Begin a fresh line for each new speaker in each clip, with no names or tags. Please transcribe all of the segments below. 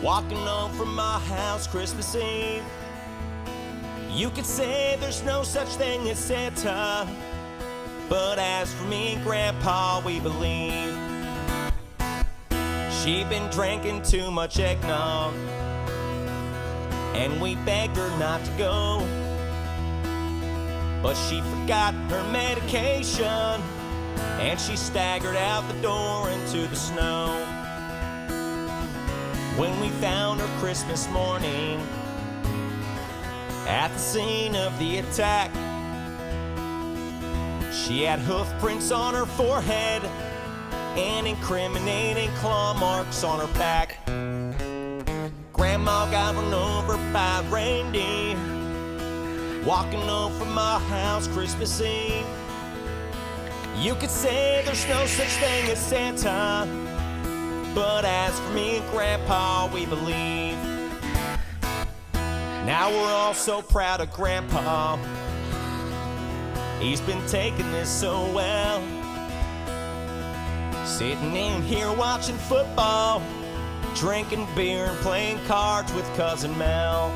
Walking home from my house Christmas Eve. You could say there's no such thing as Santa, but as for me and Grandpa, we believe. She'd been drinking too much eggnog, and we begged her not to go, but she forgot her medication, and she staggered out the door into the snow. When we found her Christmas morning at the scene of the attack, she had hoof prints on her forehead and incriminating claw marks on her back. Grandma got run over by a reindeer walking home from my house Christmas Eve. You could say there's no such thing as Santa, but as for me and Grandpa, we believe. Now we're all so proud of Grandpa. He's been taking this so well, sitting in here watching football, drinking beer and playing cards with Cousin Mel.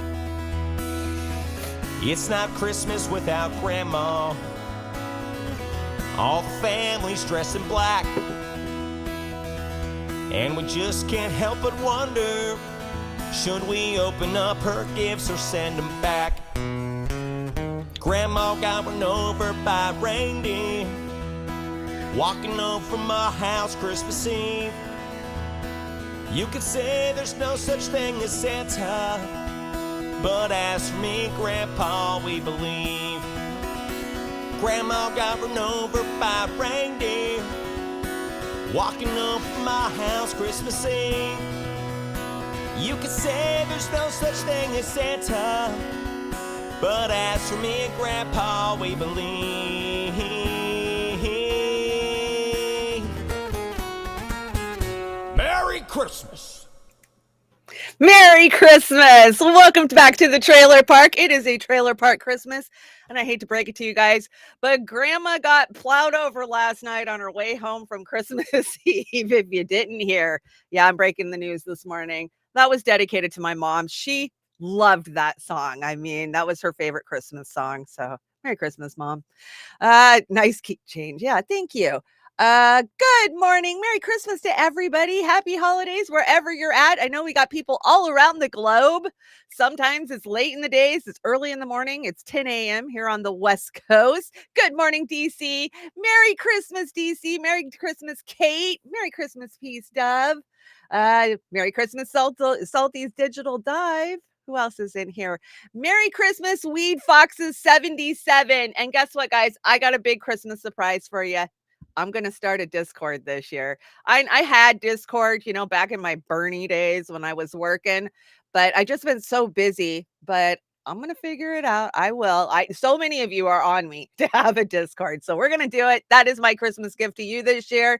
It's not Christmas without Grandma. All the family's dressed in black, and we just can't help but wonder, should we open up her gifts or send them back? Grandma got run over by a reindeer walking home from my house Christmas Eve. You could say there's no such thing as Santa, but as for me and Grandpa, we believe. Grandma got run over by a reindeer walking home from my house Christmas Eve. You could say there's no such thing as Santa, but as for me and Grandpa, we believe. Merry Christmas.
Merry Christmas! Welcome back to the trailer park. It is a trailer park Christmas, and I hate to break it to you guys, but Grandma got plowed over last night on her way home from Christmas Eve, if you didn't hear. Yeah, I'm breaking the news this morning. That was dedicated to my mom. She loved that song. I mean, that was her favorite Christmas song. So, Merry Christmas, Mom. Nice keep change. Yeah, thank you. Good morning. Merry Christmas to everybody. Happy holidays wherever you're at. I know we got people all around the globe. Sometimes it's late in the days, it's early in the morning. It's 10 a.m. here on the West Coast. Good morning, DC. Merry Christmas, DC. Merry Christmas, Kate. Merry Christmas, Peace Dove. Merry Christmas, Salty's Digital Dive. Who else is in here? Merry Christmas, Weed Foxes 77. And guess what, guys? I got a big Christmas surprise for you. I'm going to start a Discord this year. I had Discord, back in my Bernie days when I was working, but I just been so busy, but I'm going to figure it out. I will. So many of you are on me to have a Discord, so we're going to do it. That is my Christmas gift to you this year.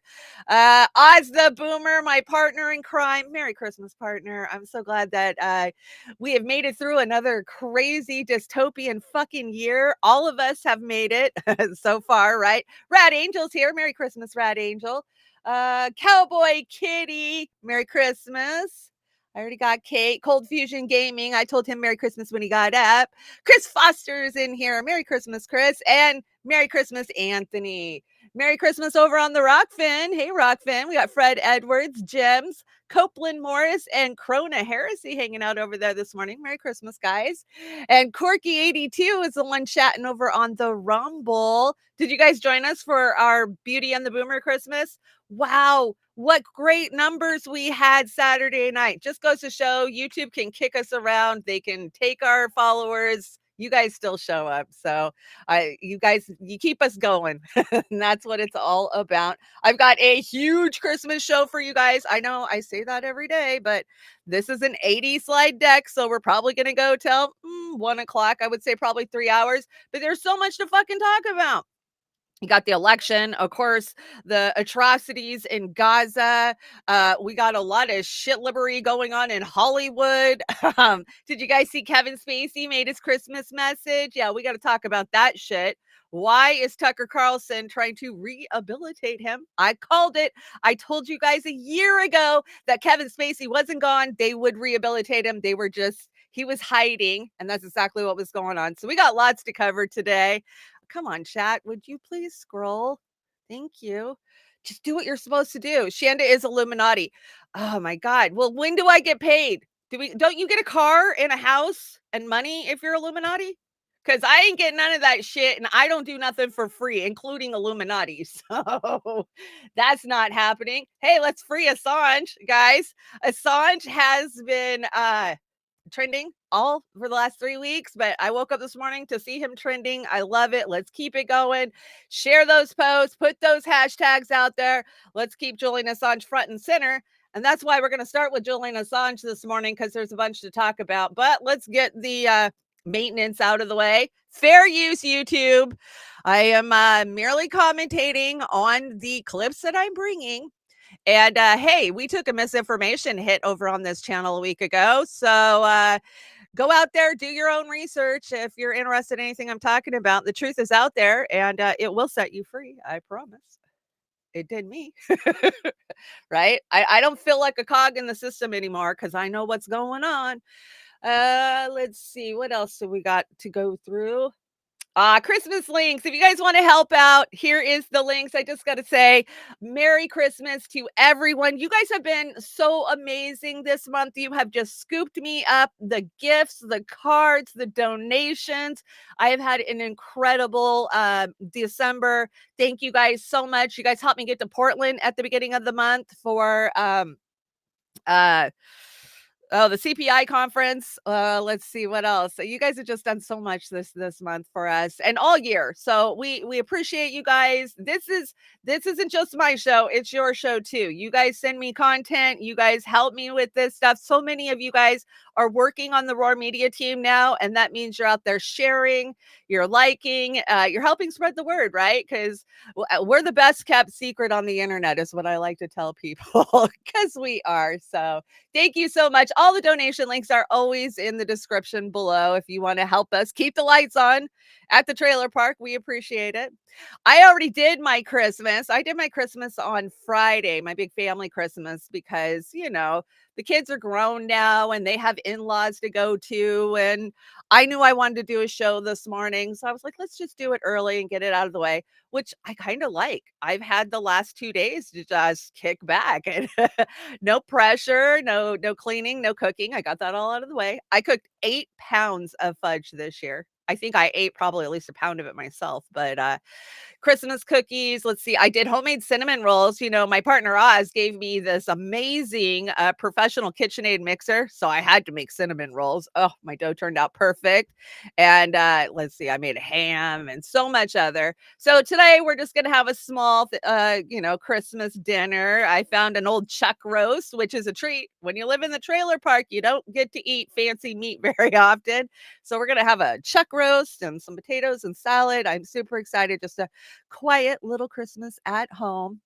Oz the Boomer, my partner in crime. Merry Christmas, partner. I'm so glad that we have made it through another crazy dystopian fucking year. All of us have made it so far, right? Rad Angel's here. Merry Christmas, Rad Angel. Cowboy Kitty. Merry Christmas. I already got Kate. Cold Fusion Gaming. I told him Merry Christmas when he got up. Chris Foster's in here. Merry Christmas, Chris. And Merry Christmas, Anthony. Merry Christmas over on the Rokfin. Hey, Rokfin. We got Fred Edwards, Gems, Copeland Morris, and Krona Heresy hanging out over there this morning. Merry Christmas, guys. And Corky82 is the one chatting over on the Rumble. Did you guys join us for our Beauty and the Boomer Christmas? Wow. What great numbers we had Saturday night. Just goes to show YouTube can kick us around. They can take our followers. You guys still show up. So you keep us going. And that's what it's all about. I've got a huge Christmas show for you guys. I know I say that every day, but this is an 80 slide deck. So we're probably going to go till 1 o'clock. I would say probably 3 hours, but there's so much to fucking talk about. You got the election, of course, the atrocities in Gaza. We got a lot of shitlibbery going on in Hollywood. Did you guys see Kevin Spacey made his Christmas message? Yeah, we got to talk about that shit. Why is Tucker Carlson trying to rehabilitate him? I called it. I told you guys a year ago that Kevin Spacey wasn't gone. They would rehabilitate him. He was hiding, and that's exactly what was going on. So we got lots to cover today. Come on, chat. Would you please scroll? Thank you. Just do what you're supposed to do. Shanda is Illuminati. Oh my God. Well, when do I get paid? Don't you get a car and a house and money if you're Illuminati? Because I ain't getting none of that shit, and I don't do nothing for free, including Illuminati. So that's not happening. Hey, let's free Assange, guys. Assange has been trending all for the last 3 weeks, but I woke up this morning to see him trending. I love it. Let's keep it going. Share those posts, put those hashtags out there. Let's keep Julian Assange front and center. And that's why we're going to start with Julian Assange this morning, because there's a bunch to talk about. But let's get the maintenance out of the way. Fair use, YouTube. I am merely commentating on the clips that I'm bringing. And hey, we took a misinformation hit over on this channel a week ago. So go out there, do your own research. If you're interested in anything I'm talking about, the truth is out there, and it will set you free. I promise. It did me. Right? I don't feel like a cog in the system anymore because I know what's going on. Let's see. What else do we got to go through? Christmas links. If you guys want to help out, here is the links. I just got to say, Merry Christmas to everyone. You guys have been so amazing this month. You have just scooped me up. The gifts, the cards, the donations. I have had an incredible December. Thank you guys so much. You guys helped me get to Portland at the beginning of the month for the CPI conference. Let's see what else. You guys have just done so much this month for us and all year. So we appreciate you guys. This isn't just my show, it's your show too. You guys send me content, you guys help me with this stuff. So many of you guys are working on the Roar Media team now, and that means you're out there sharing, you're liking, you're helping spread the word, right? Because we're the best kept secret on the internet, is what I like to tell people, because we are. So thank you so much. All the donation links are always in the description below if you want to help us keep the lights on at the trailer park. We appreciate it. I already did my Christmas. I did my Christmas on Friday, my big family Christmas, because, the kids are grown now and they have in-laws to go to. And I knew I wanted to do a show this morning. So I was like, let's just do it early and get it out of the way, which I kind of like. I've had the last 2 days to just kick back and no pressure, no cleaning, no cooking. I got that all out of the way. I cooked 8 pounds of fudge this year. I think I ate probably at least a pound of it myself, but Christmas cookies. Let's see. I did homemade cinnamon rolls. My partner Oz gave me this amazing professional KitchenAid mixer. So I had to make cinnamon rolls. Oh, my dough turned out perfect. And let's see, I made a ham and so much other. So today we're just going to have a small, Christmas dinner. I found an old chuck roast, which is a treat. When you live in the trailer park, you don't get to eat fancy meat very often. So we're going to have a chuck roast and some potatoes and salad. I'm super excited. Just a quiet little Christmas at home.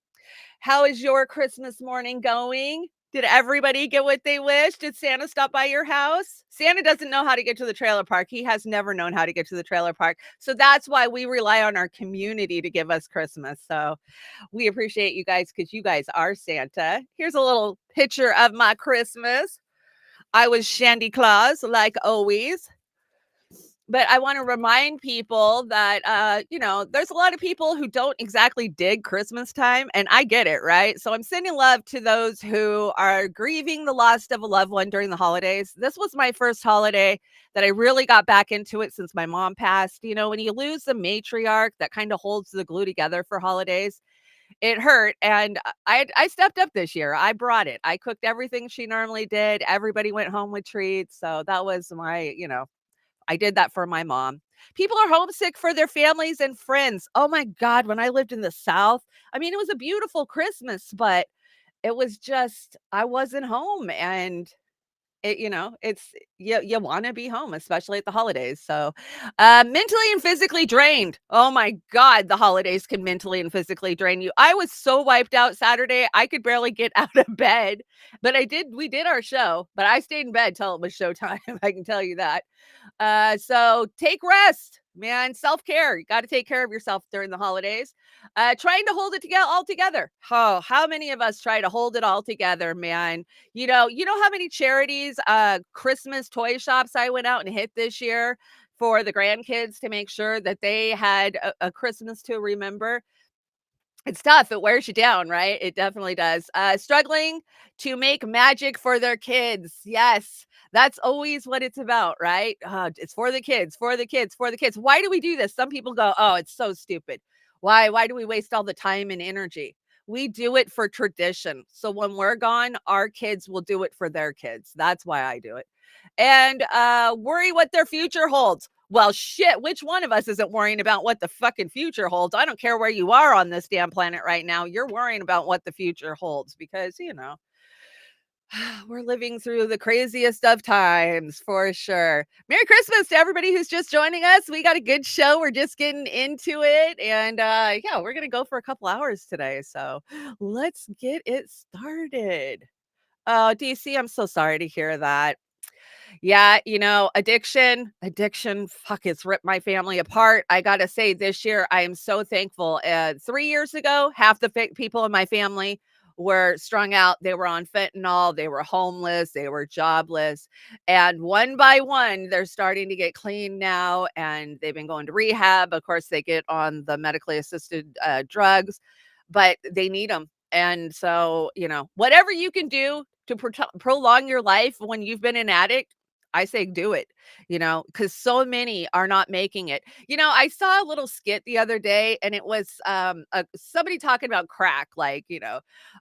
How is your Christmas morning going? Did everybody get what they wished? Did Santa stop by your house? Santa doesn't know how to get to the trailer park. He has never known how to get to the trailer park. So that's why we rely on our community to give us Christmas. So we appreciate you guys, because you guys are Santa. Here's a little picture of my Christmas. I was Shandy Claus, like always. But I want to remind people that, there's a lot of people who don't exactly dig Christmas time, and I get it, right? So I'm sending love to those who are grieving the loss of a loved one during the holidays. This was my first holiday that I really got back into it since my mom passed. When you lose the matriarch that kind of holds the glue together for holidays, it hurt. And I stepped up this year. I brought it. I cooked everything she normally did. Everybody went home with treats. So that was my, I did that for my mom. People are homesick for their families and friends. Oh my God, when I lived in the South, it was a beautiful Christmas, but it was just, I wasn't home. And it's, you want to be home, especially at the holidays. So mentally and physically drained. Oh my God, the holidays can mentally and physically drain you. I was so wiped out Saturday. I could barely get out of bed, but we did our show, but I stayed in bed till it was showtime. I can tell you that. So take rest. Man, self-care. You got to take care of yourself during the holidays. Trying to hold it all together. Oh, how many of us try to hold it all together, man? You know how many charities, Christmas toy shops I went out and hit this year for the grandkids to make sure that they had a Christmas to remember. It's tough. It wears you down, right? It definitely does. Struggling to make magic for their kids. Yes, that's always what it's about, right? It's for the kids, for the kids, for the kids. Why do we do this? Some people go, "Oh, it's so stupid. Why? Why do we waste all the time and energy?" We do it for tradition. So when we're gone, our kids will do it for their kids. That's why I do it. And worry what their future holds. Well, shit, which one of us isn't worrying about what the fucking future holds? I don't care where you are on this damn planet right now. You're worrying about what the future holds because, we're living through the craziest of times for sure. Merry Christmas to everybody who's just joining us. We got a good show. We're just getting into it. And yeah, we're going to go for a couple hours today. So let's get it started. Oh, DC, I'm so sorry to hear that. Yeah, addiction, fuck, it's ripped my family apart. I gotta say, this year, I am so thankful. 3 years ago, half the people in my family were strung out. They were on fentanyl. They were homeless. They were jobless. And one by one, they're starting to get clean now. And they've been going to rehab. Of course, they get on the medically assisted drugs, but they need them. And so, whatever you can do to prolong your life when you've been an addict, I say do it, because so many are not making it. I saw a little skit the other day and it was somebody talking about crack, like,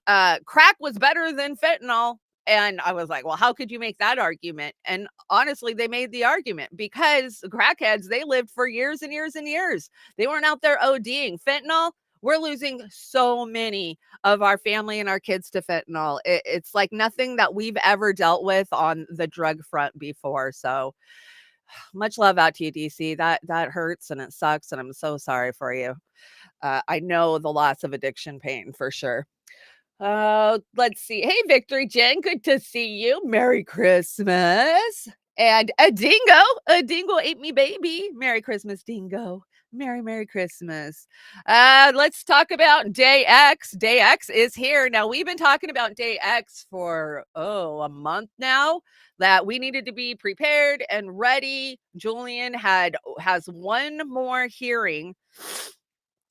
crack was better than fentanyl. And I was like, well, how could you make that argument? And honestly, they made the argument because crackheads, they lived for years and years and years. They weren't out there ODing. Fentanyl, we're losing so many of our family and our kids to fentanyl. It's like nothing that we've ever dealt with on the drug front before. So much love out to you, DC. That hurts and it sucks. And I'm so sorry for you. I know the loss of addiction pain for sure. Let's see. Hey, Victory Jen, good to see you. Merry Christmas. And a dingo ate me baby. Merry Christmas, dingo. Merry Christmas. Let's talk about Day X. Day X is here. Now, we've been talking about Day X for, a month now, that we needed to be prepared and ready. Julian has one more hearing.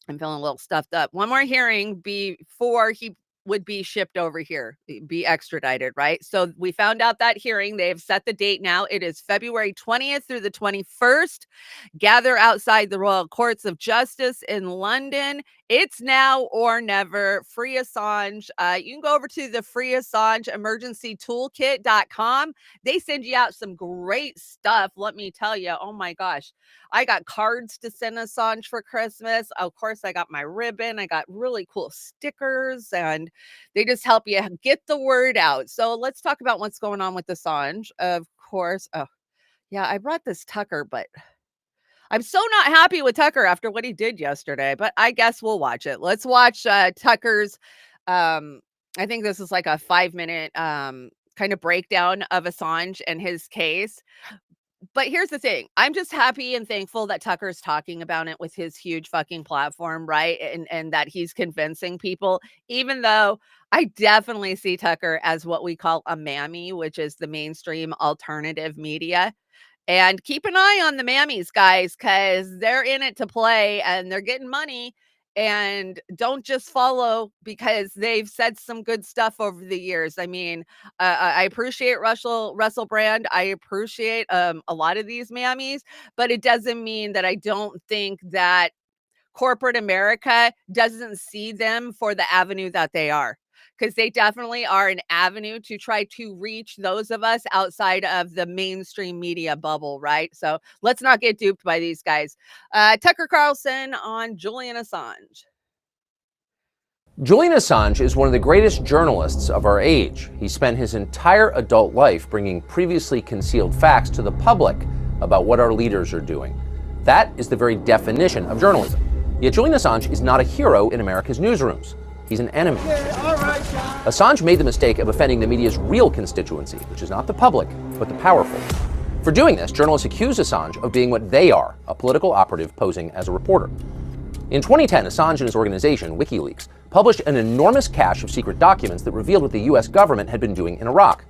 I'm feeling a little stuffed up. One more hearing before he would be shipped over here, be extradited, right? So we found out that hearing. They have set the date now. It is February 20th through the 21st. Gather outside the Royal Courts of Justice in London. It's now or never. Free Assange. You can go over to the Free Assange Emergency Toolkit.com. They send you out some great stuff. Let me tell you. Oh my gosh. I got cards to send Assange for Christmas. Of course, I got my ribbon. I got really cool stickers, and they just help you get the word out. So let's talk about what's going on with Assange. Of course. Oh, yeah, I brought this Tucker, but I'm so not happy with Tucker after what he did yesterday, but I guess we'll watch it. Let's watch Tucker's, I think this is like a 5-minute kind of breakdown of Assange and his case. But here's the thing. I'm just happy and thankful that Tucker's talking about it with his huge fucking platform, right? And that he's convincing people, even though I definitely see Tucker as what we call a mammy, which is the mainstream alternative media. And keep an eye on the mammies, guys, because they're in it to play and they're getting money. And don't just follow because they've said some good stuff over the years. I mean, I appreciate Russell Brand. I appreciate a lot of these mammies, but it doesn't mean that I don't think that corporate America doesn't see them for the avenue that they are. Because they definitely are an avenue to try to reach those of us outside of the mainstream media bubble, right? So let's not get duped by these guys. Tucker Carlson on Julian Assange.
Julian Assange is one of the greatest journalists of our age. He spent his entire adult life bringing previously concealed facts to the public about what our leaders are doing. That is the very definition of journalism. Yet Julian Assange is not a hero in America's newsrooms. He's an enemy. Assange made the mistake of offending the media's real constituency, which is not the public, but the powerful. For doing this, journalists accuse Assange of being what they are, a political operative posing as a reporter. In 2010, Assange and his organization, WikiLeaks, published an enormous cache of secret documents that revealed what the US government had been doing in Iraq.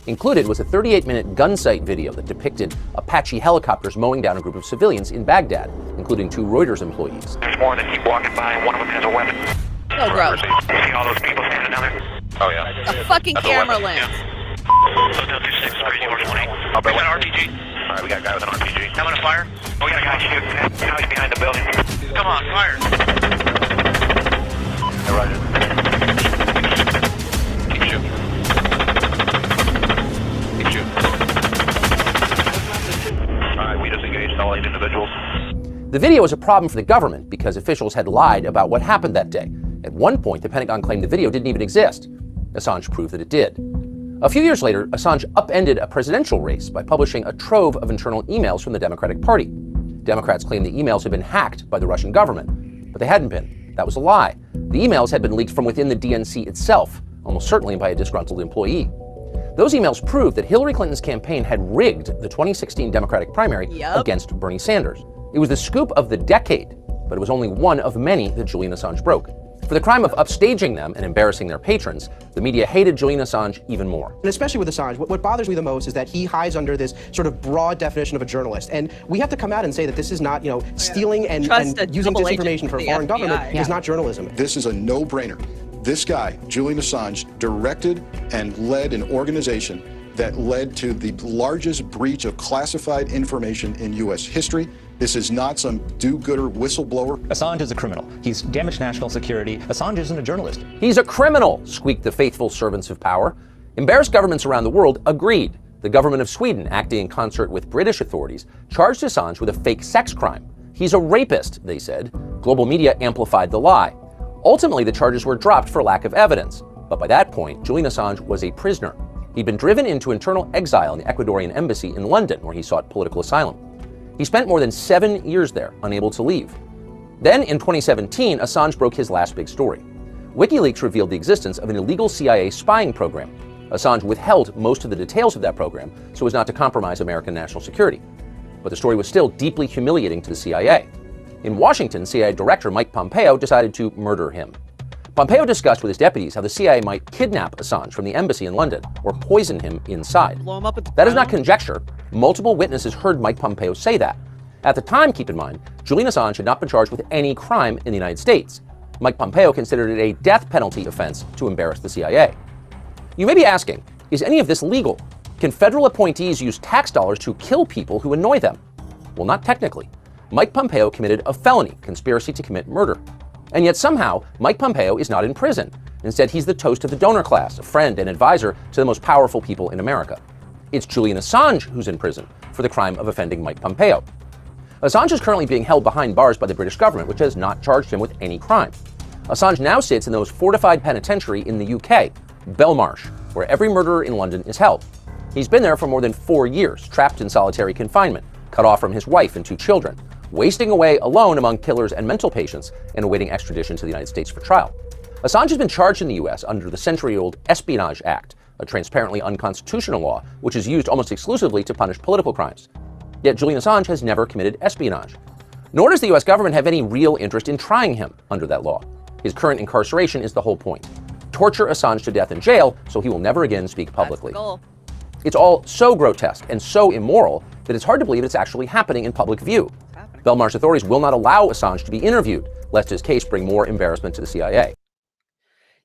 Included was a 38-minute gun sight video that depicted Apache helicopters mowing down a group of civilians in Baghdad, including 2 Reuters employees.
There's more that keep walking by. One of them has a weapon.
Oh, gross.
See all those people standing down there? Oh, yeah.
A fucking
That's a
camera
weapon,
lens.
yeah. So down 26, crazy horse 20. Oh, but an RPG. All right, we got a guy with an RPG. Having a fire? Oh, we got a guy shooting. Now he's behind the building. Come on, fire. Hey, Roger. Keep shooting. Keep shooting. All right, we disengaged all 8 individuals.
The video was a problem for the government because officials had lied about what happened that day. At one point, the Pentagon claimed the video didn't even exist. Assange proved that it did. A few years later, Assange upended a presidential race by publishing a trove of internal emails from the Democratic Party. Democrats claimed the emails had been hacked by the Russian government, but they hadn't been. That was a lie. The emails had been leaked from within the DNC itself, almost certainly by a disgruntled employee. Those emails proved that Hillary Clinton's campaign had rigged the 2016 Democratic primary against Bernie Sanders. It was the scoop of the decade, but it was only one of many that Julian Assange broke. For the crime of upstaging them and embarrassing their patrons, the media hated Julian Assange even more.
And especially with Assange, what bothers me the most is that he hides under this sort of broad definition of a journalist. And we have to come out and say that this is not, stealing and using disinformation for a foreign government is not journalism.
This is a no-brainer. This guy, Julian Assange, directed and led an organization that led to the largest breach of classified information in U.S. history. This is not some do-gooder whistleblower.
Assange is a criminal. He's damaged national security. Assange isn't a journalist.
He's a criminal, squeaked the faithful servants of power. Embarrassed governments around the world agreed. The government of Sweden, acting in concert with British authorities, charged Assange with a fake sex crime. He's a rapist, they said. Global media amplified the lie. Ultimately, the charges were dropped for lack of evidence. But by that point, Julian Assange was a prisoner. He'd been driven into internal exile in the Ecuadorian embassy in London, where he sought political asylum. He spent more than 7 years there, unable to leave. Then, in 2017, Assange broke his last big story. WikiLeaks revealed the existence of an illegal CIA spying program. Assange withheld most of the details of that program so as not to compromise American national security. But the story was still deeply humiliating to the CIA. In Washington, CIA Director Mike Pompeo decided to murder him. Pompeo discussed with his deputies how the CIA might kidnap Assange from the embassy in London or poison him inside.
Blow him up at the
That is not conjecture. Multiple witnesses heard Mike Pompeo say that. At the time, keep in mind, Julian Assange had not been charged with any crime in the United States. Mike Pompeo considered it a death penalty offense to embarrass the CIA. You may be asking, is any of this legal? Can federal appointees use tax dollars to kill people who annoy them? Well, not technically. Mike Pompeo committed a felony, conspiracy to commit murder. And yet somehow, Mike Pompeo is not in prison. Instead, he's the toast of the donor class, a friend and advisor to the most powerful people in America. It's Julian Assange who's in prison for the crime of offending Mike Pompeo. Assange is currently being held behind bars by the British government, which has not charged him with any crime. Assange now sits in the most fortified penitentiary in the UK, Belmarsh, where every murderer in London is held. He's been there for more than 4 years, trapped in solitary confinement, cut off from his wife and 2 children, wasting away alone among killers and mental patients and awaiting extradition to the United States for trial. Assange has been charged in the US under the century-old Espionage Act, a transparently unconstitutional law which is used almost exclusively to punish political crimes. Yet Julian Assange has never committed espionage. Nor does the US government have any real interest in trying him under that law. His current incarceration is the whole point. Torture Assange to death in jail so he will never again speak publicly.
That's the goal.
It's all so grotesque and so immoral that it's hard to believe it's actually happening in public view. Belmarsh authorities will not allow Assange to be interviewed, lest his case bring more embarrassment to the CIA.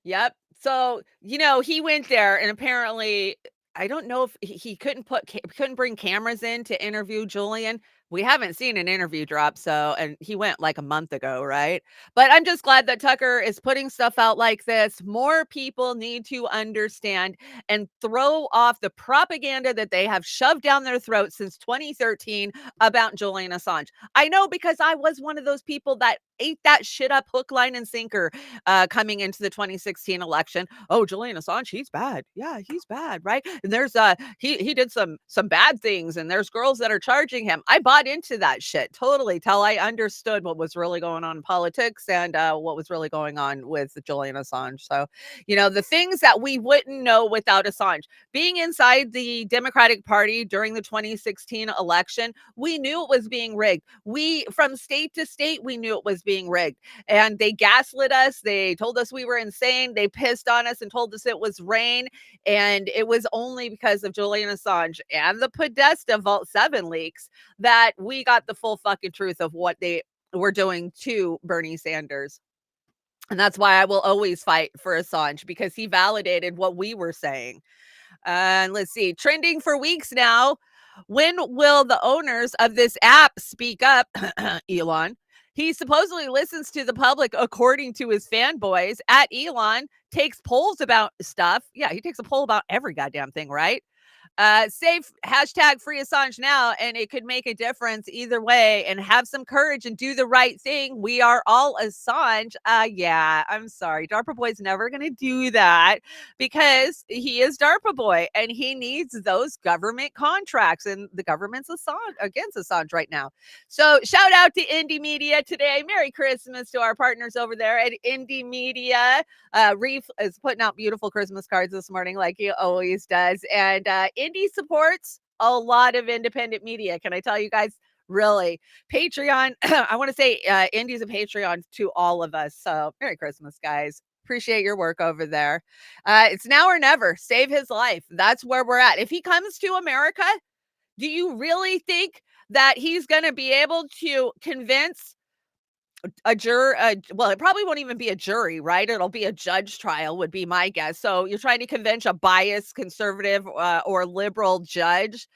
Yep. So, he went there and apparently, I don't know if he couldn't bring cameras in to interview Julian. We haven't seen an interview drop, and he went like a month ago, right? But I'm just glad that Tucker is putting stuff out like this. More people need to understand and throw off the propaganda that they have shoved down their throats since 2013 about Julian Assange. I know, because I was one of those people that ate that shit up hook, line, and sinker coming into the 2016 election. Oh, Julian Assange, he's bad. Yeah, he's bad, right? And there's he did some bad things, and there's girls that are charging him. I bought bought into that shit totally till I understood what was really going on in politics and what was really going on with Julian Assange. So, the things that we wouldn't know without Assange. Being inside the Democratic Party during the 2016 election, we knew it was being rigged. From state to state, we knew it was being rigged. And they gaslit us. They told us we were insane. They pissed on us and told us it was rain. And it was only because of Julian Assange and the Podesta Vault 7 leaks that we got the full fucking truth of what they were doing to Bernie Sanders. And that's why I will always fight for Assange, because he validated what we were saying. And let's see, trending for weeks now. When will the owners of this app speak up? Elon. He supposedly listens to the public according to his fanboys. At Elon takes polls about stuff. Yeah, he takes a poll about every goddamn thing, right? Say hashtag free Assange now, and it could make a difference either way. And have some courage and do the right thing. We are all Assange. Yeah, I'm sorry. DARPA Boy's never going to do that because he is DARPA Boy and he needs those government contracts, and the government's against Assange right now. So shout out to Indie Media today. Merry Christmas to our partners over there at Indie Media. Reef is putting out beautiful Christmas cards this morning, like he always does. And Indie supports a lot of independent media. Can I tell you guys? Really, Patreon. I want to say Indie's a Patreon to all of us. So Merry Christmas, guys. Appreciate your work over there. It's now or never. Save his life. That's where we're at. If he comes to America, do you really think that he's going to be able to convince a juror? Well, it probably won't even be a jury, right? It'll be a judge trial, would be my guess. So you're trying to convince a biased conservative or liberal judge.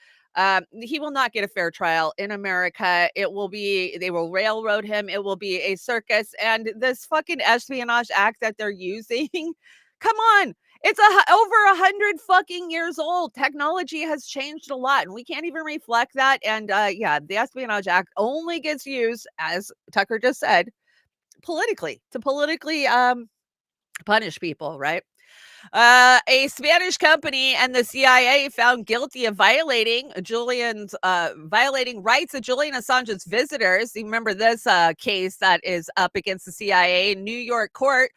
He will not get a fair trial in America. They will railroad him. It will be a circus. And this fucking Espionage Act that they're using, come on. It's over 100 fucking years old. Technology has changed a lot, and we can't even reflect that. And the Espionage Act only gets used, as Tucker just said, politically, to politically punish people, right? A Spanish company and the CIA found guilty of violating rights of Julian Assange's visitors. You remember this case that is up against the CIA. New York court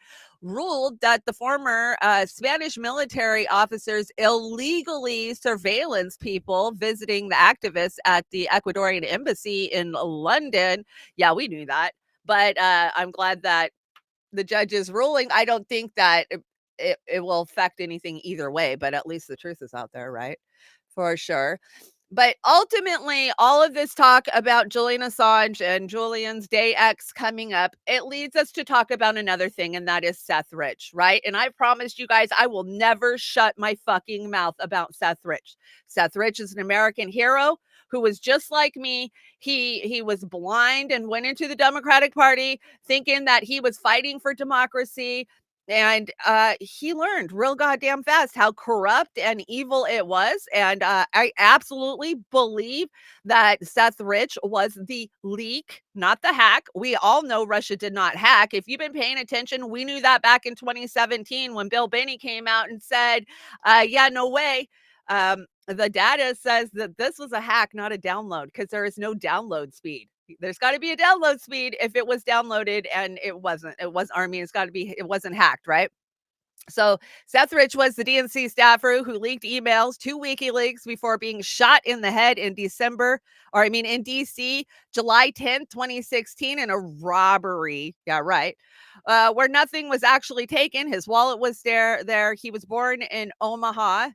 ruled that the former Spanish military officers illegally surveillance people visiting the activists at the Ecuadorian embassy in London. Yeah, we knew that, but I'm glad that the judge's ruling. I don't think that it will affect anything either way, but at least the truth is out there, right? For sure. But ultimately, all of this talk about Julian Assange and Julian's Day X coming up, it leads us to talk about another thing, and that is Seth Rich, right? And I promised you guys I will never shut my fucking mouth about Seth Rich. Seth Rich is an American hero who was just like me. He was blind and went into the Democratic Party thinking that he was fighting for democracy. And he learned real goddamn fast how corrupt and evil it was. And I absolutely believe that Seth Rich was the leak, not the hack. We all know Russia did not hack. If you've been paying attention, we knew that back in 2017 when Bill Binney came out and said, yeah, no way. The data says that this was a hack, not a download, because there is no download speed. There's got to be a download speed if it was downloaded, and it wasn't. It wasn't hacked, right? So Seth Rich was the DNC staffer who leaked emails to WikiLeaks before being shot in the head in DC, July 10th, 2016, in a robbery. Yeah, right. Where nothing was actually taken. His wallet was there. He was born in Omaha,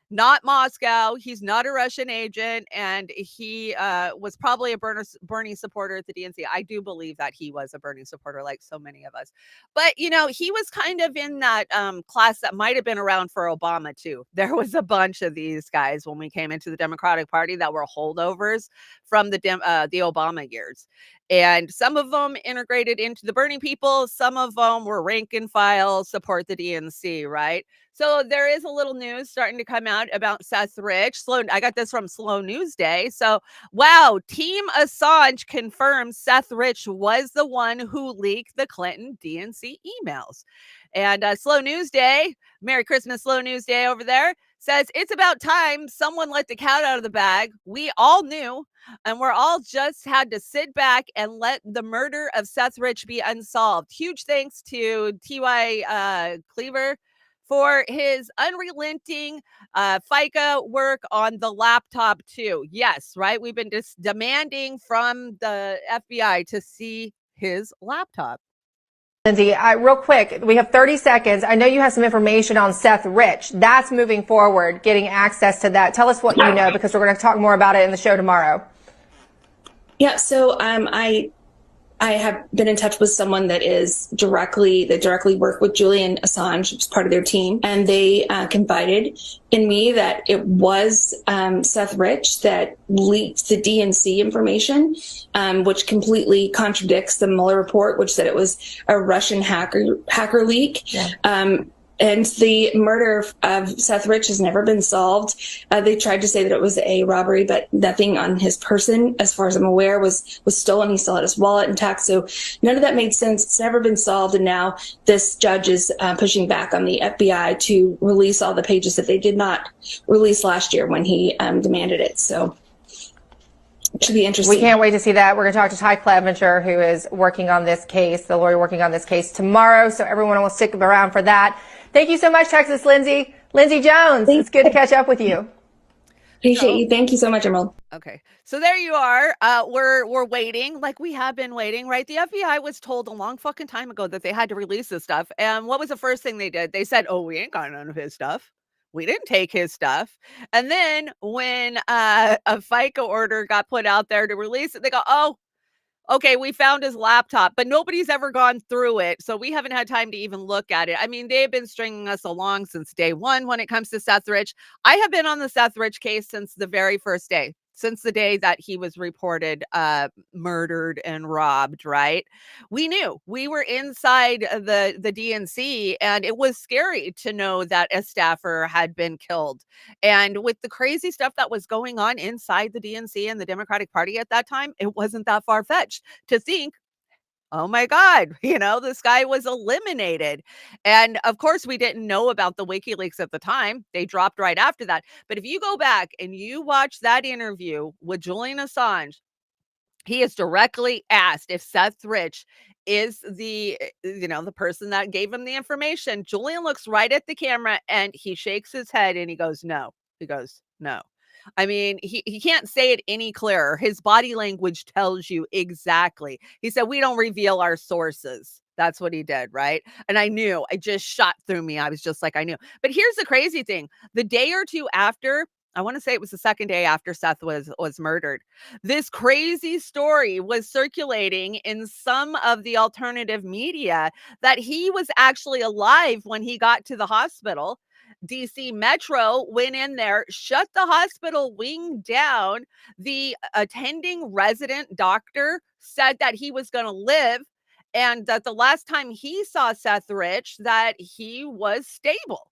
not Moscow. He's not a Russian agent, and he was probably a Bernie supporter at the DNC. I do believe that he was a Bernie supporter, like so many of us. But, he was kind of in that class that might have been around for Obama, too. There was a bunch of these guys when we came into the Democratic Party that were holdovers from the Obama years. And some of them integrated into the Bernie people. Some of them were rank and file, support the DNC, right? So there is a little news starting to come out about Seth Rich. I got this from Slow News Day. So, wow, Team Assange confirms Seth Rich was the one who leaked the Clinton DNC emails. And Slow News Day, Merry Christmas, Slow News Day over there, says it's about time someone let the cat out of the bag. We all knew, and we're all just had to sit back and let the murder of Seth Rich be unsolved. Huge thanks to T.Y. Cleaver for his unrelenting FICA work on the laptop too. Yes, right? We've been just demanding from the FBI to see his laptop.
Lindsay, real quick, we have 30 seconds. I know you have some information on Seth Rich. That's moving forward, getting access to that. Tell us what you know, because we're going to talk more about it in the show tomorrow.
Yeah, so I have been in touch with someone that directly worked with Julian Assange, was part of their team, and they confided in me that it was Seth Rich that leaked the DNC information, which completely contradicts the Mueller report, which said it was a Russian hacker leak. Yeah. And the murder of Seth Rich has never been solved. They tried to say that it was a robbery, but nothing on his person, as far as I'm aware, was stolen. He still had his wallet intact. So none of that made sense. It's never been solved. And now this judge is pushing back on the FBI to release all the pages that they did not release last year when he demanded it. So it should be interesting.
We can't wait to see that. We're going to talk to Ty Clevenger, who is working on this case, the lawyer working on this case tomorrow. So everyone will stick around for that. Thank you so much, Texas Lindsay. Lindsay Jones, it's good to catch up with you.
Appreciate you. Thank you so much, Emerald.
Okay. So there you are. We're waiting, like we have been waiting, right? The FBI was told a long fucking time ago that they had to release this stuff. And what was the first thing they did? They said, oh, we ain't got none of his stuff. We didn't take his stuff. And then when a FICA order got put out there to release it, they go, oh, okay, we found his laptop, but nobody's ever gone through it. So we haven't had time to even look at it. I mean, they've been stringing us along since day one when it comes to Seth Rich. I have been on the Seth Rich case since the very first day, since the day that he was reported murdered and robbed, right? We knew. We were inside the DNC, and it was scary to know that a staffer had been killed. And with the crazy stuff that was going on inside the DNC and the Democratic Party at that time, it wasn't that far-fetched to think, oh my God, this guy was eliminated. And of course, we didn't know about the WikiLeaks at the time. They dropped right after that. But if you go back and you watch that interview with Julian Assange, he is directly asked if Seth Rich is the person that gave him the information. Julian looks right at the camera and he shakes his head and he goes, no. He goes, no. I mean, he can't say it any clearer. His body language tells you exactly. He said, we don't reveal our sources. That's what he did, right? And I knew. It just shot through me. I was just like, I knew. But here's the crazy thing. The day or two after, I want to say it was the second day after Seth was murdered, this crazy story was circulating in some of the alternative media that he was actually alive when he got to the hospital. DC Metro went in there, shut the hospital wing down. The attending resident doctor said that he was going to live, and that the last time he saw Seth Rich, that he was stable.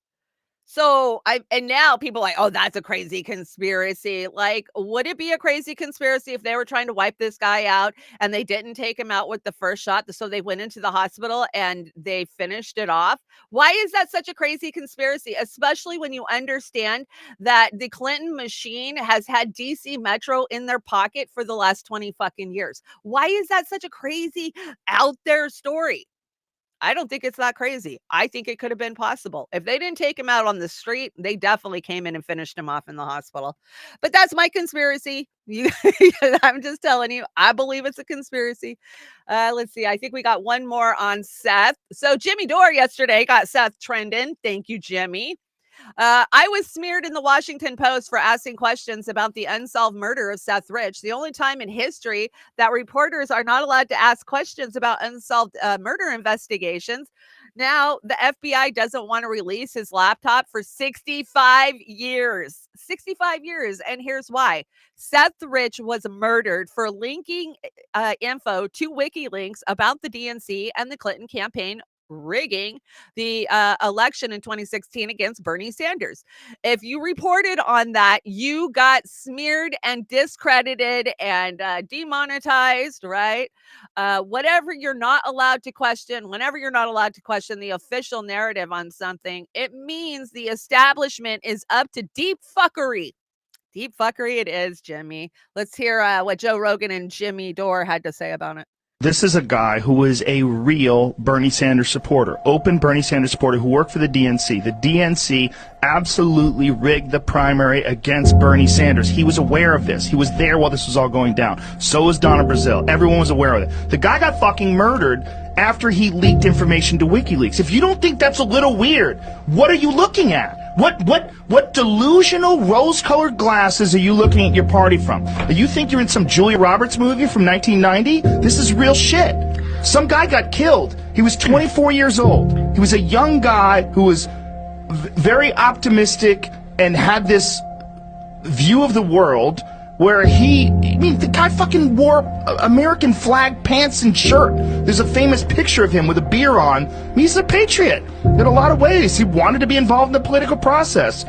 So and now people are like, oh, that's a crazy conspiracy. Like, would it be a crazy conspiracy if they were trying to wipe this guy out and they didn't take him out with the first shot? So they went into the hospital and they finished it off. Why is that such a crazy conspiracy? Especially when you understand that the Clinton machine has had DC Metro in their pocket for the last 20 fucking years. Why is that such a crazy out there story? I don't think it's that crazy. I think it could have been possible. If they didn't take him out on the street, they definitely came in and finished him off in the hospital. But that's my conspiracy. I'm just telling you, I believe it's a conspiracy. Let's see. I think we got one more on Seth. So Jimmy Dore yesterday got Seth trending. Thank you, Jimmy. I was smeared in the Washington Post for asking questions about the unsolved murder of Seth Rich, the only time in history that reporters are not allowed to ask questions about unsolved murder investigations. Now, the FBI doesn't want to release his laptop for 65 years. 65 years. And here's why. Seth Rich was murdered for linking info to WikiLeaks about the DNC and the Clinton campaign rigging the election in 2016 against Bernie Sanders. If you reported on that, you got smeared and discredited and demonetized, right? Whatever you're not allowed to question, whenever you're not allowed to question the official narrative on something, it means the establishment is up to deep fuckery. Deep fuckery it is, Jimmy. Let's hear what Joe Rogan and Jimmy Dore had to say about it.
This is a guy who is a real Bernie Sanders supporter, open Bernie Sanders supporter who worked for the DNC. The DNC absolutely rigged the primary against Bernie Sanders. He was aware of this. He was there while this was all going down. So was Donna Brazile. Everyone was aware of it. The guy got fucking murdered after he leaked information to WikiLeaks. If you don't think that's a little weird, what are you looking at? What delusional rose-colored glasses are you looking at your party from? You think you're in some Julia Roberts movie from 1990? This is real shit. Some guy got killed. He was 24 years old. He was a young guy who was very optimistic and had this view of the world where the guy fucking wore American flag pants and shirt. There's a famous picture of him with a beer on. He's a patriot in a lot of ways. He wanted to be involved in the political process.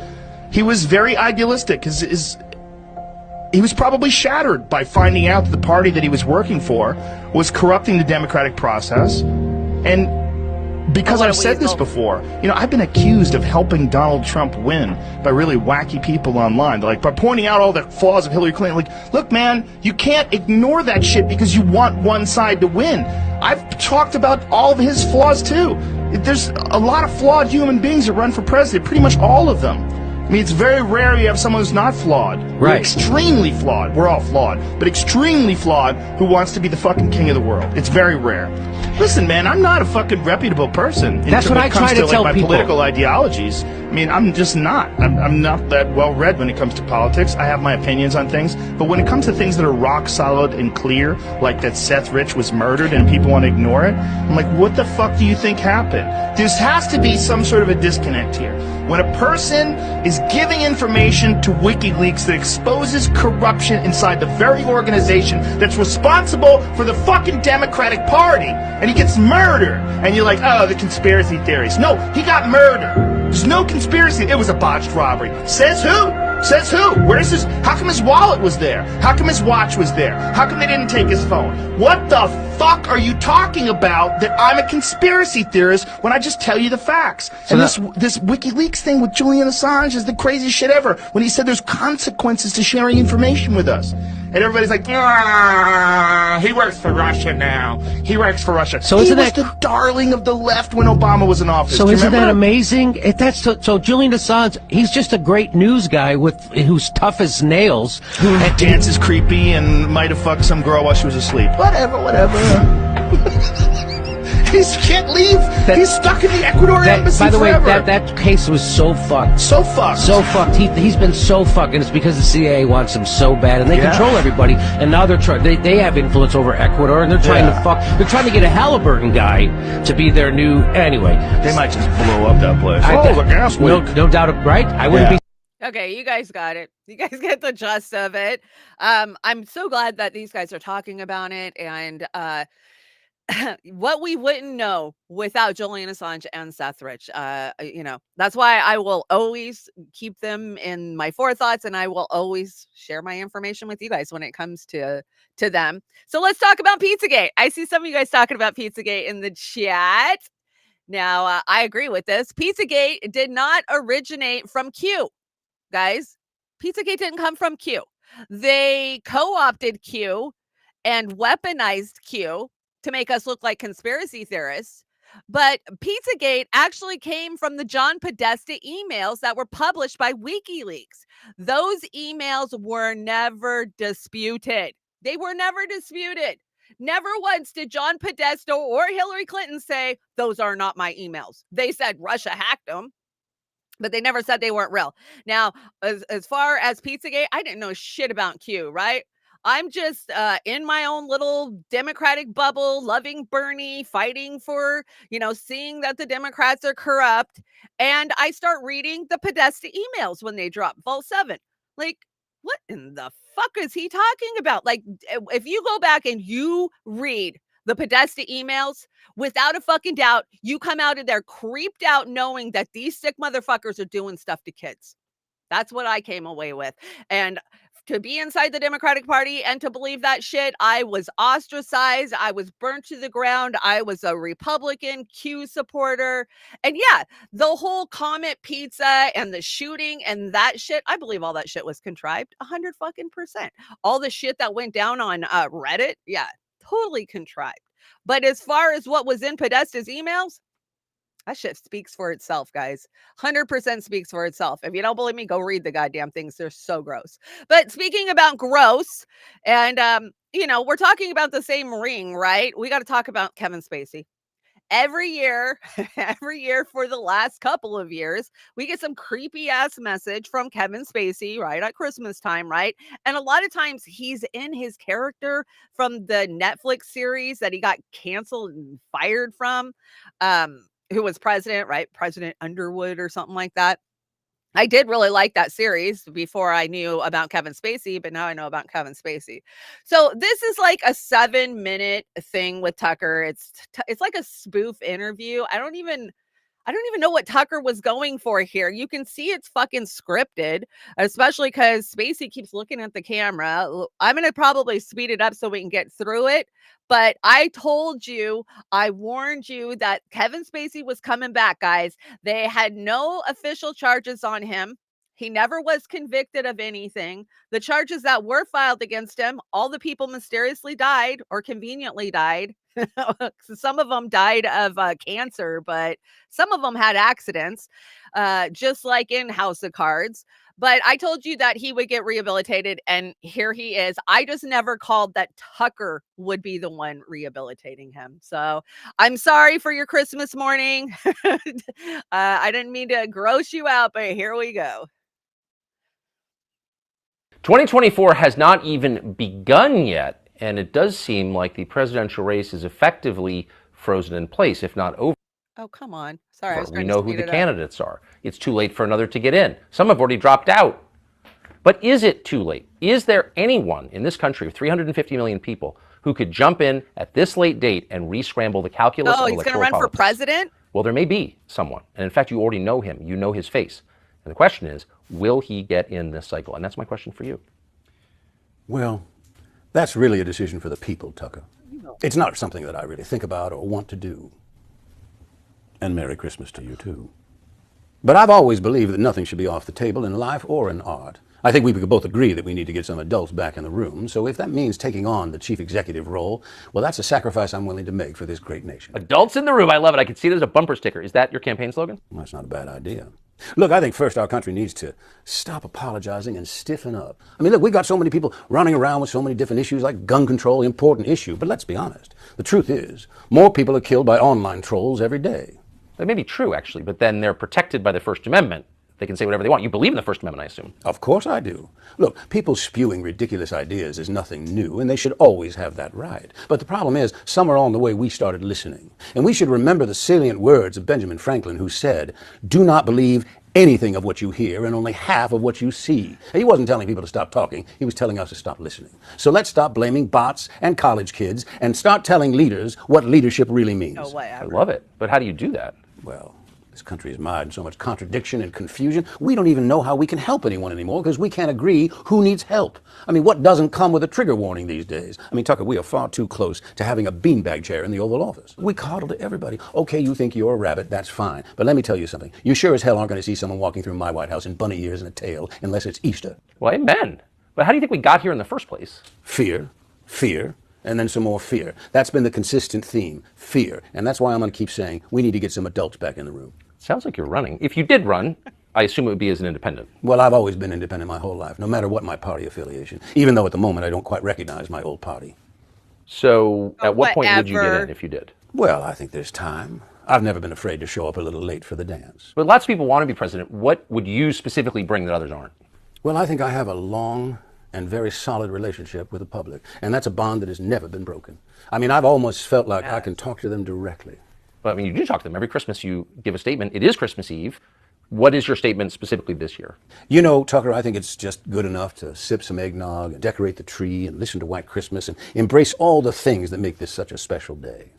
He was very idealistic. He was probably shattered by finding out that the party that he was working for was corrupting the democratic process. And because I've said this before, I've been accused of helping Donald Trump win by really wacky people online. Like, by pointing out all the flaws of Hillary Clinton. Like, look, man, you can't ignore that shit because you want one side to win. I've talked about all of his flaws, too. There's a lot of flawed human beings that run for president, pretty much all of them. I mean, it's very rare you have someone who's not flawed.
Right.
We're extremely flawed. We're all flawed. But extremely flawed who wants to be the fucking king of the world. It's very rare. Listen, man, I'm not a fucking reputable person.
That's what I try to tell
my
people.
Political ideologies. I mean, I'm just not. I'm not that well-read when it comes to politics. I have my opinions on things. But when it comes to things that are rock solid and clear, like that Seth Rich was murdered and people want to ignore it, I'm like, what the fuck do you think happened? There has to be some sort of a disconnect here. When a person is giving information to WikiLeaks that exposes corruption inside the very organization that's responsible for the fucking Democratic Party, and he gets murdered, and you're like, oh, the conspiracy theories. No, he got murdered. There's no conspiracy. It was a botched robbery. Says who? Says who? Where's his? How come his wallet was there? How come his watch was there? How come they didn't take his phone? What the fuck are you talking about that I'm a conspiracy theorist when I just tell you the facts? So and this WikiLeaks thing with Julian Assange is the craziest shit ever. When he said there's consequences to sharing information with us. And everybody's like, he works for Russia now. He works for Russia.
So
he was the darling of the left when Obama was in office.
So isn't that amazing? So Julian Assange, he's just a great news guy who's tough as nails.
Who dances creepy and might have fucked some girl while she was asleep. Whatever. He can't leave. He's stuck in the Ecuador embassy
By the
forever.
way, that case was so fucked.
So fucked.
So fucked. He's been so fucked, and it's because the CIA wants him so bad, and they control everybody. And now they're trying. They have influence over Ecuador, and they're trying to fuck. They're trying to get a Halliburton guy to be their new. Anyway,
they might just blow up that place. The gas leak.
No doubt, right? I wouldn't be.
Okay, you guys got it. You guys get the gist of it. I'm so glad that these guys are talking about it, and what we wouldn't know without Julian Assange and Seth Rich. That's why I will always keep them in my forethoughts, and I will always share my information with you guys when it comes to them. So let's talk about Pizzagate. I see some of you guys talking about Pizzagate in the chat. Now, I agree with this. Pizzagate did not originate from Q, guys. Pizzagate didn't come from Q. They co-opted Q and weaponized Q to make us look like conspiracy theorists. But Pizzagate actually came from the John Podesta emails that were published by WikiLeaks. Those emails were never disputed. They were never disputed. Never once did John Podesta or Hillary Clinton say, those are not my emails. They said Russia hacked them, but they never said they weren't real. Now, as far as Pizzagate, I didn't know shit about Q, right? I'm just in my own little Democratic bubble, loving Bernie, fighting for, seeing that the Democrats are corrupt. And I start reading the Podesta emails when they drop Vault 7. Like, what in the fuck is he talking about? Like, if you go back and you read the Podesta emails, without a fucking doubt, you come out of there creeped out knowing that these sick motherfuckers are doing stuff to kids. That's what I came away with. And to be inside the Democratic Party and to believe that shit, I was ostracized. I was burnt to the ground. I was a Republican Q supporter. And yeah, the whole Comet Pizza and the shooting and that shit, I believe all that shit was contrived 100%. All the shit that went down on Reddit, yeah, totally contrived. But as far as what was in Podesta's emails, that shit speaks for itself, guys. 100% speaks for itself. If you don't believe me, go read the goddamn things. They're so gross. But speaking about gross, and, we're talking about the same ring, right? We got to talk about Kevin Spacey. Every year for the last couple of years, we get some creepy ass message from Kevin Spacey, right, at Christmas time, right? And a lot of times he's in his character from the Netflix series that he got canceled and fired from. Who was president, right? President Underwood or something like that. I did really like that series before I knew about Kevin Spacey, but now I know about Kevin Spacey. So this is like a 7-minute thing with Tucker. It's like a spoof interview. I don't even know what Tucker was going for here. You can see it's fucking scripted, especially because Spacey keeps looking at the camera. I'm going to probably speed it up so we can get through it. But I warned you that Kevin Spacey was coming back, guys. They had no official charges on him. He never was convicted of anything. The charges that were filed against him, all the people mysteriously died or conveniently died. Some of them died of cancer, but some of them had accidents, just like in House of Cards. But I told you that he would get rehabilitated, and here he is. I just never called that Tucker would be the one rehabilitating him. So I'm sorry for your Christmas morning. I didn't mean to gross you out, but here we go.
2024 has not even begun yet, and it does seem like the presidential race is effectively frozen in place, if not over.
Oh, come on. Sorry.
We know who the candidates are. It's too late for another to get in. Some have already dropped out. But is it too late? Is there anyone in this country of 350 million people who could jump in at this late date and re-scramble the calculus of electoral politics?
Oh, he's going to run for president?
Well, there may be someone. And in fact, you already know him. You know his face. And the question is, will he get in this cycle? And that's my question for you.
Well, that's really a decision for the people, Tucker. It's not something that I really think about or want to do. And Merry Christmas to you, too. But I've always believed that nothing should be off the table in life or in art. I think we could both agree that we need to get some adults back in the room. So if that means taking on the chief executive role, well, that's a sacrifice I'm willing to make for this great nation.
Adults in the room. I love it. I can see it as a bumper sticker. Is that your campaign slogan?
Well, that's not a bad idea. Look, I think first our country needs to stop apologizing and stiffen up. I mean, look, we've got so many people running around with so many different issues like gun control, important issue. But let's be honest. The truth is, more people are killed by online trolls every day.
That may be true, actually, but then they're protected by the First Amendment. They can say whatever they want. You believe in the First Amendment, I assume.
Of course I do. Look, people spewing ridiculous ideas is nothing new, and they should always have that right. But the problem is, somewhere along the way, we started listening. And we should remember the salient words of Benjamin Franklin, who said, "Do not believe anything of what you hear and only half of what you see." He wasn't telling people to stop talking. He was telling us to stop listening. So let's stop blaming bots and college kids and start telling leaders what leadership really means.
Oh, whatever.
I love it. But how do you do that?
Well, this country is mired in so much contradiction and confusion. We don't even know how we can help anyone anymore because we can't agree who needs help. I mean, what doesn't come with a trigger warning these days? I mean, Tucker, we are far too close to having a beanbag chair in the Oval Office. We coddle to everybody. Okay, you think you're a rabbit, that's fine. But let me tell you something. You sure as hell aren't going to see someone walking through my White House in bunny ears and a tail unless it's Easter.
Well, amen. But how do you think we got here in the first place?
Fear, and then some more fear. That's been the consistent theme, fear. And that's why I'm going to keep saying we need to get some adults back in the room.
Sounds like you're running. If you did run, I assume it would be as an independent.
Well, I've always been independent my whole life, no matter what my party affiliation, even though at the moment I don't quite recognize my old party.
So at what point would you get in if you did?
Well, I think there's time. I've never been afraid to show up a little late for the dance.
But lots of people want to be president. What would you specifically bring that others aren't?
Well, I think I have a long and very solid relationship with the public, and that's a bond that has never been broken. I mean, I've almost felt like I can talk to them directly.
But I mean, you do talk to them. Every Christmas you give a statement. It is Christmas Eve. What is your statement specifically this year?
You know, Tucker, I think it's just good enough to sip some eggnog and decorate the tree and listen to White Christmas and embrace all the things that make this such a special day.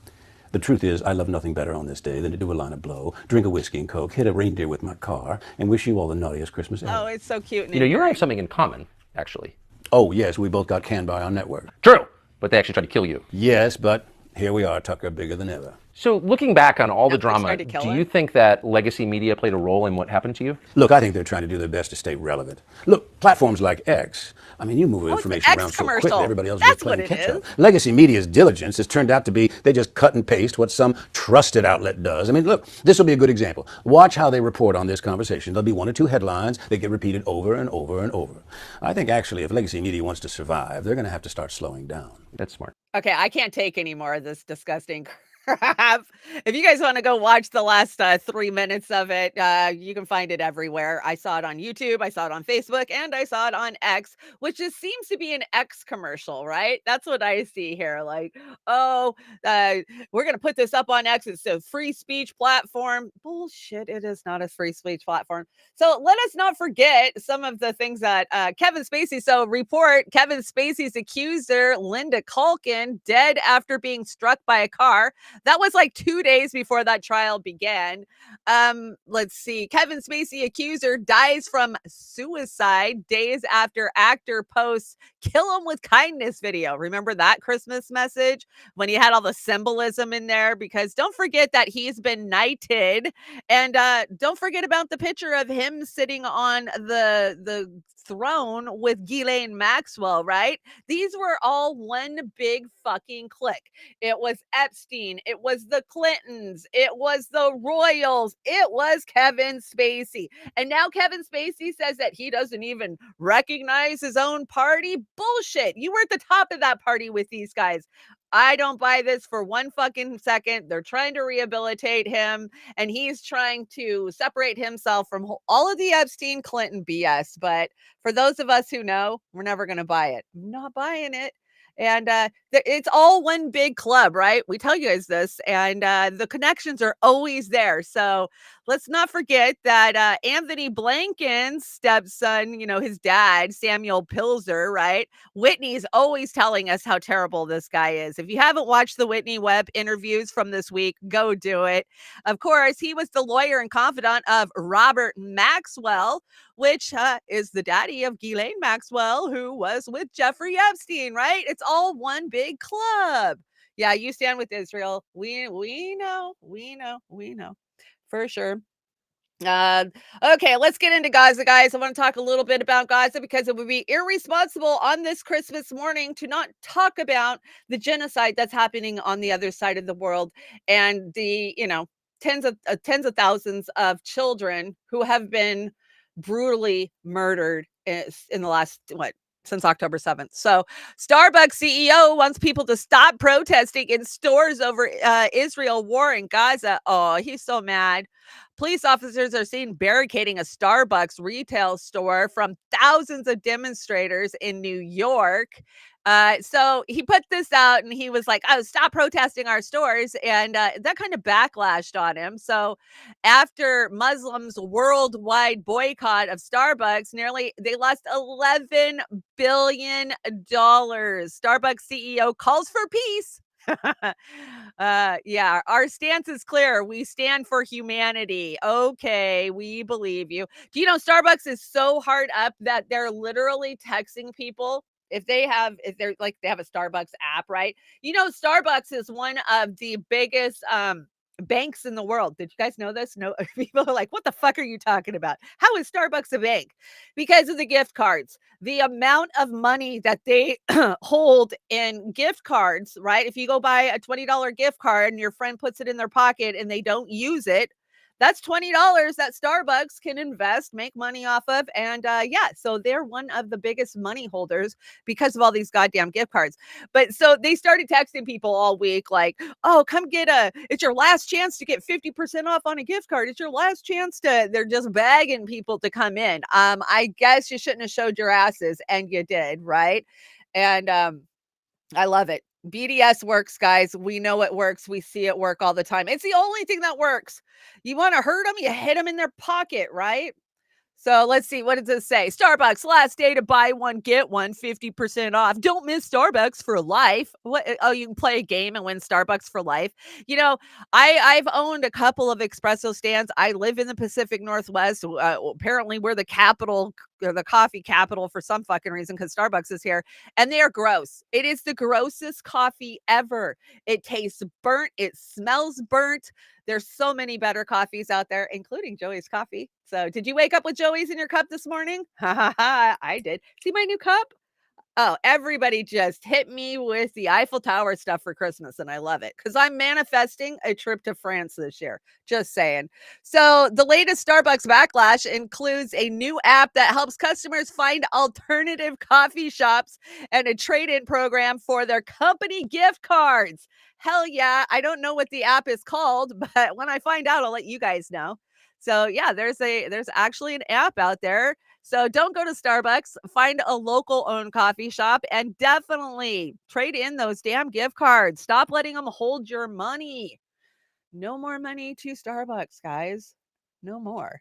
The truth is, I love nothing better on this day than to do a line of blow, drink a whiskey and Coke, hit a reindeer with my car, and wish you all the naughtiest Christmas ever.
Oh, it's so cute.
You know, you have something in common, actually.
Oh, yes, we both got canned by our network.
True, but they actually tried to kill you.
Yes, but here we are, Tucker, bigger than ever.
So looking back on all the drama,
tried to kill
do
her?
you think that legacy media played a role in what happened to you?
Look, I think they're trying to do their best to stay relevant. Look, platforms like X, I mean, you move information
X
around so
commercial.
quickly, everybody else is
That's
just playing
what it
catch up.
is.
Legacy media's diligence has turned out to be they just cut and paste what some trusted outlet does. I mean, look, this will be a good example. Watch how they report on this conversation. There'll be one or two headlines that get repeated over and over and over. I think actually if legacy media wants to survive, they're going to have to start slowing down.
That's smart.
Okay, I can't take any more of this disgusting crap. If you guys want to go watch the last 3 minutes of it, you can find it everywhere. I saw it on YouTube, I saw it on Facebook, and I saw it on X, which just seems to be an X commercial, right? That's what I see here. Like, oh, we're going to put this up on X. It's a free speech platform. Bullshit, it is not a free speech platform. So let us not forget some of the things that Kevin Spacey, so report Kevin Spacey's accuser, Linda Culkin, dead after being struck by a car. That was like 2 days before that trial began. Let's see. Kevin Spacey accuser dies from suicide days after actor posts "kill him with kindness" video. Remember that Christmas message when he had all the symbolism in there? Because don't forget that he's been knighted, and don't forget about the picture of him sitting on the throne with Ghislaine Maxwell, right? These were all one big fucking clique. It was Epstein, it was the Clintons, it was the Royals, it was Kevin Spacey. And now Kevin Spacey says that he doesn't even recognize his own party. Bullshit. You were at the top of that party with these guys. I don't buy this for one fucking second. They're trying to rehabilitate him, and he's trying to separate himself from all of the Epstein Clinton BS. But for those of us who know, we're never going to buy it. I'm not buying it. And it's all one big club, right? We tell you guys this, and the connections are always there. So let's not forget that Anthony Blinken's stepson, you know, his dad, Samuel Pilzer, right? Whitney's always telling us how terrible this guy is. If you haven't watched the Whitney Webb interviews from this week, go do it. Of course, he was the lawyer and confidant of Robert Maxwell, which is the daddy of Ghislaine Maxwell, who was with Jeffrey Epstein, right? It's all one big club. Yeah, you stand with Israel. We know for sure. Okay, let's get into Gaza, guys. I want to talk a little bit about Gaza because it would be irresponsible on this Christmas morning to not talk about the genocide that's happening on the other side of the world and the, you know, tens of thousands of children who have been brutally murdered in the last, since October 7th. So Starbucks CEO wants people to stop protesting in stores over Israel war in Gaza. Oh, he's so mad. Police officers are seen barricading a Starbucks retail store from thousands of demonstrators in New York. So he put this out and he was like, oh, stop protesting our stores. And that kind of backlashed on him. So after Muslims' worldwide boycott of Starbucks, they lost $11 billion. Starbucks CEO calls for peace. Yeah, our stance is clear. We stand for humanity. Okay, we believe you. Do you know Starbucks is so hard up that they're literally texting people if they have a Starbucks app, right? You know, Starbucks is one of the biggest banks in the world. Did you guys know this? No, people are like, what the fuck are you talking about? How is Starbucks a bank? Because of the gift cards. The amount of money that they hold in gift cards, right? If you go buy a $20 gift card and your friend puts it in their pocket and they don't use it, that's $20 that Starbucks can invest, make money off of. And yeah, so they're one of the biggest money holders because of all these goddamn gift cards. But so they started texting people all week like, oh, come it's your last chance to get 50% off on a gift card. It's your last chance they're just begging people to come in. I guess you shouldn't have showed your asses, and you did, right? And I love it. BDS works, guys. We know it works. We see it work all the time. It's the only thing that works. You want to hurt them, you hit them in their pocket, right? So let's see. What does it say? Starbucks, last day to buy one, get one, 50% off. Don't miss Starbucks for life. What? Oh, you can play a game and win Starbucks for life. You know, I've owned a couple of espresso stands. I live in the Pacific Northwest. Apparently, we're the capital, the coffee capital for some fucking reason because Starbucks is here. And they are gross. It is the grossest coffee ever. It tastes burnt. It smells burnt. There's so many better coffees out there, including Joey's coffee. So did you wake up with Joey's in your cup this morning? Ha ha ha, I did. See my new cup? Oh, everybody just hit me with the Eiffel Tower stuff for Christmas, and I love it because I'm manifesting a trip to France this year. Just saying. So the latest Starbucks backlash includes a new app that helps customers find alternative coffee shops and a trade-in program for their company gift cards. Hell yeah. I don't know what the app is called, but when I find out, I'll let you guys know. So yeah, there's actually an app out there. So don't go to Starbucks, find a local owned coffee shop and definitely trade in those damn gift cards. Stop letting them hold your money. No more money to Starbucks, guys. No more.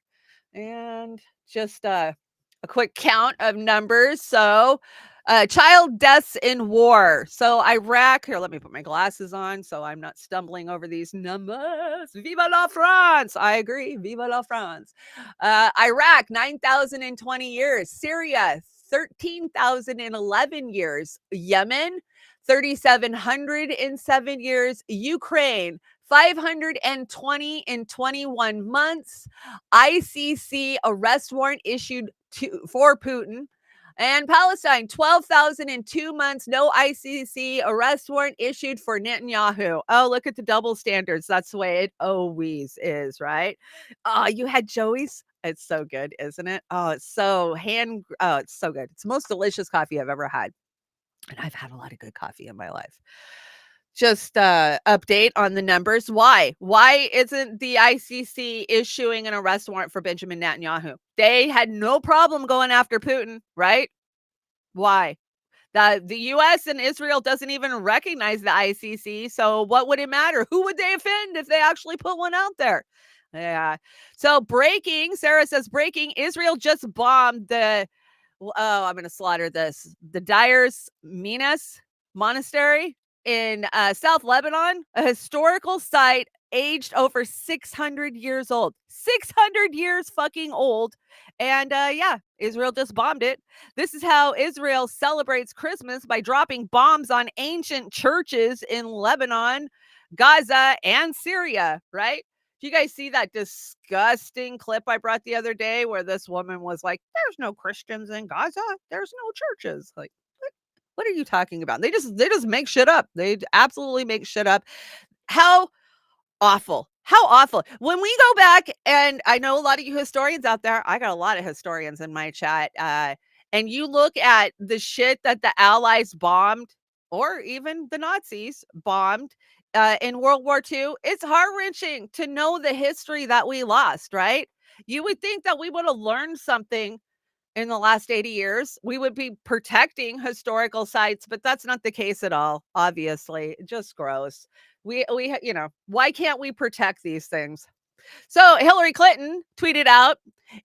And just a quick count of numbers. So child deaths in war. So Iraq, here, let me put my glasses on so I'm not stumbling over these numbers. Viva la France. I agree. Viva la France. Iraq, 9,020 years. Syria, 13,011 years. Yemen, 3,707 years. Ukraine, 520 in 21 months. ICC arrest warrant issued for Putin. And Palestine, 12,000 in 2 months. No ICC arrest warrant issued for Netanyahu. Oh, look at the double standards. That's the way it always is, right? You had Joey's. It's so good, isn't it? Oh, it's so it's so good. It's the most delicious coffee I've ever had. And I've had a lot of good coffee in my life. Just update on the numbers. Why isn't the ICC issuing an arrest warrant for Benjamin Netanyahu? They had no problem going after Putin, right? Why? The US and Israel doesn't even recognize the ICC. So what would it matter? Who would they offend if they actually put one out there? Yeah. So breaking, Sarah says breaking, Israel just bombed I'm going to slaughter this. The Dyer's Minas Monastery in South Lebanon, a historical site aged over 600 years old. 600 years fucking old. And yeah, Israel just bombed it. This is how Israel celebrates Christmas, by dropping bombs on ancient churches in Lebanon, Gaza, and Syria, right? Do you guys see that disgusting clip I brought the other day where this woman was like, there's no Christians in Gaza. There's no churches. Like, what are you talking about? They just make shit up. They absolutely make shit up. How awful. How awful. When we go back, and I know a lot of you historians out there, I got a lot of historians in my chat, and you look at the shit that the Allies bombed, or even the Nazis bombed in World War II, it's heart-wrenching to know the history that we lost, right? You would think that we would have learned something in the last 80 years. We would be protecting historical sites, but that's not the case at all. Obviously, just gross. We why can't we protect these things? So Hillary Clinton tweeted out,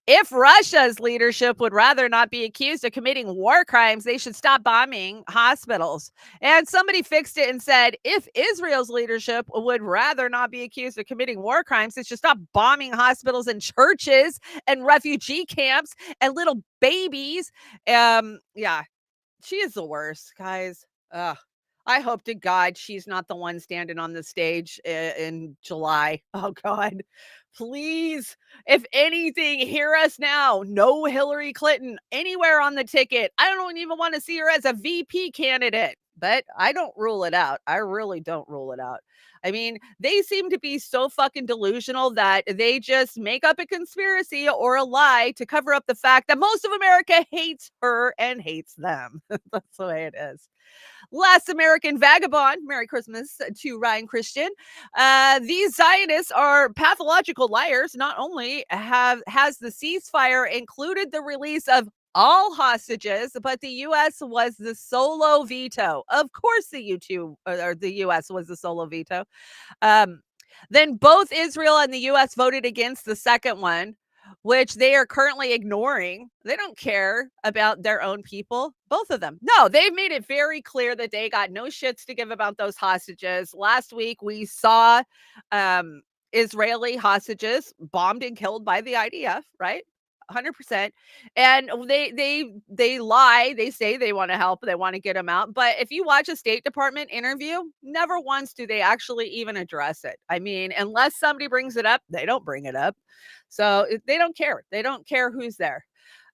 if Russia's leadership would rather not be accused of committing war crimes, they should stop bombing hospitals. And somebody fixed it and said, if Israel's leadership would rather not be accused of committing war crimes, they should stop bombing hospitals and churches and refugee camps and little babies. Yeah, she is the worst, guys. Ugh. I hope to God she's not the one standing on the stage in July. Oh, God. Please, if anything, hear us now. No Hillary Clinton anywhere on the ticket. I don't even want to see her as a VP candidate, but I don't rule it out. I really don't rule it out. I mean, they seem to be so fucking delusional that they just make up a conspiracy or a lie to cover up the fact that most of America hates her and hates them. That's the way it is. Last American Vagabond, Merry Christmas to Ryan Christian. These Zionists are pathological liars. Not only has the ceasefire included the release of all hostages, but the U.S. was the solo veto. Of course, the U.S. was the solo veto. Then both Israel and the U.S. voted against the second one, which they are currently ignoring. They don't care about their own people, both of them. No, they've made it very clear that they got no shits to give about those hostages. Last week, we saw Israeli hostages bombed and killed by the IDF, right? 100%. And they lie. They say they want to help. They want to get them out. But if you watch a State Department interview, never once do they actually even address it. I mean, unless somebody brings it up, they don't bring it up. So they don't care. They don't care who's there.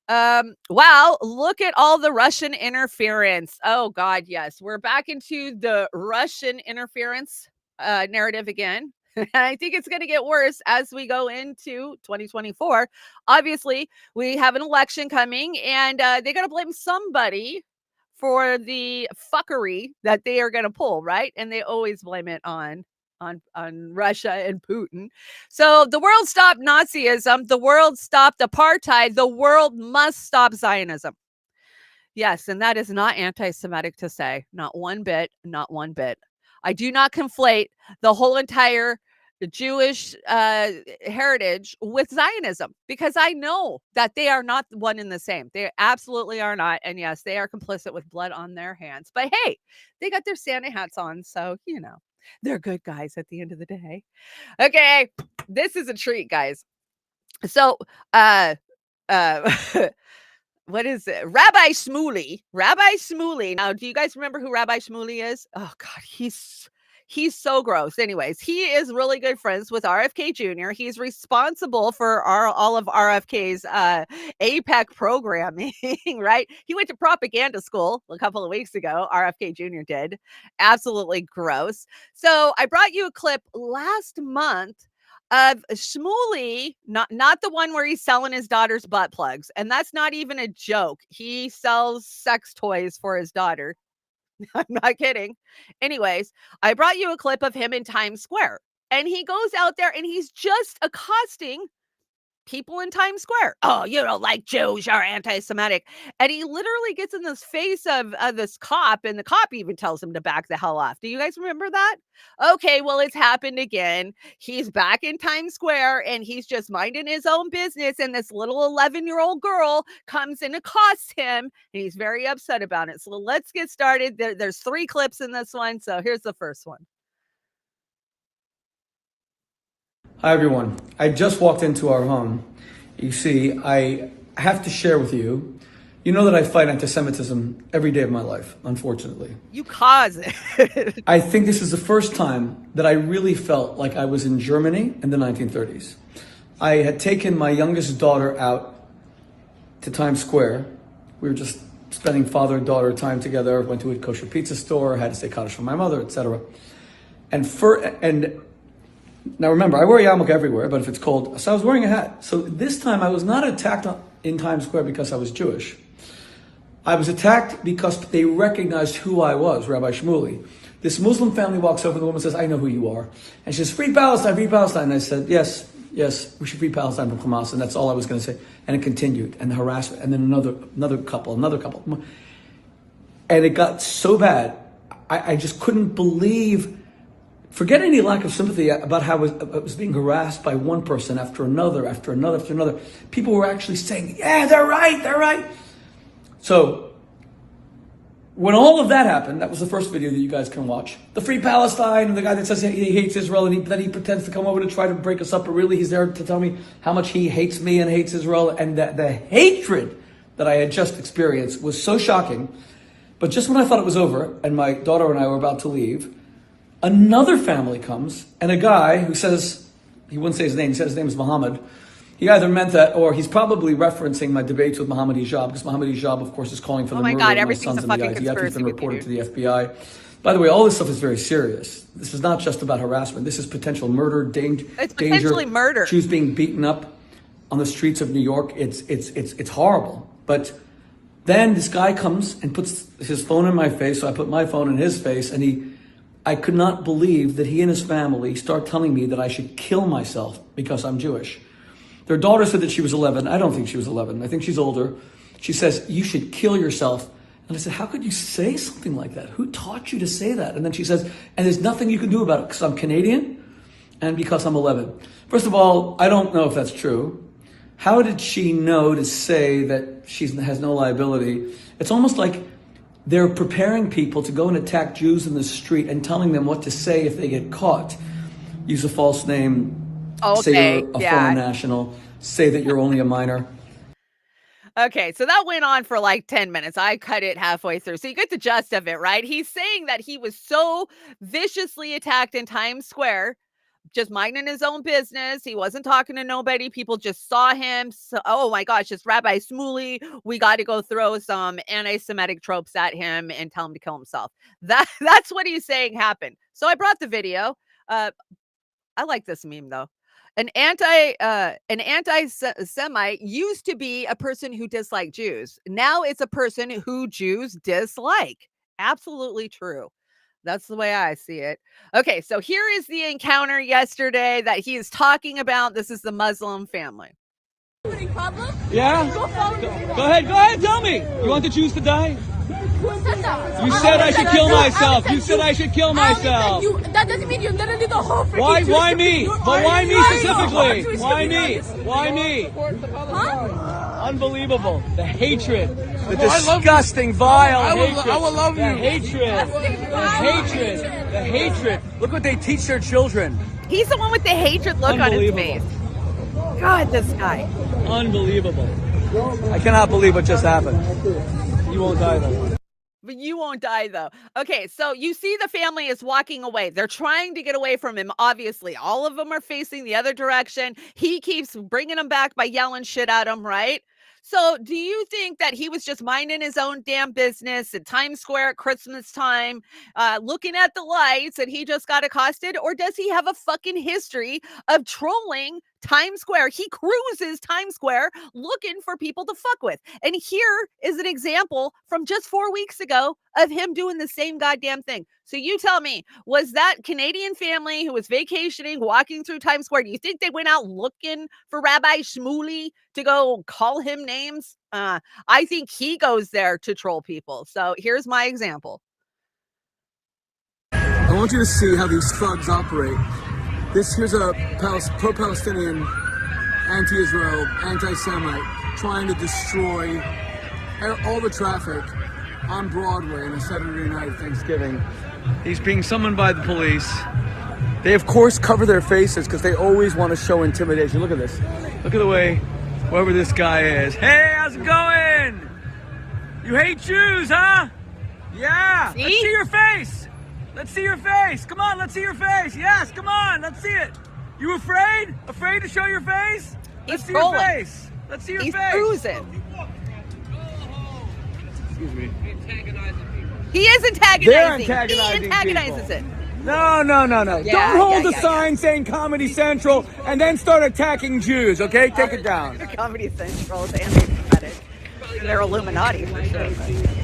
Wow, look at all the Russian interference. Oh, God, yes. We're back into the Russian interference narrative again. I think it's going to get worse as we go into 2024. Obviously, we have an election coming, and they're going to blame somebody for the fuckery that they are going to pull, right? And they always blame it on Russia and Putin. So the world stopped Nazism. The world stopped apartheid. The world must stop Zionism. Yes, and that is not anti-Semitic to say. Not one bit. Not one bit. I do not conflate the whole entire Jewish heritage with Zionism, because I know that they are not one and the same. They absolutely are not. And yes, they are complicit with blood on their hands. But hey, they got their Santa hats on. So, you know, they're good guys at the end of the day. Okay, this is a treat, guys. So, what is it? Rabbi Shmuley. Now, do you guys remember who Rabbi Shmuley is? Oh, God, he's so gross. Anyways, he is really good friends with RFK Jr. He's responsible for all of RFK's APEC programming, right? He went to propaganda school a couple of weeks ago. RFK Jr. did. Absolutely gross. So I brought you a clip last month of Shmuley, not the one where he's selling his daughter's butt plugs. And that's not even a joke. He sells sex toys for his daughter. I'm not kidding. Anyways, I brought you a clip of him in Times Square, and he goes out there and he's just accosting people in Times Square. Oh, you don't like Jews, you're anti-Semitic. And he literally gets in the face of this cop, and the cop even tells him to back the hell off. Do you guys remember that? Okay, well, it's happened again. He's back in Times Square, and he's just minding his own business, and this little 11-year-old girl comes and accosts him, and he's very upset about it. So let's get started. There's 3 clips in this one, so here's the first one.
Hi, everyone. I just walked into our home. You see, I have to share with you, you know that I fight anti-Semitism every day of my life, unfortunately.
You cause it.
I think this is the first time that I really felt like I was in Germany in the 1930s. I had taken my youngest daughter out to Times Square. We were just spending father-daughter time together, went to a kosher pizza store, had to say Kaddish for my mother, etc. Now remember, I wear a yarmulke everywhere, but if it's cold, so I was wearing a hat. So this time I was not attacked in Times Square because I was Jewish. I was attacked because they recognized who I was, Rabbi Shmuley. This Muslim family walks over, the woman says, I know who you are. And she says, free Palestine, free Palestine. And I said, yes, we should free Palestine from Hamas. And that's all I was going to say. And it continued, and the harassment, and then another couple. And it got so bad, I just couldn't believe. Forget any lack of sympathy about how I was being harassed by one person after another. People were actually saying, yeah, they're right. So when all of that happened, that was the first video that you guys can watch. The Free Palestine, and the guy that says he hates Israel, and then he pretends to come over to try to break us up, but really he's there to tell me how much he hates me and hates Israel. And the hatred that I had just experienced was so shocking. But just when I thought it was over, and my daughter and I were about to leave, another family comes, and a guy who says, he wouldn't say his name, he said his name is Muhammad. He either meant that, or he's probably referencing my debates with Mohammed Hijab, because Mohammed Hijab, of course, is calling for the murder of my sons in the IDF. He's been reported to the FBI. By the way, all this stuff is very serious. This is not just about harassment. This is potential murder, danger.
It's potentially murder.
Jews being beaten up on the streets of New York. It's horrible. But then this guy comes and puts his phone in my face, so I put my phone in his face, and I could not believe that he and his family start telling me that I should kill myself because I'm Jewish. Their daughter said that she was 11. I don't think she was 11. I think she's older. She says, you should kill yourself. And I said, how could you say something like that? Who taught you to say that? And then she says, and there's nothing you can do about it because I'm Canadian and because I'm 11. First of all, I don't know if that's true. How did she know to say that she has no liability? It's almost like they're preparing people to go and attack Jews in the street and telling them what to say if they get caught. Use a false name, say you're a foreign national, say that you're only a minor.
Okay, so that went on for like 10 minutes. I cut it halfway through. So you get the gist of it, right? He's saying that he was so viciously attacked in Times Square, just minding his own business. He wasn't talking to nobody. People just saw him. So, oh my gosh, it's Rabbi Shmuley. We got to go throw some anti-Semitic tropes at him and tell him to kill himself. That's what he's saying happened. So I brought the video. I like this meme though. An anti-Semite used to be a person who disliked Jews. Now it's a person who Jews dislike. Absolutely true. That's the way I see it. Okay, so here is the encounter yesterday that he is talking about. This is the Muslim family.
Yeah? Go ahead, tell me. You want the Jews to die? You said I should kill myself. You said I should kill myself.
That doesn't mean you literally the whole freaking
Why me? But why me specifically? Why me? Why me? Unbelievable. The hatred. The disgusting, vile hatred.
I will love you.
The hatred. Look what they teach their children.
He's the one with the hatred look on his face. God, this guy.
Unbelievable. I cannot believe what just happened. You won't die though.
But you won't die though. Okay, so you see the family is walking away. They're trying to get away from him. Obviously, all of them are facing the other direction. He keeps bringing them back by yelling shit at them, right? So do you think that he was just minding his own damn business at Times Square at Christmas time, looking at the lights, and he just got accosted? Or does he have a fucking history of trolling Times Square? He cruises Times Square looking for people to fuck with. And here is an example from just 4 weeks ago of him doing the same goddamn thing. So you tell me, was that Canadian family who was vacationing, walking through Times Square, do you think they went out looking for Rabbi Shmuley to go call him names? I think he goes there to troll people. So here's my example.
I want you to see how these thugs operate. Here's a pro-Palestinian, anti-Israel, anti-Semite trying to destroy all the traffic on Broadway on a Saturday night of Thanksgiving. He's being summoned by the police. They, of course, cover their faces because they always want to show intimidation. Look at this. Look at the way, whoever this guy is. Hey, how's it going? You hate Jews, huh? Yeah.
See?
Let's see your face. Let's see your face. Come on, let's see your face. Yes, come on, let's see it. You afraid? Afraid to show your face? Let's see your face. Let's see your face.
He's cruising.
Excuse me.
He is antagonizing.
They're antagonizing.
He antagonizes it.
No.
Yeah,
Don't hold a sign saying Comedy Central and then start attacking Jews, okay? Take it down.
Comedy Central is anti-Semitic. They're Illuminati for sure.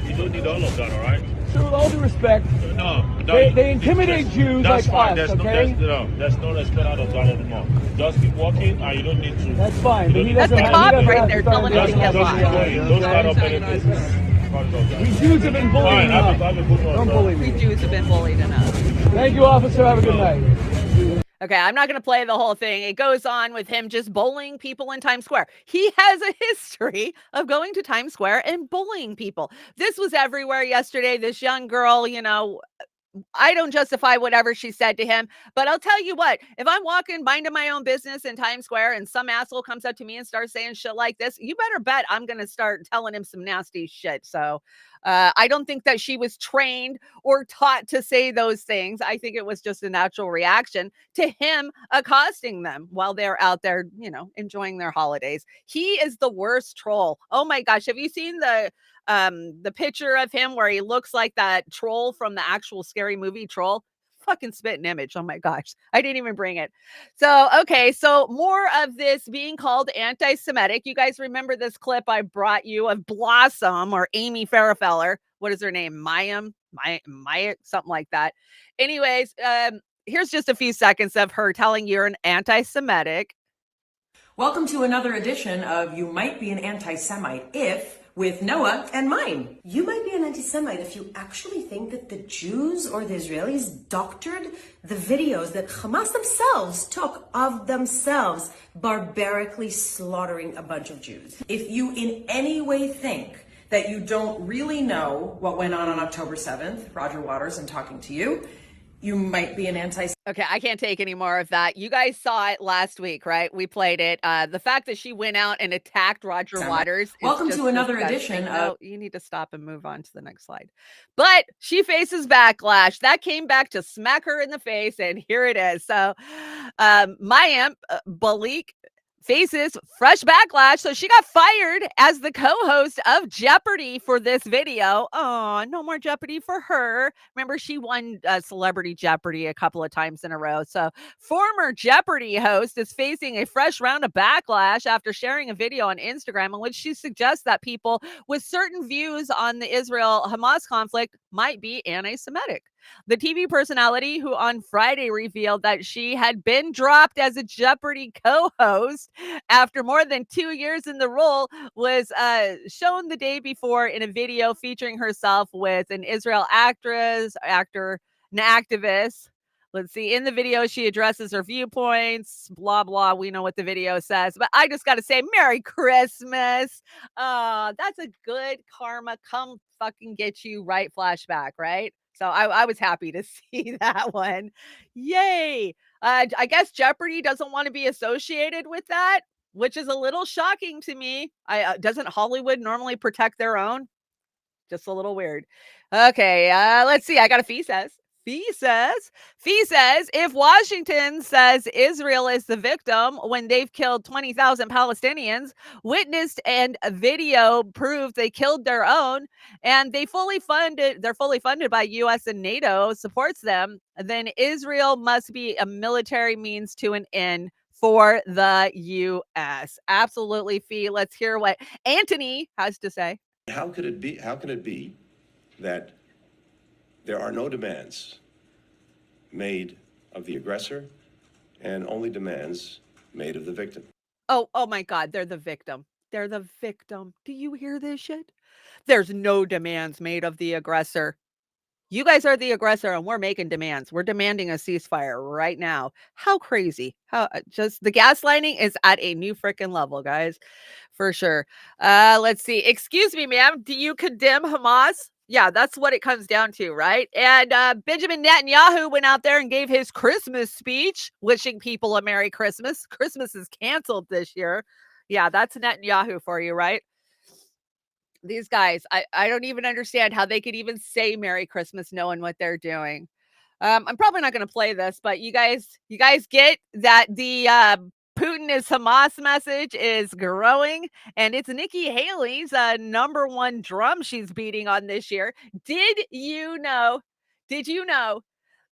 You don't need all of that, all right?
So with all due respect,
no,
they intimidate Jews
that's
like
fine.
us, okay?
There's no respect out of that anymore. Just keep walking and you don't need to.
That's fine. But
That's the cop right there telling him to get lost.
Don't start up anything.
We Jews have been bullied enough. Don't bully me.
We Jews have been bullied enough.
Thank you, officer. Have a good night.
Okay, I'm not going to play the whole thing. It goes on with him just bullying people in Times Square. He has a history of going to Times Square and bullying people. This was everywhere yesterday. This young girl, I don't justify whatever she said to him, but I'll tell you what, if I'm walking, minding my own business in Times Square and some asshole comes up to me and starts saying shit like this, you better bet I'm going to start telling him some nasty shit. So I don't think that she was trained or taught to say those things. I think it was just a natural reaction to him accosting them while they're out there, enjoying their holidays. He is the worst troll. Oh my gosh. Have you seen the picture of him where he looks like that troll from the actual scary movie Troll? Fucking spitting image. Oh my gosh. I didn't even bring it. So, okay. So more of this being called anti-Semitic. You guys remember this clip I brought you of Blossom or Amy Farrahfeller. What is her name? Maya, something like that. Anyways, here's just a few seconds of her telling you're an anti-Semitic.
Welcome to another edition of You Might Be an Anti-Semite If with Noah and mine. You might be an anti-Semite if you actually think that the Jews or the Israelis doctored the videos that Hamas themselves took of themselves barbarically slaughtering a bunch of Jews. If you in any way think that you don't really know what went on October 7th, Roger Waters, I'm talking to you, you might be an anti.
Okay, I can't take any more of that. You guys saw it last week, right? We played it. The fact that she went out and attacked Roger Waters.
Welcome
is
to
just
another
disgusting.
edition
No,
of.
you need to stop and move on to the next slide. But she faces backlash. That came back to smack her in the face, and here it is. So, Mayim Balik faces fresh backlash. So she got fired as the co-host of Jeopardy for this video. Oh, no more Jeopardy for her. Remember, she won Celebrity Jeopardy a couple of times in a row. So former Jeopardy host is facing a fresh round of backlash after sharing a video on Instagram in which she suggests that people with certain views on the Israel-Hamas conflict might be anti-Semitic. The TV personality, who on Friday revealed that she had been dropped as a Jeopardy co-host after more than 2 years in the role, was shown the day before in a video featuring herself with an Israel actor, an activist. Let's see. In the video, she addresses her viewpoints, blah, blah. We know what the video says. But I just got to say, Merry Christmas. That's a good karma. Come fucking get you right flashback, right? So I was happy to see that one. Yay. I guess Jeopardy doesn't want to be associated with that, which is a little shocking to me. Doesn't Hollywood normally protect their own? Just a little weird. Okay, let's see. I got a fee says, if Washington says Israel is the victim when they've killed 20,000 Palestinians, witnessed and video proved they killed their own, and they're fully funded by US and NATO supports them, then Israel must be a military means to an end for the US. Absolutely, Fee. Let's hear what Anthony has to say.
How can it be that there are no demands made of the aggressor and only demands made of the victim?
Oh my God, they're the victim. They're the victim. Do you hear this shit? There's no demands made of the aggressor. You guys are the aggressor and we're making demands. We're demanding a ceasefire right now. How crazy. How just the gaslighting is at a new freaking level, guys. For sure. Let's see. Excuse me, ma'am. Do you condemn Hamas? Yeah, that's what it comes down to, right? And Benjamin Netanyahu went out there and gave his Christmas speech, wishing people a Merry Christmas. Christmas is canceled this year. Yeah, that's Netanyahu for you, right? These guys, I don't even understand how they could even say Merry Christmas knowing what they're doing. I'm probably not going to play this, but you guys get that the Putin is Hamas message is growing, and it's Nikki Haley's number one drum she's beating on this year. Did you know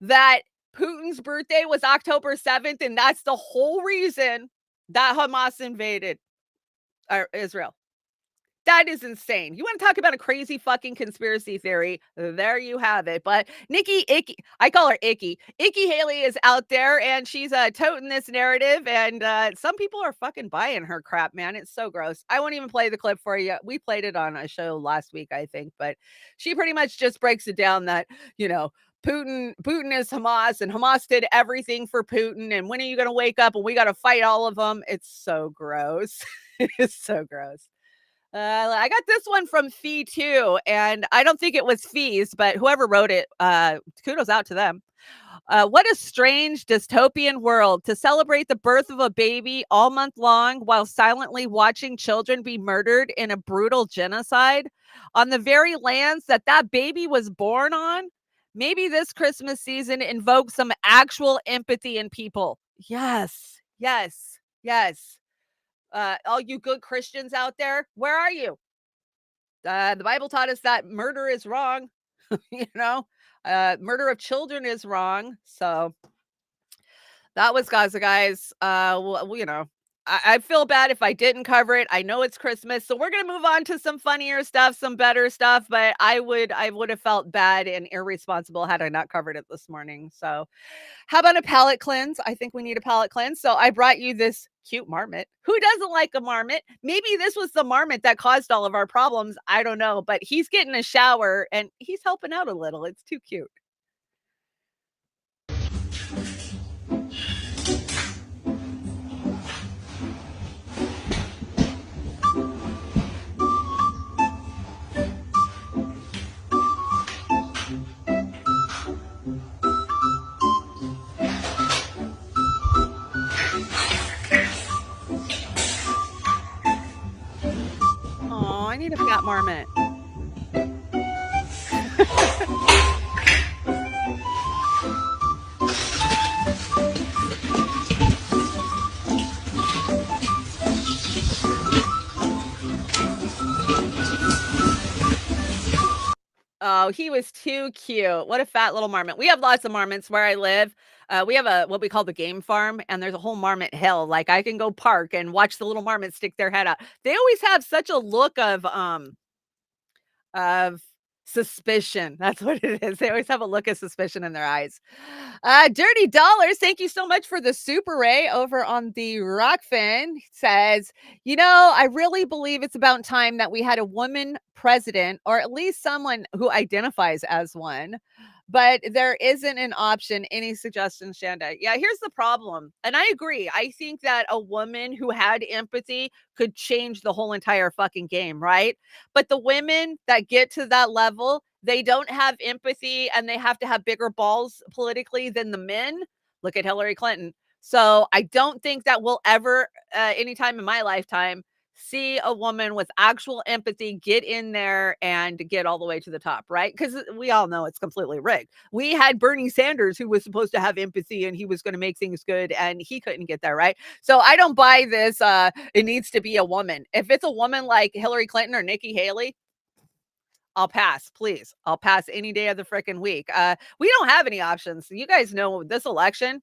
that Putin's birthday was October 7th, and that's the whole reason that Hamas invaded Israel? That is insane. You want to talk about a crazy fucking conspiracy theory? There you have it. But Nikki Icky, I call her Icky. Icky Haley is out there and she's toting this narrative. And some people are fucking buying her crap, man. It's so gross. I won't even play the clip for you. We played it on a show last week, I think. But she pretty much just breaks it down that, Putin is Hamas and Hamas did everything for Putin. And when are you going to wake up and we got to fight all of them? It's so gross. It's so gross. I got this one from Fee too, and I don't think it was Fee's, but whoever wrote it, kudos out to them. What a strange dystopian world to celebrate the birth of a baby all month long while silently watching children be murdered in a brutal genocide on the very lands that baby was born on. Maybe this Christmas season invokes some actual empathy in people. Yes. All you good Christians out there, where are you? The Bible taught us that murder is wrong. Murder of children is wrong. So that was Gaza, guys. I feel bad if I didn't cover it. I know it's Christmas, so we're gonna move on to some funnier stuff, some better stuff. But I would have felt bad and irresponsible had I not covered it this morning. So, how about a palate cleanse? I think we need a palate cleanse. So I brought you this cute marmot. Who doesn't like a marmot? Maybe this was the marmot that caused all of our problems. I don't know, but he's getting a shower and he's helping out a little. It's too cute. Oh, I need a fat marmot. Oh, he was too cute. What a fat little marmot. We have lots of marmots where I live. We have what we call the game farm, and there's a whole marmot hill. Like I can go park and watch the little marmots stick their head out. They always have such a look of suspicion. That's what it is. They always have a look of suspicion in their eyes. Dirty Dollars, thank you so much for the Super Ray over on the Rokfin. Says, I really believe it's about time that we had a woman president, or at least someone who identifies as one. But there isn't an option. Any suggestions, Chanda? Yeah, here's the problem. And I agree. I think that a woman who had empathy could change the whole entire fucking game, right? But the women that get to that level, they don't have empathy and they have to have bigger balls politically than the men. Look at Hillary Clinton. So I don't think that we'll ever, anytime in my lifetime, see a woman with actual empathy get in there and get all the way to the top, right? Because we all know it's completely rigged. We had Bernie Sanders, who was supposed to have empathy and he was going to make things good, and he couldn't get there, right? So I don't buy this. It needs to be a woman. If it's a woman like Hillary Clinton or Nikki Haley, I'll pass, please. I'll pass any day of the freaking week. We don't have any options. You guys know this election,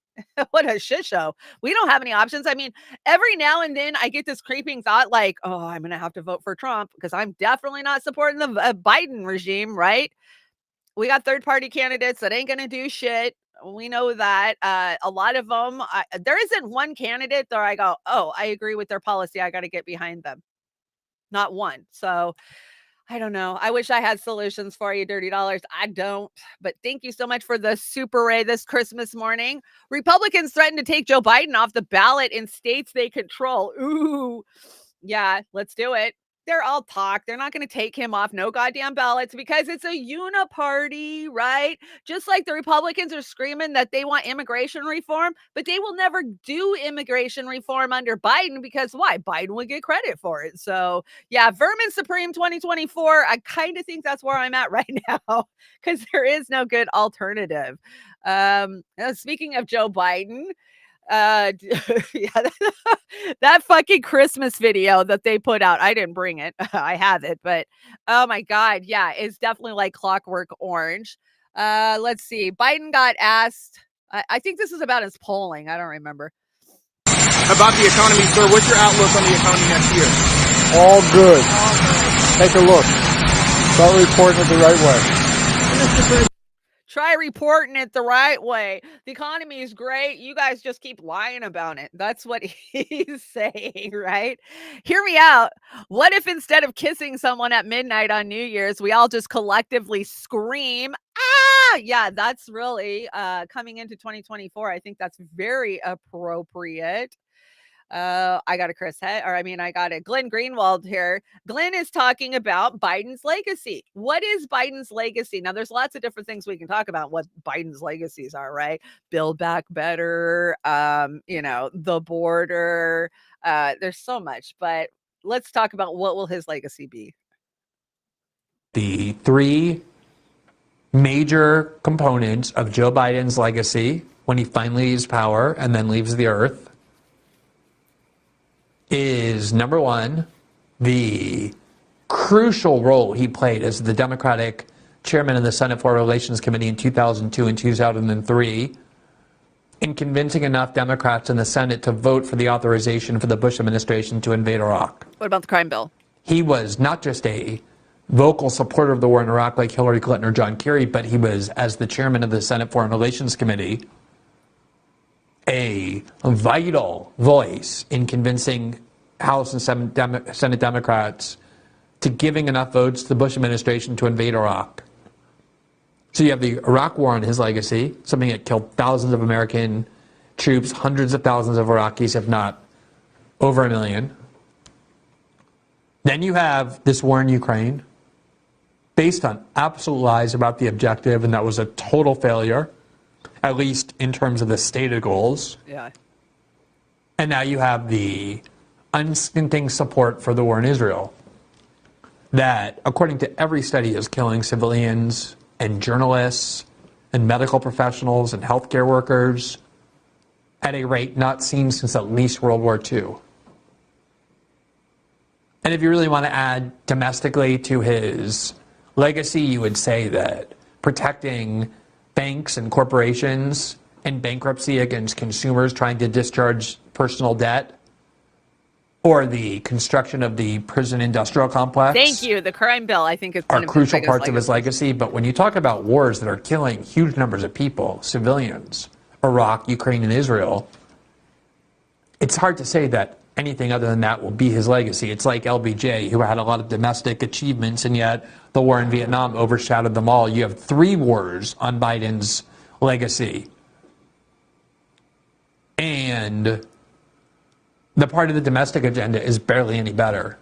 what a shit show. We don't have any options. I mean, every now and then I get this creeping thought like, oh, I'm going to have to vote for Trump because I'm definitely not supporting the Biden regime, right? We got third-party candidates that ain't going to do shit. We know that. A lot of them, there isn't one candidate that I go, oh, I agree with their policy. I got to get behind them. Not one. So I don't know. I wish I had solutions for you, Dirty Dollars. I don't. But thank you so much for the Super Ray this Christmas morning. Republicans threaten to take Joe Biden off the ballot in states they control. Ooh. Yeah, let's do it. They're all talk. They're not going to take him off no goddamn ballots because it's a uniparty, right? Just like the Republicans are screaming that they want immigration reform, but they will never do immigration reform under Biden because why? Biden would get credit for it. So yeah, Vermin Supreme 2024. I kind of think that's where I'm at right now because there is no good alternative. Speaking of Joe Biden, yeah, that fucking Christmas video that they put out, I didn't bring it. I have it, but oh my God, yeah, it's definitely like Clockwork Orange. Let's see. Biden got asked, I think this is about his polling. I don't remember.
About the economy, sir, what's your outlook on the economy next year?
All good. Take a look. Start reporting it the right way.
Try reporting it the right way. The economy is great. You guys just keep lying about it. That's what he's saying, right? Hear me out. What if instead of kissing someone at midnight on New Year's, we all just collectively scream, ah! Yeah, that's really coming into 2024. I think that's very appropriate. I got a Glenn Greenwald here. Glenn is talking about Biden's legacy. What is Biden's legacy? Now, there's lots of different things we can talk about what Biden's legacies are, right? Build back better, the border. There's so much, but let's talk about what will his legacy be.
The three major components of Joe Biden's legacy when he finally leaves power and then leaves the earth is, number one, the crucial role he played as the Democratic chairman of the Senate Foreign Relations Committee in 2002 and 2003 in convincing enough Democrats in the Senate to vote for the authorization for the Bush administration to invade Iraq.
What about the crime bill?
He was not just a vocal supporter of the war in Iraq like Hillary Clinton or John Kerry, but he was, as the chairman of the Senate Foreign Relations Committee, a vital voice in convincing House and Senate Democrats to giving enough votes to the Bush administration to invade Iraq. So you have the Iraq war on his legacy, something that killed thousands of American troops, hundreds of thousands of Iraqis, if not over 1 million. Then you have this war in Ukraine, based on absolute lies about the objective, and that was a total failure, at least in terms of the stated goals.
Yeah.
And now you have the unstinting support for the war in Israel that, according to every study, is killing civilians and journalists and medical professionals and healthcare workers at a rate not seen since at least World War II. And if you really want to add domestically to his legacy, you would say that protecting banks and corporations in bankruptcy against consumers trying to discharge personal debt, or the construction of the prison industrial complex.
Thank you. The crime bill, I think, is one
are
of
crucial parts of his legacy. But when you talk about wars that are killing huge numbers of people, civilians, Iraq, Ukraine, and Israel, it's hard to say that anything other than that will be his legacy. It's like LBJ, who had a lot of domestic achievements, and yet the war in Vietnam overshadowed them all. You have 3 wars on Biden's legacy. And the part of the domestic agenda is barely any better.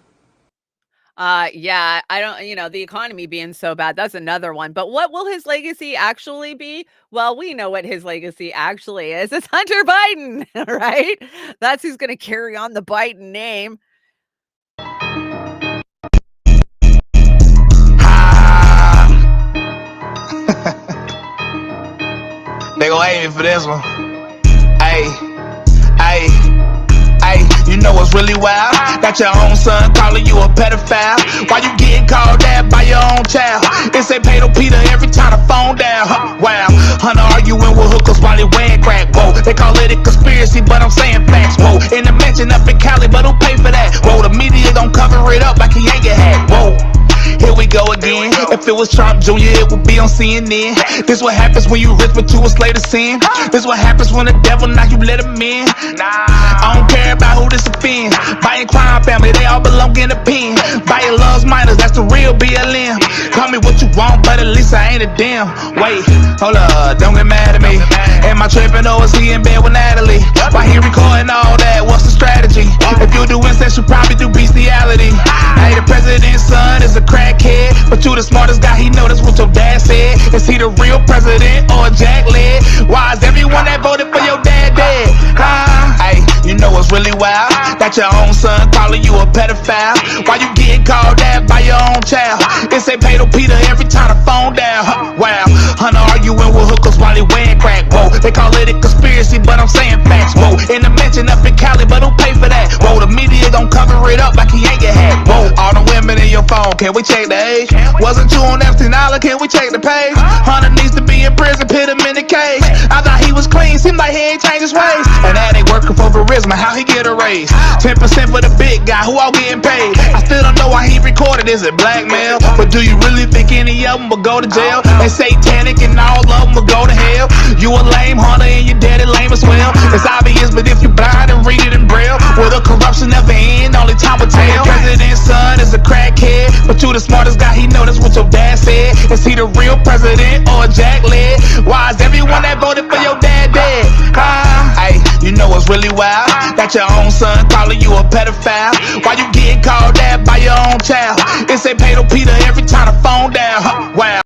Yeah, I don't, the economy being so bad, that's another one. But what will his legacy actually be? Well, we know what his legacy actually is. It's Hunter Biden, right? That's who's going to carry on the Biden name.
They gon' hate me for this one. Hey, you know what's really wild? Got your own son calling you a pedophile. Why you getting called that by your own child? It say Pedro Peter every time the phone down. Wow, Hunter arguing with hookers while they wearing crack. Whoa, they call it a conspiracy, but I'm saying facts. Whoa, in the mansion up in Cali, but who pay for that? Whoa, the media gon' cover it up like he ain't get hacked. Whoa. Here we go again. If it was Trump Jr., it would be on CNN. This what happens when you rich but you a slave to sin. This what happens when the devil knock you let him in. I don't care about who this offends. Biden crime family, they all belong in the pen. Biden loves minors, that's the real BLM. Call me what you want, but at least I ain't a damn. Wait, hold up, don't get mad at me. Am I tripping or is he in bed with Natalie? Why he recording all that? What's the strategy? If you do incest, you probably do bestiality. Hey, the president's son is a crackhead, but you the smartest guy, he know that's what your dad said. Is he the real president or a jack led? Why is everyone that voted for your dad dead? Hey, you know what's really wild? Got your own son calling you a pedophile. Why you getting called that by your own child? It say Pedro Peter every time the phone down. Wow, Hunter arguing with hookers while he wearing crack. Whoa, they call it a conspiracy, but I'm saying facts. Whoa, in the mansion up in Cali, but who pay for that? Whoa, the media gon' cover it up like he ain't get hacked. Whoa, all the women in your phone, can we check the age? Wasn't you on $15? Can we check the page? Hunter needs to be in prison, put him in the cage. I thought he was clean, seemed like he ain't changed his ways. And that ain't working for Verizon, how he get a raise? 10% for the big guy, who all getting paid? I still don't know why he recorded, is it blackmail? But do you really think any of them will go to jail? They satanic and all of them will go to hell. You a lame Hunter and your daddy lame as well. It's obvious, but if you blind and read it in braille, will the corruption never end? Only time will tell. The president's son is a crackhead, but you the smartest guy, he know that's what your dad said. Is he the real president or a jack led? Why is everyone that voted for your dad dead? Hey, you know what's really wild? Got your own son calling you a pedophile. Why you getting called that by your own child? It say Pedro Peter every time the phone down. Wow.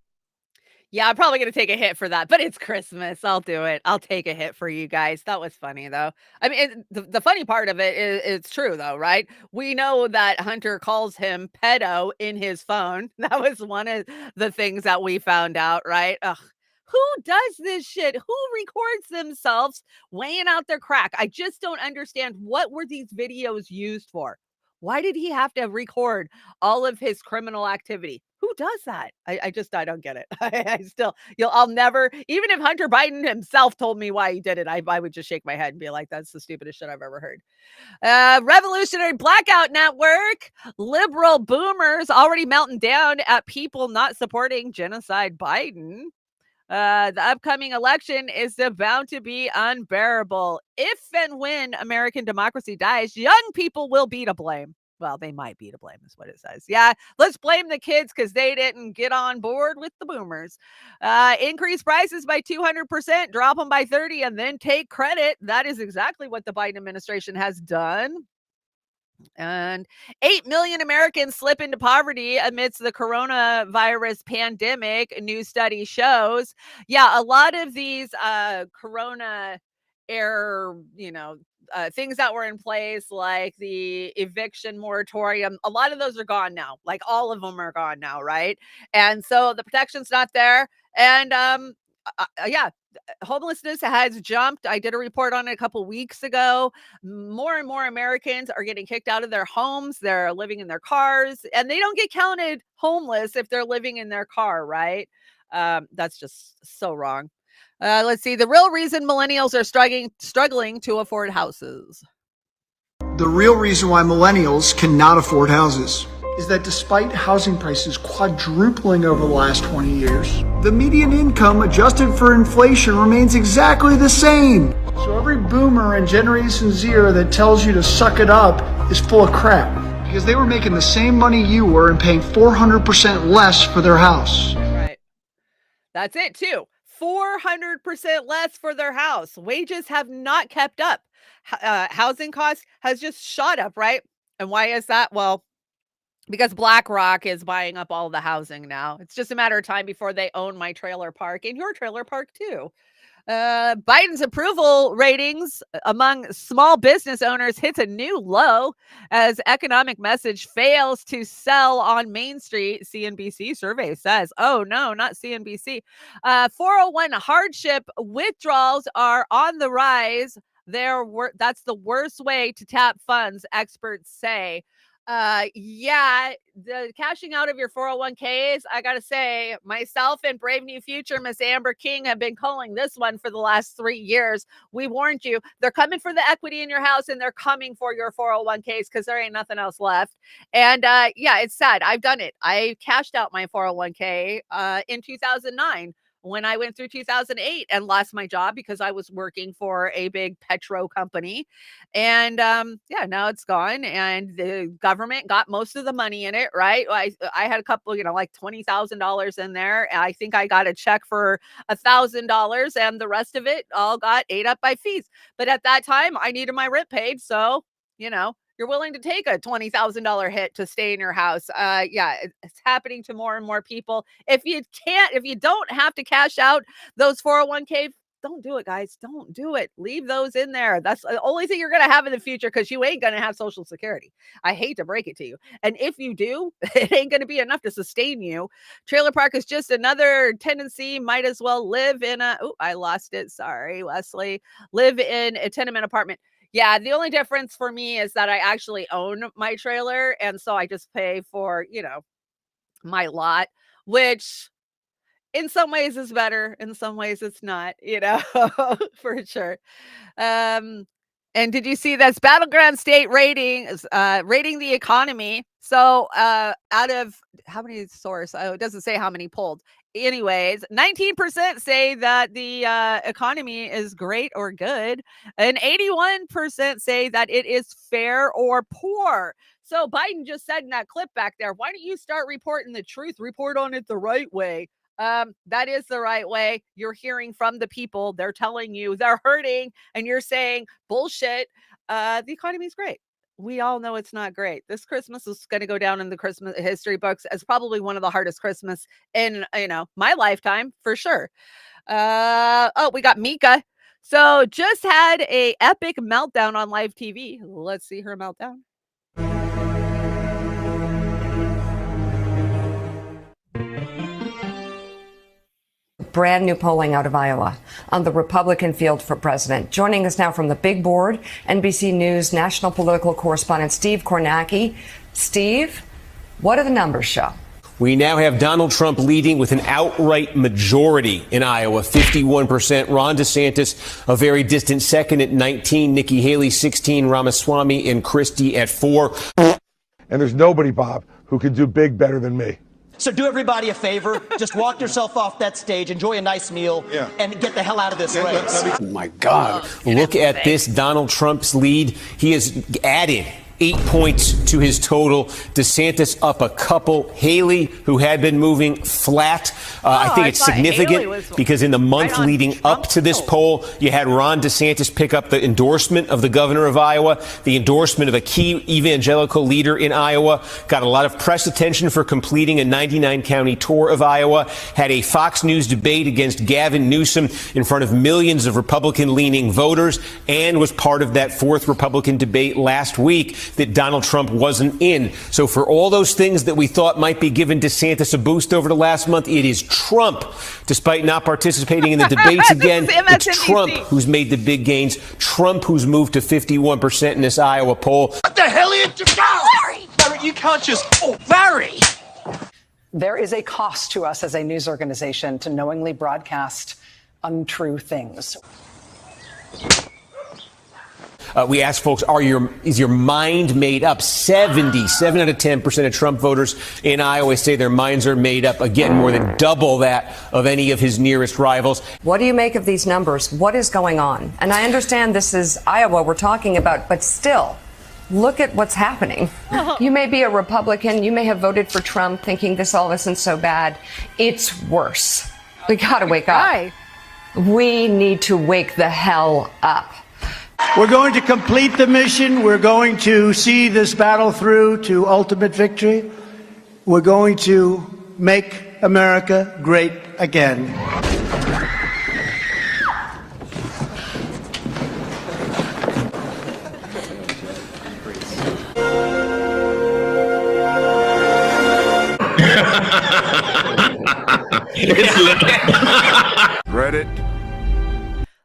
Yeah, I'm probably going to take a hit for that, but it's Christmas. I'll do it. I'll take a hit for you guys. That was funny, though. I mean, the funny part of it is it's true, though, right? We know that Hunter calls him pedo in his phone. That was one of the things that we found out, right? Ugh. Who does this shit? Who records themselves weighing out their crack? I just don't understand. What were these videos used for? Why did he have to record all of his criminal activity? Who does that? I don't get it. I'll never, even if Hunter Biden himself told me why he did it, I would just shake my head and be like, that's the stupidest shit I've ever heard. Revolutionary Blackout Network, liberal boomers already melting down at people not supporting genocide Biden. The upcoming election is bound to be unbearable. If and when American democracy dies, young people will be to blame. Well, they might be to blame is what it says. Yeah, let's blame the kids because they didn't get on board with the boomers. Increase prices by 200%, drop them by 30%, and then take credit. That is exactly what the Biden administration has done. And 8 million Americans slip into poverty amidst the coronavirus pandemic, a new study shows. Yeah, a lot of these corona era, things that were in place, like the eviction moratorium, a lot of those are gone now. Like all of them are gone now, right? And so the protection's not there. And homelessness has jumped. I did a report on it a couple weeks ago. More and more Americans are getting kicked out of their homes. They're living in their cars, and they don't get counted homeless if they're living in their car, right? That's just so wrong. Let's see. The real reason millennials are struggling to afford houses.
The real reason why millennials cannot afford houses is that despite housing prices quadrupling over the last 20 years, the median income adjusted for inflation remains exactly the same. So every boomer and Generation Z that tells you to suck it up is full of crap, because they were making the same money you were and paying 400% less for their house.
Right. That's it too. 400% less for their house. Wages have not kept up. Housing costs has just shot up, right? And why is that? Well, because BlackRock is buying up all the housing now. It's just a matter of time before they own my trailer park and your trailer park too. Biden's approval ratings among small business owners hits a new low as economic message fails to sell on Main Street, CNBC survey says. Oh, no, not CNBC. 401 hardship withdrawals are on the rise. That's the worst way to tap funds, experts say. The cashing out of your 401ks, I gotta say, myself and Brave New Future, Miss Amber King, have been calling this one for the last 3 years. We warned you. They're coming for the equity in your house, and they're coming for your 401ks because there ain't nothing else left. And it's sad. I've done it. I cashed out my 401k in 2009. When I went through 2008 and lost my job because I was working for a big petro company. And now it's gone, and the government got most of the money in it, right? I had a couple, like $20,000 in there. I think I got a check for $1,000, and the rest of it all got ate up by fees. But at that time, I needed my rent paid. So, you're willing to take a $20,000 hit to stay in your house. It's happening to more and more people. If you don't have to cash out those 401k, don't do it, guys. Don't do it. Leave those in there. That's the only thing you're going to have in the future, because you ain't going to have Social Security. I hate to break it to you. And if you do, it ain't going to be enough to sustain you. Trailer park is just another tendency. Might as well live in I lost it. Sorry, Leslie. Live in a tenement apartment. Yeah, the only difference for me is that I actually own my trailer, and so I just pay for, my lot, which in some ways is better, in some ways it's not, for sure. And did you see that's Battleground State ratings, rating the economy? So out of how many source? Oh, it doesn't say how many polled. Anyways, 19% say that the economy is great or good, and 81% say that it is fair or poor. So Biden just said in that clip back there, why don't you start reporting the truth? Report on it the right way. That is the right way. You're hearing from the people. They're telling you they're hurting, and you're saying bullshit. The economy is great. We all know it's not great. This Christmas is going to go down in the Christmas history books as probably one of the hardest Christmas in, my lifetime, for sure. We got Mika. So just had a epic meltdown on live TV. Let's see her meltdown.
Brand new polling out of Iowa on the Republican field for president. Joining us now from the big board, NBC News national political correspondent Steve Kornacki. Steve, what do the numbers show?
We now have Donald Trump leading with an outright majority in Iowa, 51%. Ron DeSantis, a very distant second at 19. Nikki Haley, 16. Ramaswamy and Christie at 4.
And there's nobody, Bob, who can do big better than me.
So do everybody a favor. Just walk yourself off that stage, enjoy a nice meal, and get the hell out of this race.
Oh, my God. Look at this. Donald Trump's lead. He has added 8 points to his total. DeSantis up a couple. Haley, who had been moving flat. I think it's significant because in the month leading up to this poll, you had Ron DeSantis pick up the endorsement of the governor of Iowa, the endorsement of a key evangelical leader in Iowa, got a lot of press attention for completing a 99-county tour of Iowa, had a Fox News debate against Gavin Newsom in front of millions of Republican-leaning voters, and was part of that fourth Republican debate last week that Donald Trump wasn't in. So for all those things that we thought might be giving DeSantis a boost over the last month, it is Trump, despite not participating in the debates again. It's Trump who's made the big gains. Trump who's moved to 51% in this Iowa poll.
What the hell are you doing? Larry, you can't just... Oh, Larry!
There is a cost to us as a news organization to knowingly broadcast untrue things.
We asked folks, is your mind made up? 7 out of 10% of Trump voters in Iowa say their minds are made up. Again, more than double that of any of his nearest rivals.
What do you make of these numbers? What is going on? And I understand this is Iowa we're talking about, but still, look at what's happening. You may be a Republican. You may have voted for Trump thinking this all isn't so bad. It's worse. We got to wake up. We need to wake the hell up.
We're going to complete the mission. We're going to see this battle through to ultimate victory. We're going to make America great again.
Reddit.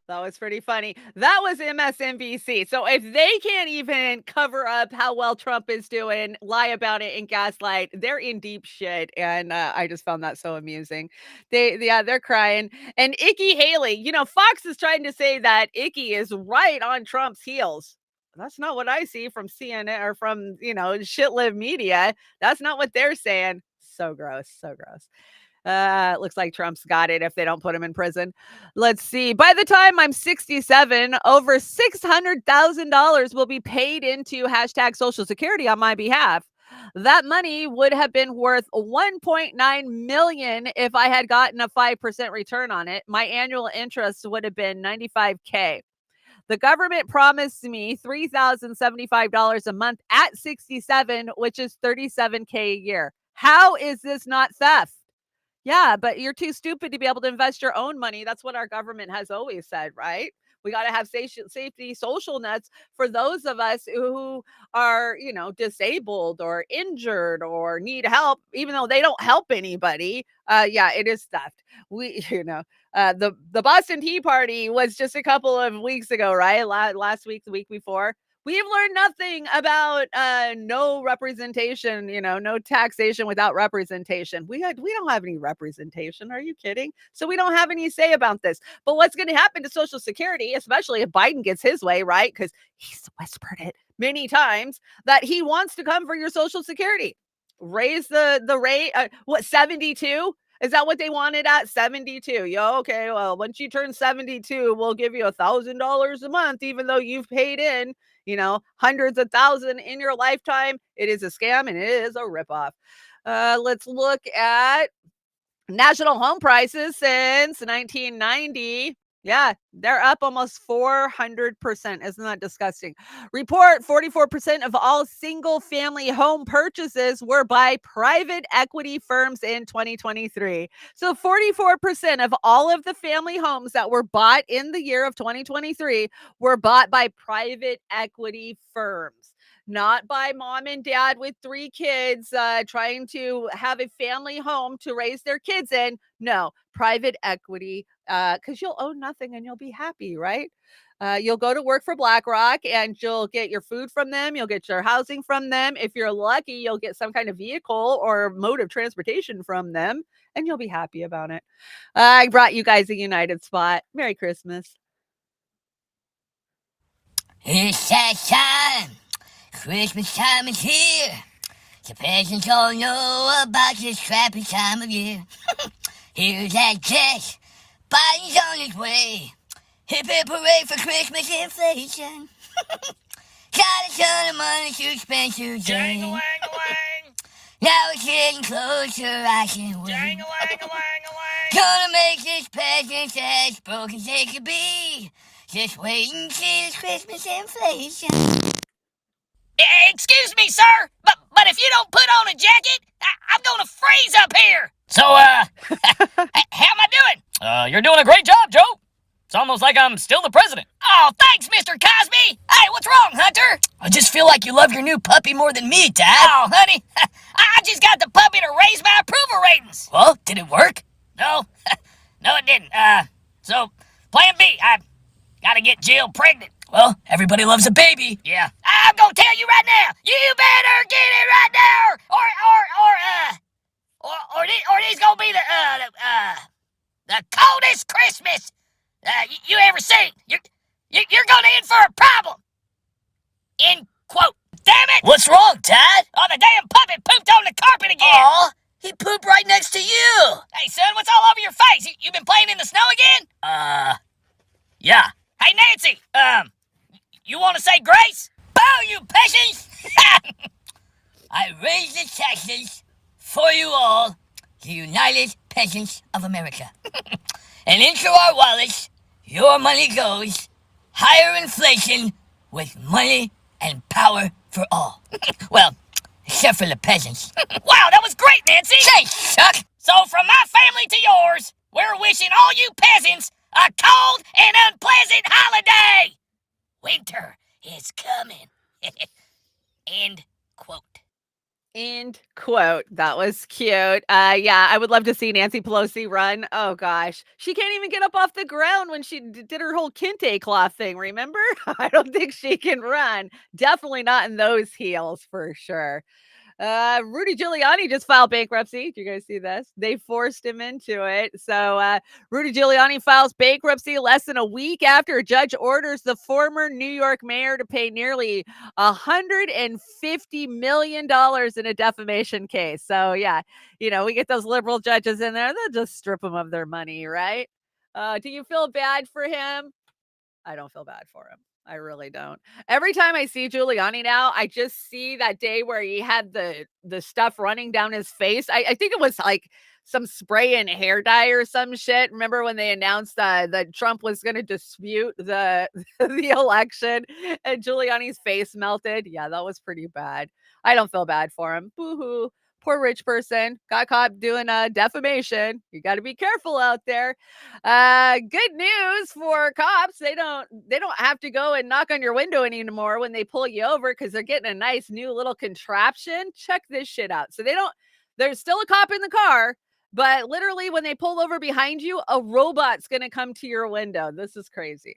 That was pretty funny. That was MSNBC. So if they can't even cover up how well Trump is doing, lie about it, and gaslight, they're in deep shit. And I just found that so amusing. They're crying. And Nikki Haley, Fox is trying to say that Nikki is right on Trump's heels. That's not what I see from CNN or from, shit-live media. That's not what they're saying. So gross. So gross. Looks like Trump's got it if they don't put him in prison. Let's see. By the time I'm 67, over $600,000 will be paid into hashtag Social Security on my behalf. That money would have been worth $1.9 million if I had gotten a 5% return on it. My annual interest would have been $95K. The government promised me $3,075 a month at 67, which is $37K a year. How is this not theft? Yeah, but you're too stupid to be able to invest your own money. That's what our government has always said, right? We got to have safety social nets for those of us who are, disabled or injured or need help, even though they don't help anybody. Yeah, it is theft. The Boston Tea Party was just a couple of weeks ago, right? Last week, the week before. We've learned nothing about no representation, no taxation without representation. We don't have any representation. Are you kidding? So we don't have any say about this. But what's going to happen to Social Security, especially if Biden gets his way, right? Because he's whispered it many times that he wants to come for your Social Security. Raise the rate. 72? Is that what they wanted at 72? Yeah, okay. Well, once you turn 72, we'll give you $1,000 a month, even though you've paid in, hundreds of thousands in your lifetime. It is a scam and it is a ripoff. Let's look at national home prices since 1990. Yeah, they're up almost 400%. Isn't that disgusting? Report 44% of all single family home purchases were by private equity firms in 2023. So 44% of all of the family homes that were bought in the year of 2023 were bought by private equity firms. not by mom and dad with 3 kids trying to have a family home to raise their kids in. No, private equity, because you'll own nothing and you'll be happy, right? You'll go to work for BlackRock and you'll get your food from them. You'll get your housing from them. If you're lucky, you'll get some kind of vehicle or mode of transportation from them, and you'll be happy about it. I brought you guys a United spot. Merry Christmas.
It's that time. Christmas time is here. The peasants all know about this crappy time of year. Here's that Jess. Biden's on his way. Hip hip hooray for Christmas inflation. Got a ton of money to spend today. Now it's getting closer, I can wait. Gonna make this peasant as broke as they could be. Just wait and see this Christmas inflation.
Excuse me, sir, but if you don't put on a jacket, I'm gonna freeze up here. So, how am I doing?
You're doing a great job, Joe. It's almost like I'm still the president.
Oh, thanks, Mr. Cosby. Hey, what's wrong, Hunter? I just feel like you love your new puppy more than me, Dad. Oh, honey, I just got the puppy to raise my approval ratings. Well, did it work? No, no, it didn't. So, plan B, I gotta get Jill pregnant. Well, everybody loves a baby. Yeah. I'm gonna tell you right now, you better get it right now, or this gonna be the coldest Christmas you ever seen. You're gonna in for a problem. End quote. Damn it! What's wrong, Dad? Oh, the damn puppet pooped on the carpet again. Aw, he pooped right next to you. Hey, son, what's all over your face? You been playing in the snow again? Yeah. Hey, Nancy, you want to say grace? Bow, you peasants! I raise the taxes for you all, the United Peasants of America. And into our wallets, your money goes. Higher inflation with money and power for all. Well, except for the peasants. Wow, that was great, Nancy! Thanks, Chuck! So from my family to yours, we're wishing all you peasants a cold and unpleasant holiday! Winter is coming. End quote.
End quote. That was cute. Yeah, I would love to see Nancy Pelosi run. Oh gosh, she can't even get up off the ground when she did her whole kente cloth thing. Remember? I don't think she can run. Definitely not in those heels for sure. Rudy Giuliani just filed bankruptcy. Do you guys see this? They forced him into it. So Rudy Giuliani files bankruptcy less than a week after a judge orders the former New York mayor to pay nearly $150 million in a defamation case. So yeah, you know, we get those liberal judges in there, they'll just strip them of their money, right? Do you feel bad for him? I don't feel bad for him. I really don't. Every time I see Giuliani now, I just see that day where he had the stuff running down his face. I think it was like some spray and hair dye or some shit. Remember when they announced that Trump was going to dispute the election and Giuliani's face melted? Yeah, that was pretty bad. I don't feel bad for him. Boo-hoo. Poor rich person got caught doing defamation. You got to be careful out there. Good news for cops. They don't have to go and knock on your window anymore when they pull you over because they're getting a nice new little contraption. Check this shit out. So there's still a cop in the car, but literally when they pull over behind you, a robot's going to come to your window. This is crazy.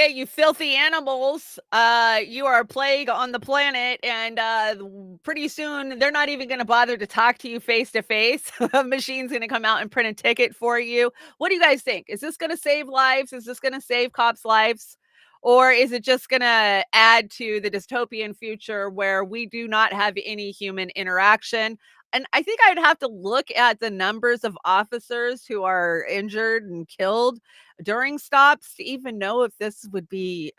Okay, you filthy animals. You are a plague on the planet, and pretty soon they're not even going to bother to talk to you face to face. A machine's going to come out and print a ticket for you. What do you guys think? Is this going to save lives? Is this going to save cops' lives? Or is it just going to add to the dystopian future where we do not have any human interaction? And I think I'd have to look at the numbers of officers who are injured and killed during stops to even know if this would be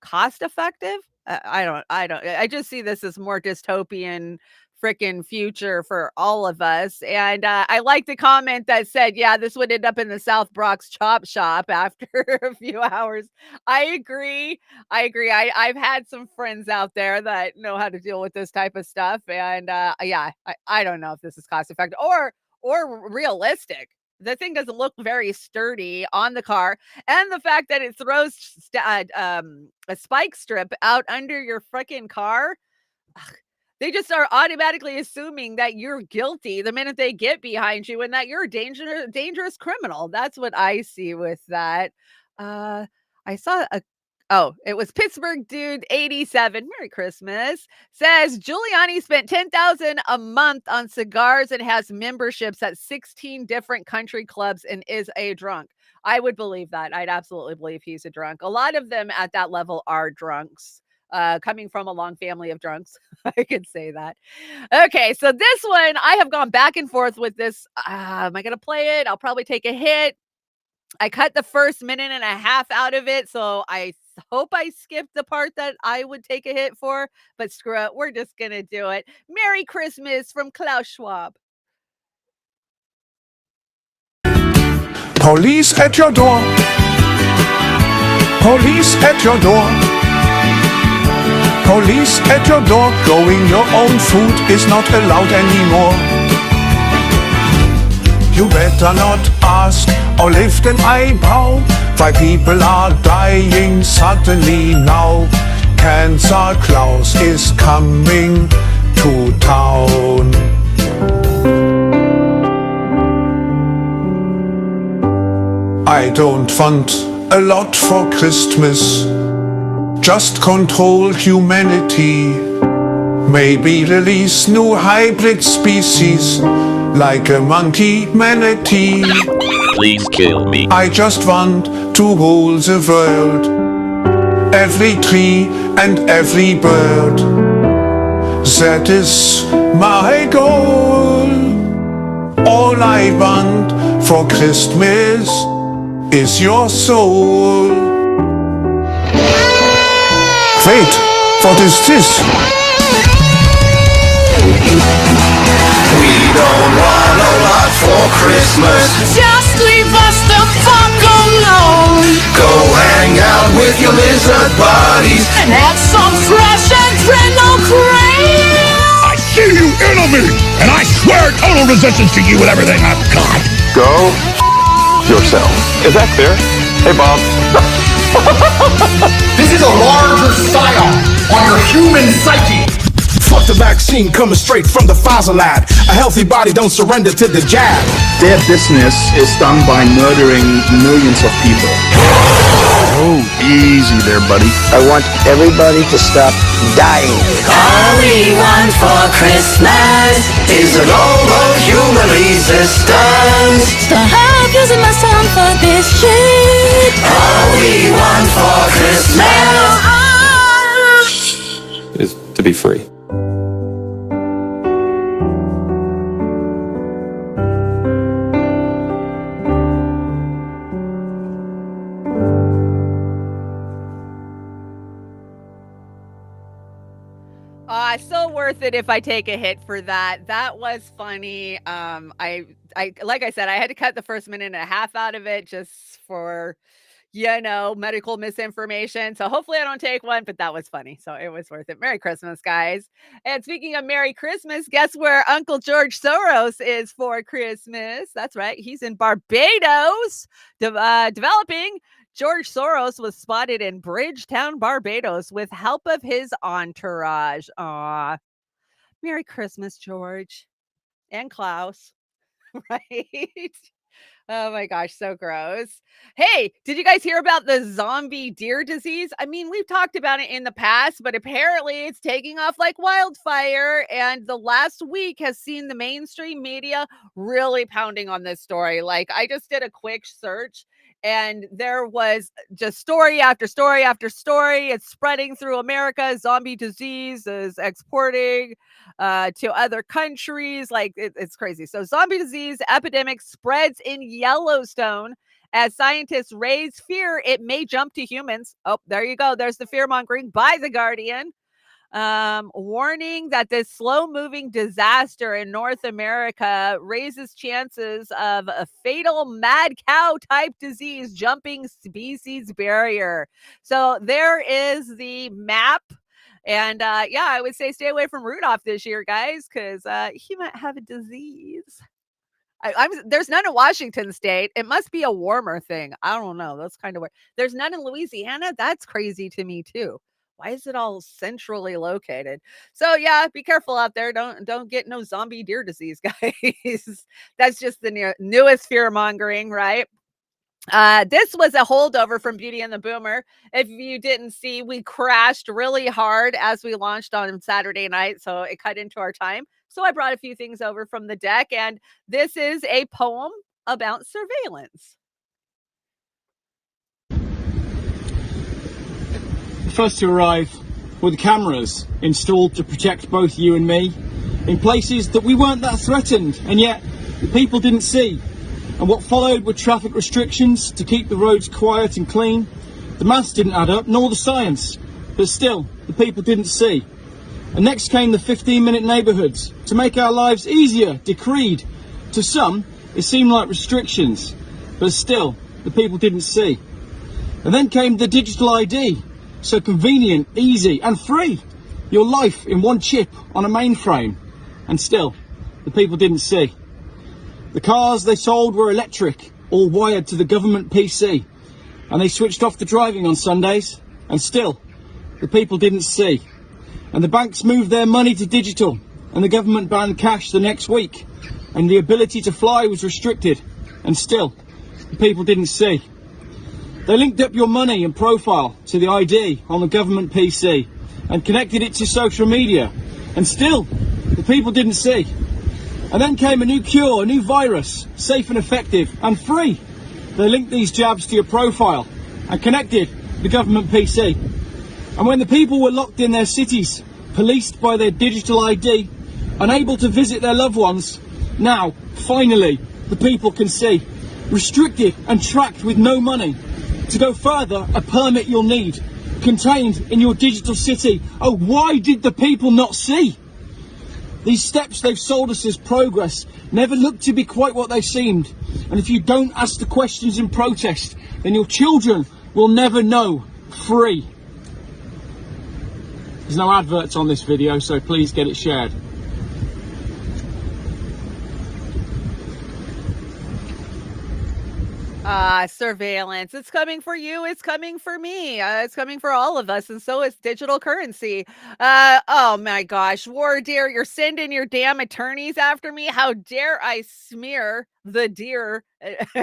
cost effective. I just see this as more dystopian freaking future for all of us. And I like the comment that said, yeah, this would end up in the South Bronx chop shop after a few hours. I agree. I've had some friends out there that know how to deal with this type of stuff. And yeah, I don't know if this is cost effective or realistic. The thing doesn't look very sturdy on the car, and the fact that it throws a spike strip out under your freaking car, they just are automatically assuming that you're guilty the minute they get behind you and that you're a dangerous criminal. That's what I see with that. I saw it was Pittsburgh Dude 87. Merry Christmas. Says Giuliani spent $10,000 a month on cigars and has memberships at 16 different country clubs and is a drunk. I would believe that. I'd absolutely believe he's a drunk. A lot of them at that level are drunks. Coming from a long family of drunks, I could say that. Okay, so this one, I have gone back and forth with this. Am I going to play it? I'll probably take a hit. I cut the first minute and a half out of it, so I hope I skipped the part that I would take a hit for, but screw it. We're just going to do it. Merry Christmas from Klaus Schwab.
Police at your door. Police at your door. Police at your door. Growing your own food is not allowed anymore. You better not ask or lift an eyebrow why people are dying suddenly now. Cancer Claus is coming to town. I don't want a lot for Christmas, just control humanity. Maybe release new hybrid species like a monkey manatee.
Please kill me.
I just want to rule the world, every tree and every bird. That is my goal. All I want for Christmas is your soul. Wait, what is this?
We don't want a lot for Christmas.
Just leave us the fuck alone.
Go hang out with your lizard buddies
And have some fresh adrenochrome.
I see you enemy, and I swear total resistance to you with everything I've got.
Go yourself. Is that clear? Hey, Bob.
This is a larger psyop on your human psyche. Fuck the vaccine coming straight from the Pfizer lab. A healthy body don't surrender to the jab.
Their business is done by murdering millions of people.
Oh, easy there, buddy.
I want everybody to stop dying.
All we want for Christmas is a global human resistance.
Stop using my song for this shit.
All we want for Christmas is to be free.
So worth it if I take a hit for that. That was funny. I like I said, I had to cut the first minute and a half out of it just for, medical misinformation. So hopefully I don't take one, but that was funny. So it was worth it. Merry Christmas, guys. And speaking of Merry Christmas, guess where Uncle George Soros is for Christmas? That's right. He's in Barbados, developing. George Soros was spotted in Bridgetown, Barbados with help of his entourage. Aw. Merry Christmas, George. And Klaus. Right? Oh my gosh, so gross. Hey, did you guys hear about the zombie deer disease? I mean, we've talked about it in the past, but apparently it's taking off like wildfire. And the last week has seen the mainstream media really pounding on this story. Like, I just did a quick search and there was just story after story after story. It's spreading through America. Zombie disease is exporting to other countries. Like it's crazy. So zombie disease epidemic spreads in Yellowstone as scientists raise fear it may jump to humans. Oh, there you go. There's the fear mongering by The Guardian. Warning that this slow moving disaster in North America raises chances of a fatal mad cow type disease jumping species barrier. So there is the map. And yeah, I would say stay away from Rudolph this year, guys, because he might have a disease. There's none in Washington State. It must be a warmer thing. I don't know. That's kind of weird. There's none in Louisiana. That's crazy to me too. Why is it all centrally located? So yeah, be careful out there. Don't get no zombie deer disease, guys. That's just the newest fear mongering, right? This was a holdover from Beauty and the Boomer. If you didn't see, we crashed really hard as we launched on Saturday night, so it cut into our time. So I brought a few things over from the deck, and this is a poem about surveillance.
First to arrive were the cameras installed to protect both you and me in places that we weren't that threatened, and yet the people didn't see. And what followed were traffic restrictions to keep the roads quiet and clean. The maths didn't add up, nor the science, but still, the people didn't see. And next came the 15-minute neighbourhoods to make our lives easier, decreed. To some, it seemed like restrictions, but still, the people didn't see. And then came the digital ID, so convenient, easy and free. Your life in one chip on a mainframe, and still, the people didn't see. The cars they sold were electric, all wired to the government PC, and they switched off the driving on Sundays, and still, the people didn't see. And the banks moved their money to digital, and the government banned cash the next week, and the ability to fly was restricted, and still, the people didn't see. They linked up your money and profile to the ID on the government PC, and connected it to social media, and still, the people didn't see. And then came a new cure, a new virus, safe and effective and free. They linked these jabs to your profile and connected the government PC. And when the people were locked in their cities, policed by their digital ID, unable to visit their loved ones, now, finally, the people can see. Restricted and tracked with no money. To go further, a permit you'll need, contained in your digital city. Oh, why did the people not see? These steps they've sold us as progress never looked to be quite what they seemed. And if you don't ask the questions in protest, then your children will never know free. There's no adverts on this video, so please get it shared.
Surveillance. It's coming for you. It's coming for me. It's coming for all of us. And so is digital currency. Oh my gosh. War dear, you're sending your damn attorneys after me. How dare I smear the dear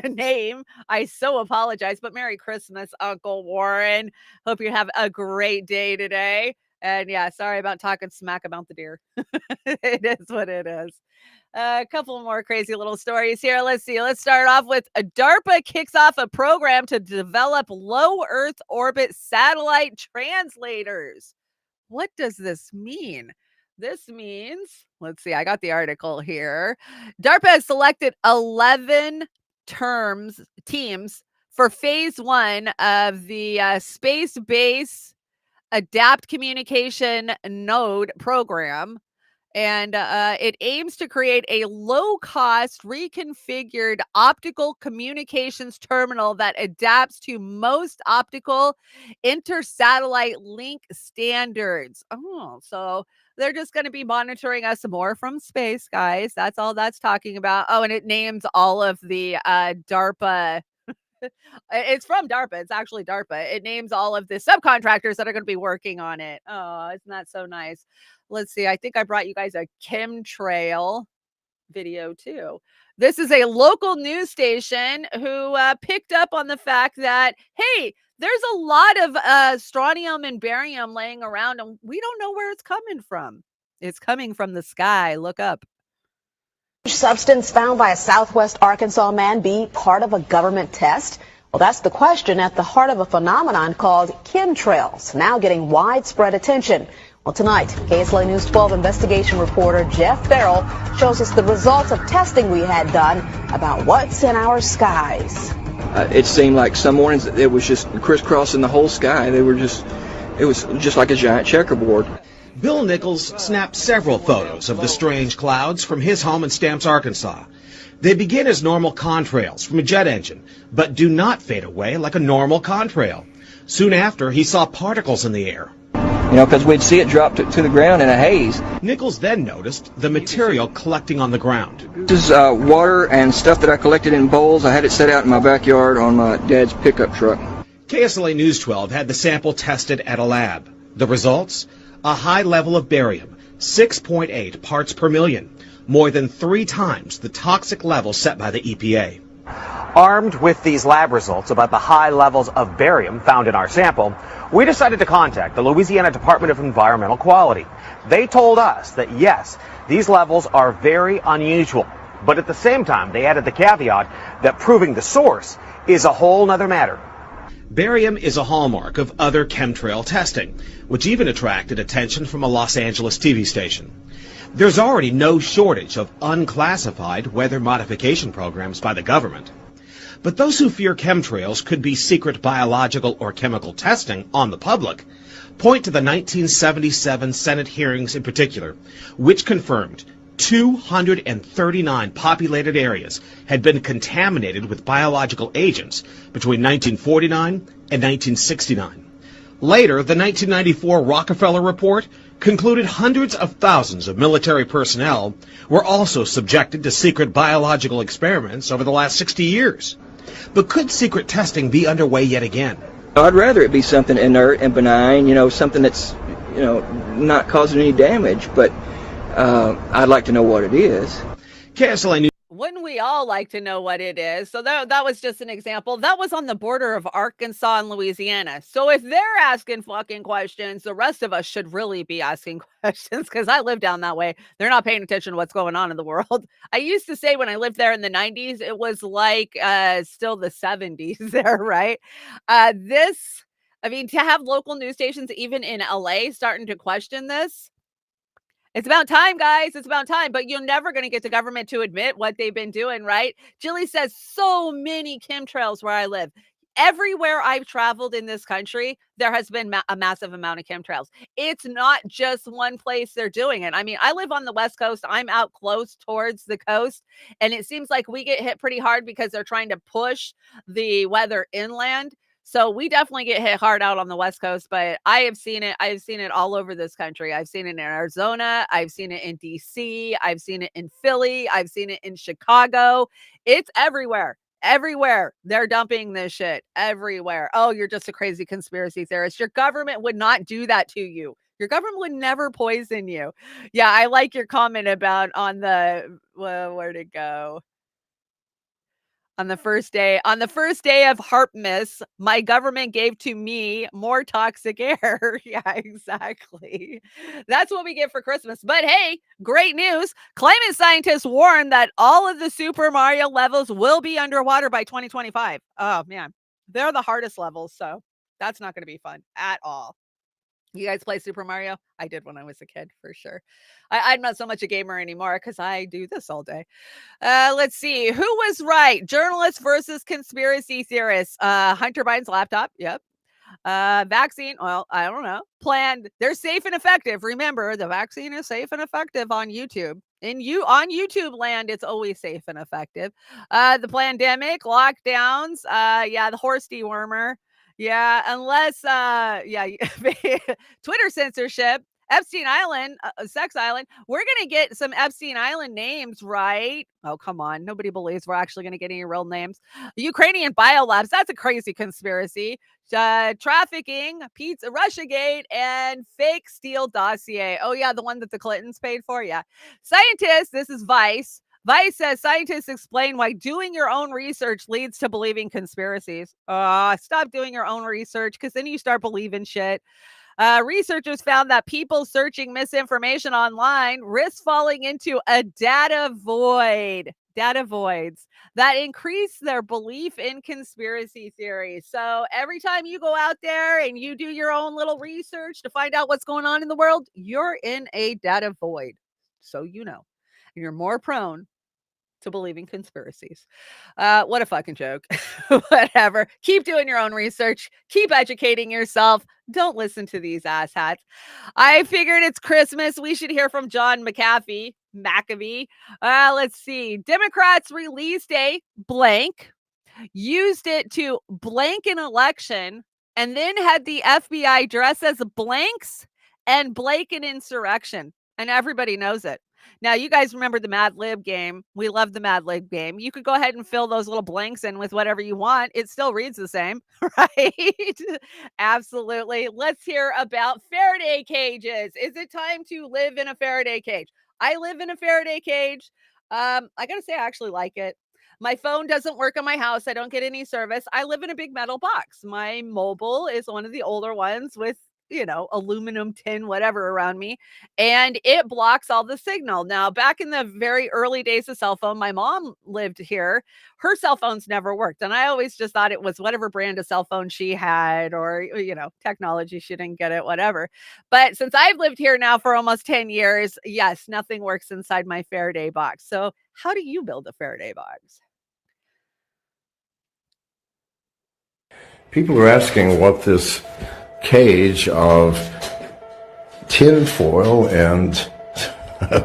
name? I so apologize, but Merry Christmas, Uncle Warren. Hope you have a great day today. And yeah, sorry about talking smack about the deer. It is what it is. A couple more crazy little stories here. Let's see. Let's start off with DARPA kicks off a program to develop low Earth orbit satellite translators. What does this mean? This means, let's see, I got the article here. DARPA has selected 11 teams for phase 1 of the space-based Adapt Communication Node program. And it aims to create a low-cost, reconfigured optical communications terminal that adapts to most optical inter-satellite link standards. Oh, so they're just going to be monitoring us more from space, guys. That's all that's talking about. Oh, and it names all of the DARPA. It's from DARPA. It's actually DARPA. It names all of the subcontractors that are going to be working on it. Oh, isn't that so nice? Let's see. I think I brought you guys a chemtrail video too. This is a local news station who picked up on the fact that, hey, there's a lot of strontium and barium laying around and we don't know where it's coming from. It's coming from the sky. Look up.
Substance found by a Southwest Arkansas man be part of a government test? Well, that's the question at the heart of a phenomenon called chemtrails, now getting widespread attention. Well, tonight, KSLA News 12 investigation reporter Jeff Farrell shows us the results of testing we had done about what's in our skies.
It seemed like some mornings it was just crisscrossing the whole sky. It was just like a giant checkerboard.
Bill Nichols snapped several photos of the strange clouds from his home in Stamps, Arkansas. They begin as normal contrails from a jet engine, but do not fade away like a normal contrail. Soon after, he saw particles in the air.
You know, because we'd see it drop to the ground in a haze.
Nichols then noticed the material collecting on the ground.
This is water and stuff that I collected in bowls. I had it set out in my backyard on my dad's pickup truck.
KSLA News 12 had the sample tested at a lab. The results? A high level of barium, 6.8 parts per million, more than 3 times the toxic level set by the EPA.
Armed with these lab results about the high levels of barium found in our sample, we decided to contact the Louisiana Department of Environmental Quality. They told us that yes, these levels are very unusual, but at the same time they added the caveat that proving the source is a whole nother matter.
Barium is a hallmark of other chemtrail testing, which even attracted attention from a Los Angeles TV station. There's already no shortage of unclassified weather modification programs by the government. But those who fear chemtrails could be secret biological or chemical testing on the public point to the 1977 Senate hearings in particular, which confirmed 239 populated areas had been contaminated with biological agents between 1949 and 1969. Later, the 1994 Rockefeller report concluded hundreds of thousands of military personnel were also subjected to secret biological experiments over the last 60 years. But could secret testing be underway yet again?
I'd rather it be something inert and benign, you know, something that's, you know, not causing any damage, but I'd like to know what it is.
KSLA News.
Wouldn't we all like to know what it is? So that was just an example. That was on the border of Arkansas and Louisiana. So if they're asking fucking questions, the rest of us should really be asking questions because I live down that way. They're not paying attention to what's going on in the world. I used to say when I lived there in the 90s, it was like still the 70s there, right? I mean, to have local news stations, even in LA, starting to question this, it's about time, guys. It's about time. But you're never going to get the government to admit what they've been doing, right? Jilly says so many chemtrails where I live. Everywhere I've traveled in this country, there has been a massive amount of chemtrails. It's not just one place they're doing it. I mean, I live on the West Coast. I'm out close towards the coast. And it seems like we get hit pretty hard because they're trying to push the weather inland. So we definitely get hit hard out on the West Coast, but I have seen it. I've seen it all over this country. I've seen it in Arizona. I've seen it in DC. I've seen it in Philly. I've seen it in Chicago. It's everywhere. Everywhere. They're dumping this shit everywhere. Oh, you're just a crazy conspiracy theorist. Your government would not do that to you. Your government would never poison you. Yeah, I like your comment about on the, well, where'd it go? On the first day of Harpmas, my government gave to me more toxic air. Yeah, exactly. That's what we get for Christmas. But hey, great news. Climate scientists warn that all of the Super Mario levels will be underwater by 2025. Oh, man. They're the hardest levels, so that's not going to be fun at all. You guys play Super Mario? I did when I was a kid, for sure. I'm not so much a gamer anymore because I do this all day. Let's see. Who was right? Journalists versus conspiracy theorists. Hunter Biden's laptop. Yep. Vaccine. Well, I don't know. Planned. They're safe and effective. Remember, the vaccine is safe and effective on YouTube. On YouTube land, it's always safe and effective. The pandemic, lockdowns. Yeah, the horse dewormer. Yeah, unless, Twitter censorship, Epstein Island, Sex Island. We're going to get some Epstein Island names, right? Oh, come on. Nobody believes we're actually going to get any real names. Ukrainian biolabs. That's a crazy conspiracy. Trafficking, pizza, Russiagate, and fake Steele dossier. Oh, yeah, the one that the Clintons paid for. Yeah. Scientists, this is Vice. Vice says scientists explain why doing your own research leads to believing conspiracies. Stop doing your own research, because then you start believing shit. Researchers found that people searching misinformation online risk falling into a data voids that increase their belief in conspiracy theories. So every time you go out there and you do your own little research to find out what's going on in the world, you're in a data void. So you know, and you're more prone to believing conspiracies. What a fucking joke. Whatever. Keep doing your own research. Keep educating yourself. Don't listen to these asshats. I figured it's Christmas. We should hear from John McAfee. Let's see. Democrats released a blank, used it to blank an election, and then had the FBI dress as blanks and blank an insurrection. And everybody knows it. Now, you guys remember the Mad Lib game. We love the Mad Lib game. You could go ahead and fill those little blanks in with whatever you want. It still reads the same, right? Absolutely. Let's hear about Faraday cages. Is it time to live in a Faraday cage? I live in a Faraday cage. I got to say, I actually like it. My phone doesn't work on my house. I don't get any service. I live in a big metal box. My mobile is one of the older ones with, aluminum tin, whatever around me. And it blocks all the signal. Now, back in the very early days of cell phone, my mom lived here. Her cell phones never worked. And I always just thought it was whatever brand of cell phone she had, or, technology, she didn't get it, whatever. But since I've lived here now for almost 10 years, yes, nothing works inside my Faraday box. So how do you build a Faraday box?
People are asking what this cage of tin foil and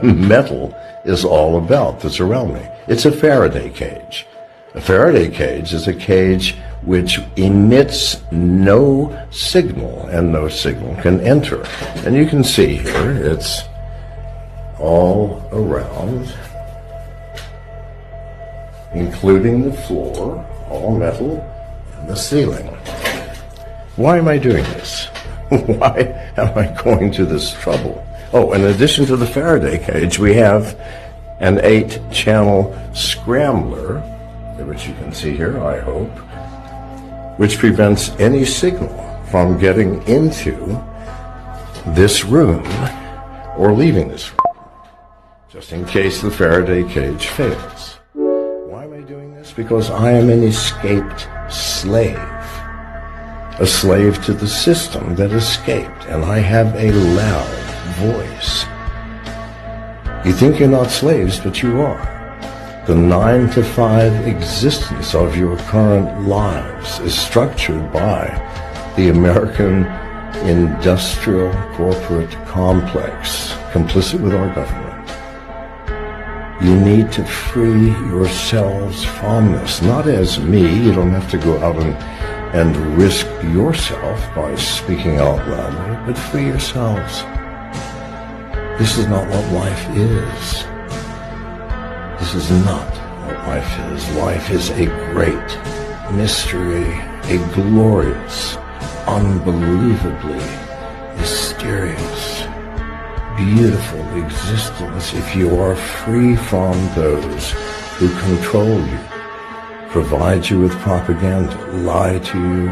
metal is all about that's around me. It's a Faraday cage. A Faraday cage is a cage which emits no signal, and no signal can enter. And you can see here, it's all around, including the floor, all metal, and the ceiling. Why am I doing this? Why am I going to this trouble? Oh, in addition to the Faraday cage, we have an 8-channel scrambler, which you can see here, I hope, which prevents any signal from getting into this room or leaving this room, just in case the Faraday cage fails. Why am I doing this? Because I am an escaped slave. A slave to the system that escaped, and I have a loud voice. You think you're not slaves, but you are. The 9-to-5 existence of your current lives is structured by the American industrial corporate complex, complicit with our government. You need to free yourselves from this, not as me. You don't have to go out and risk yourself by speaking out loudly, but free yourselves. This is not what life is. This is not what life is. Life is a great mystery, a glorious, unbelievably mysterious, beautiful existence if you are free from those who control you, provide you with propaganda, lie to you,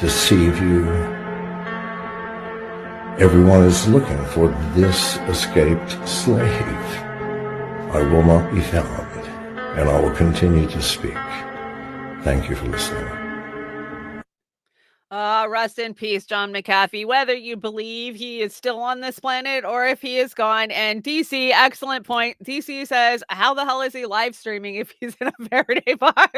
deceive you. Everyone is looking for this escaped slave. I will not be found, and I will continue to speak. Thank you for listening.
Rest in peace, John McAfee. Whether you believe he is still on this planet or if he is gone. And DC, excellent point. DC says, how the hell is he live streaming if he's in a Faraday box?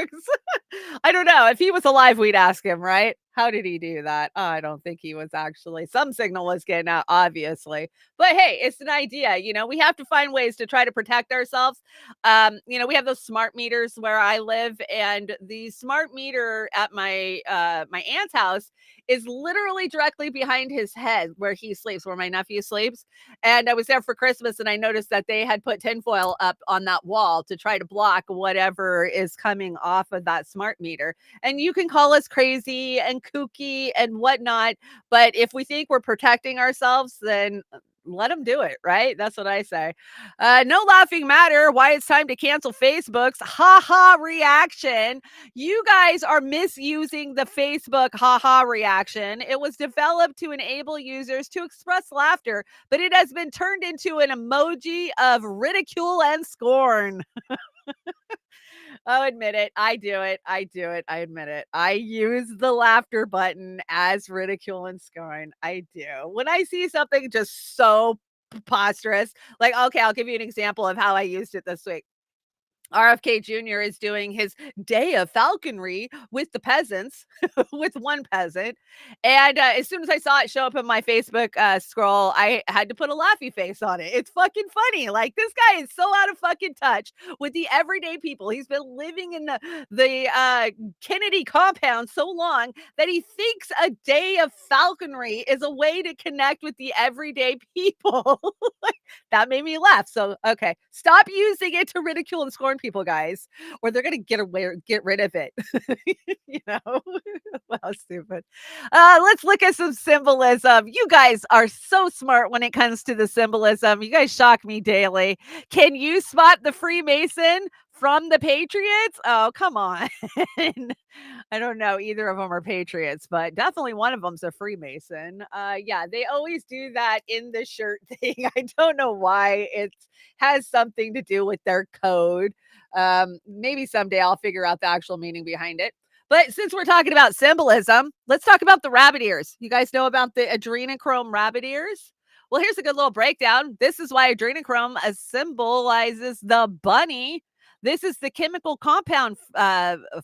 I don't know. If he was alive, we'd ask him, right? How did he do that? I don't think he was actually. Some signal was getting out, obviously. But hey, it's an idea. We have to find ways to try to protect ourselves. We have those smart meters where I live, and the smart meter at my aunt's house is literally directly behind his head where he sleeps, where my nephew sleeps. And I was there for Christmas, and I noticed that they had put tinfoil up on that wall to try to block whatever is coming off of that smart meter. And you can call us crazy and kooky and whatnot. But if we think we're protecting ourselves, then let them do it, right? That's what I say. No laughing matter. Why it's time to cancel Facebook's haha reaction. You guys are misusing the Facebook haha reaction. It was developed to enable users to express laughter, but it has been turned into an emoji of ridicule and scorn. I'll admit it. I do it. I admit it. I use the laughter button as ridicule and scorn. I do. When I see something just so preposterous, like, okay, I'll give you an example of how I used it this week. RFK Jr. is doing his day of falconry with the peasants, with one peasant. And as soon as I saw it show up in my Facebook scroll, I had to put a laughy face on it. It's fucking funny. Like, this guy is so out of fucking touch with the everyday people. He's been living in the Kennedy compound so long that he thinks a day of falconry is a way to connect with the everyday people. That made me laugh. So, okay, stop using it to ridicule and scorn people, guys, or they're gonna get rid of it. You know, wow, stupid. Let's look at some symbolism. You guys are so smart when it comes to the symbolism. You guys shock me daily. Can you spot the Freemason from the Patriots? Oh, come on. I don't know. Either of them are Patriots, but definitely one of them's a Freemason. Yeah, they always do that in the shirt thing. I don't know why. It has something to do with their code. Maybe someday I'll figure out the actual meaning behind it. But since we're talking about symbolism, let's talk about the rabbit ears. You guys know about the adrenochrome rabbit ears? Well, here's a good little breakdown. This is why adrenochrome symbolizes the bunny. This is the chemical compound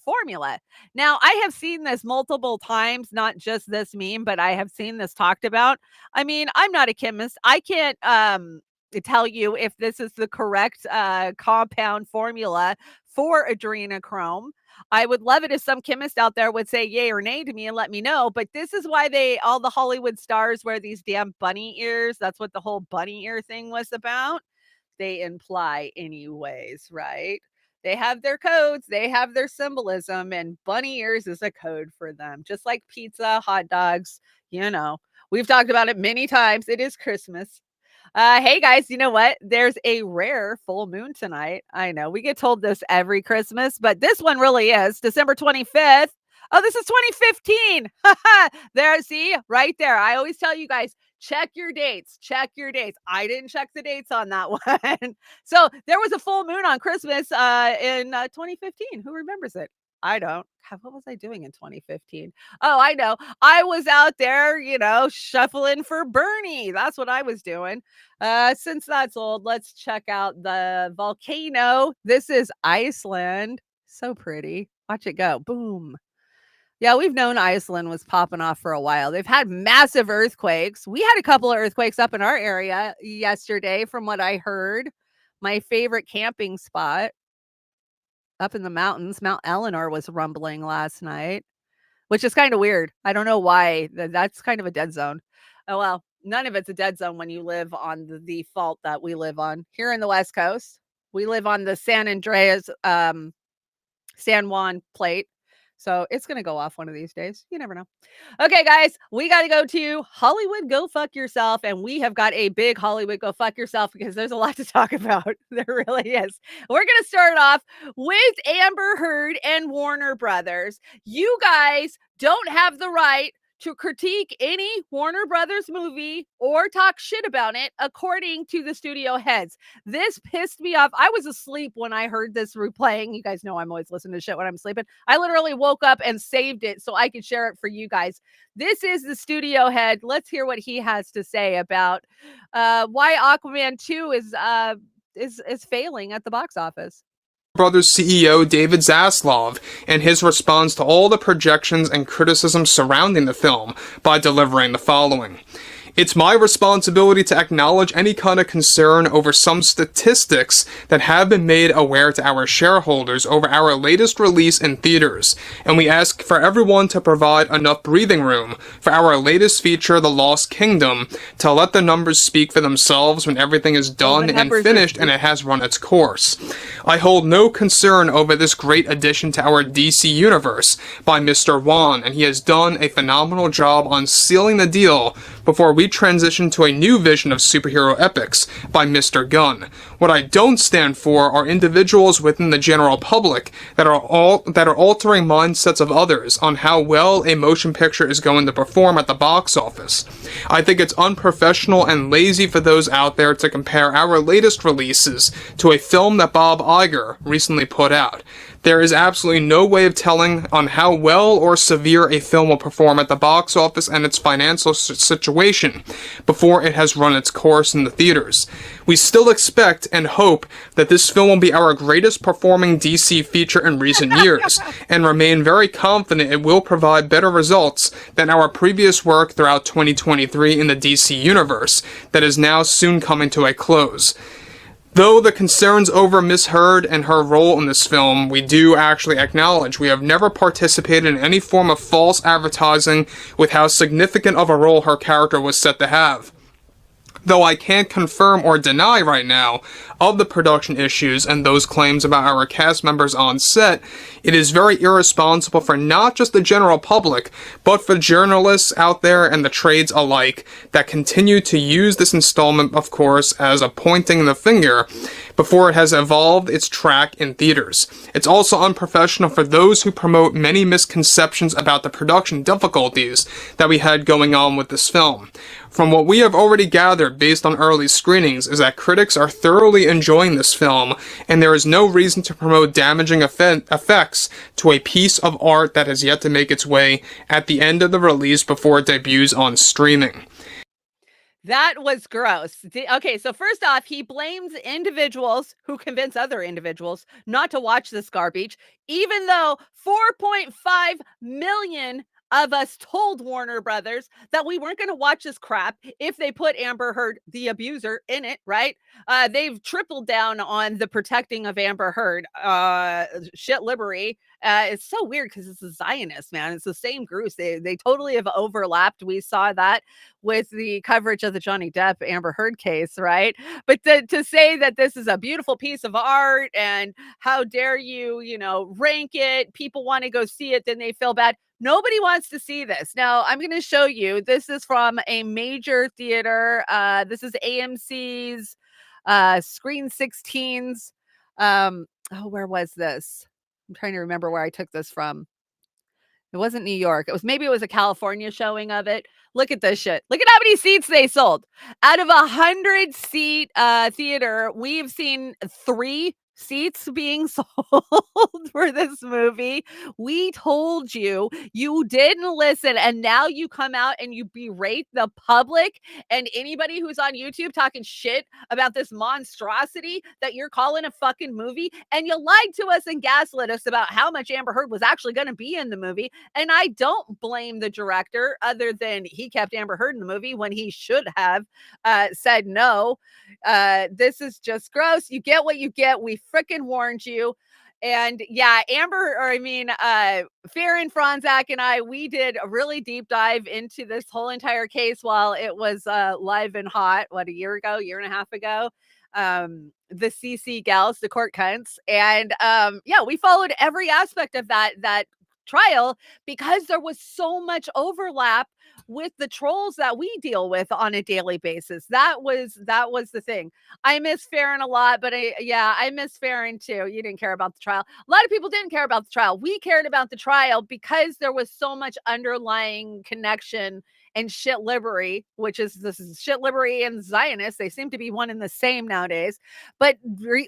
formula. Now, I have seen this multiple times, not just this meme, but I have seen this talked about. I mean, I'm not a chemist. I can't tell you if this is the correct compound formula for adrenochrome. I would love it if some chemist out there would say yay or nay to me and let me know. But this is why all the Hollywood stars wear these damn bunny ears. That's what the whole bunny ear thing was about. They imply anyways, right? They have their codes, they have their symbolism, and bunny ears is a code for them. Just like pizza, hot dogs, you know. We've talked about it many times. It is Christmas. Hey guys, you know what? There's a rare full moon tonight. I know we get told this every Christmas, but this one really is December 25th. Oh, this is 2015. There, see, right there. I always tell you guys, check your dates. Check your dates. I didn't check the dates on that one. So there was a full moon on Christmas in 2015. Who remembers it? I don't. God, what was I doing in 2015? Oh, I know. I was out there, you know, shuffling for Bernie. That's what I was doing. Since that's old, let's check out the volcano. This is Iceland. So pretty. Watch it go. Boom. Yeah, we've known Iceland was popping off for a while. They've had massive earthquakes. We had a couple of earthquakes up in our area yesterday, from what I heard. My favorite camping spot up in the mountains, Mount Eleanor, was rumbling last night, which is kind of weird. I don't know why. That's kind of a dead zone. Oh, well, none of it's a dead zone when you live on the fault that we live on. Here in the West Coast, we live on the San Andreas, San Juan plate. So it's going to go off one of these days. You never know. Okay, guys, we got to go to Hollywood Go Fuck Yourself. And we have got a big Hollywood Go Fuck Yourself because there's a lot to talk about. There really is. We're going to start off with Amber Heard and Warner Brothers. You guys don't have the right to critique any Warner Brothers movie or talk shit about it, according to the studio heads. This pissed me off. I was asleep when I heard this replaying. You guys know I'm always listening to shit when I'm sleeping. I literally woke up and saved it so I could share it for you guys. This is the studio head. Let's hear what he has to say about why Aquaman 2 is failing at the box office.
Brothers CEO David Zaslav and his response to all the projections and criticism surrounding the film by delivering the following. It's my responsibility to acknowledge any kind of concern over some statistics that have been made aware to our shareholders over our latest release in theaters, and we ask for everyone to provide enough breathing room for our latest feature, The Lost Kingdom, to let the numbers speak for themselves when everything is done and finished and it has run its course. I hold no concern over this great addition to our DC universe by Mr. Wan, and he has done a phenomenal job on sealing the deal before we transition to a new vision of superhero epics by Mr. Gunn. What I don't stand for are individuals within the general public that are altering mindsets of others on how well a motion picture is going to perform at the box office. I think it's unprofessional and lazy for those out there to compare our latest releases to a film that Bob Iger recently put out. There is absolutely no way of telling on how well or severe a film will perform at the box office and its financial situation before it has run its course in the theaters. We still expect and hope that this film will be our greatest performing DC feature in recent years, and remain very confident it will provide better results than our previous work throughout 2023 in the DC universe that is now soon coming to a close. Though the concerns over Miss Heard and her role in this film, we do actually acknowledge we have never participated in any form of false advertising with how significant of a role her character was set to have. Though I can't confirm or deny right now of the production issues and those claims about our cast members on set, it is very irresponsible for not just the general public, but for journalists out there and the trades alike that continue to use this installment, of course, as a pointing the finger before it has evolved its track in theaters. It's also unprofessional for those who promote many misconceptions about the production difficulties that we had going on with this film. From what we have already gathered based on early screenings is that critics are thoroughly enjoying this film, and there is no reason to promote damaging effects to a piece of art that has yet to make its way at the end of the release before it debuts on streaming.
That was gross. Okay, so first off, he blames individuals who convince other individuals not to watch this garbage, even though 4.5 million of us told Warner Brothers that we weren't going to watch this crap if they put Amber Heard, the abuser, in it, right? They've tripled down on the protecting of Amber Heard. Shit Liberty. It's so weird because it's a Zionist, man. It's the same groups. They totally have overlapped. We saw that with the coverage of the Johnny Depp Amber Heard case, right? But to say that this is a beautiful piece of art and how dare you, rank it, people want to go see it, then they feel bad. Nobody wants to see this. Now, I'm going to show you. This is from a major theater. This is AMC's Screen 16's. Where was this? I'm trying to remember where I took this from. It wasn't New York. Maybe it was a California showing of it. Look at this shit. Look at how many seats they sold. Out of 100-seat theater, we've seen 3 seats being sold for this movie. We told you, you didn't listen, and now you come out and you berate the public and anybody who's on YouTube talking shit about this monstrosity that you're calling a fucking movie, and you lied to us and gaslit us about how much Amber Heard was actually going to be in the movie. And I don't blame the director, other than he kept Amber Heard in the movie when he should have said no. This is just gross. You get what you get. We freaking warned you. And yeah, Farron Franzak and I, we did a really deep dive into this whole entire case while it was live and hot, a year and a half ago. The CC gals, the court cunts. And we followed every aspect of that trial because there was so much overlap with the trolls that we deal with on a daily basis. That was the thing. I miss Farron a lot, but I miss Farron too. You didn't care about the trial. A lot of people didn't care about the trial. We cared about the trial because there was so much underlying connection and shit liberty, this is shit liberty and Zionists. They seem to be one and the same nowadays. But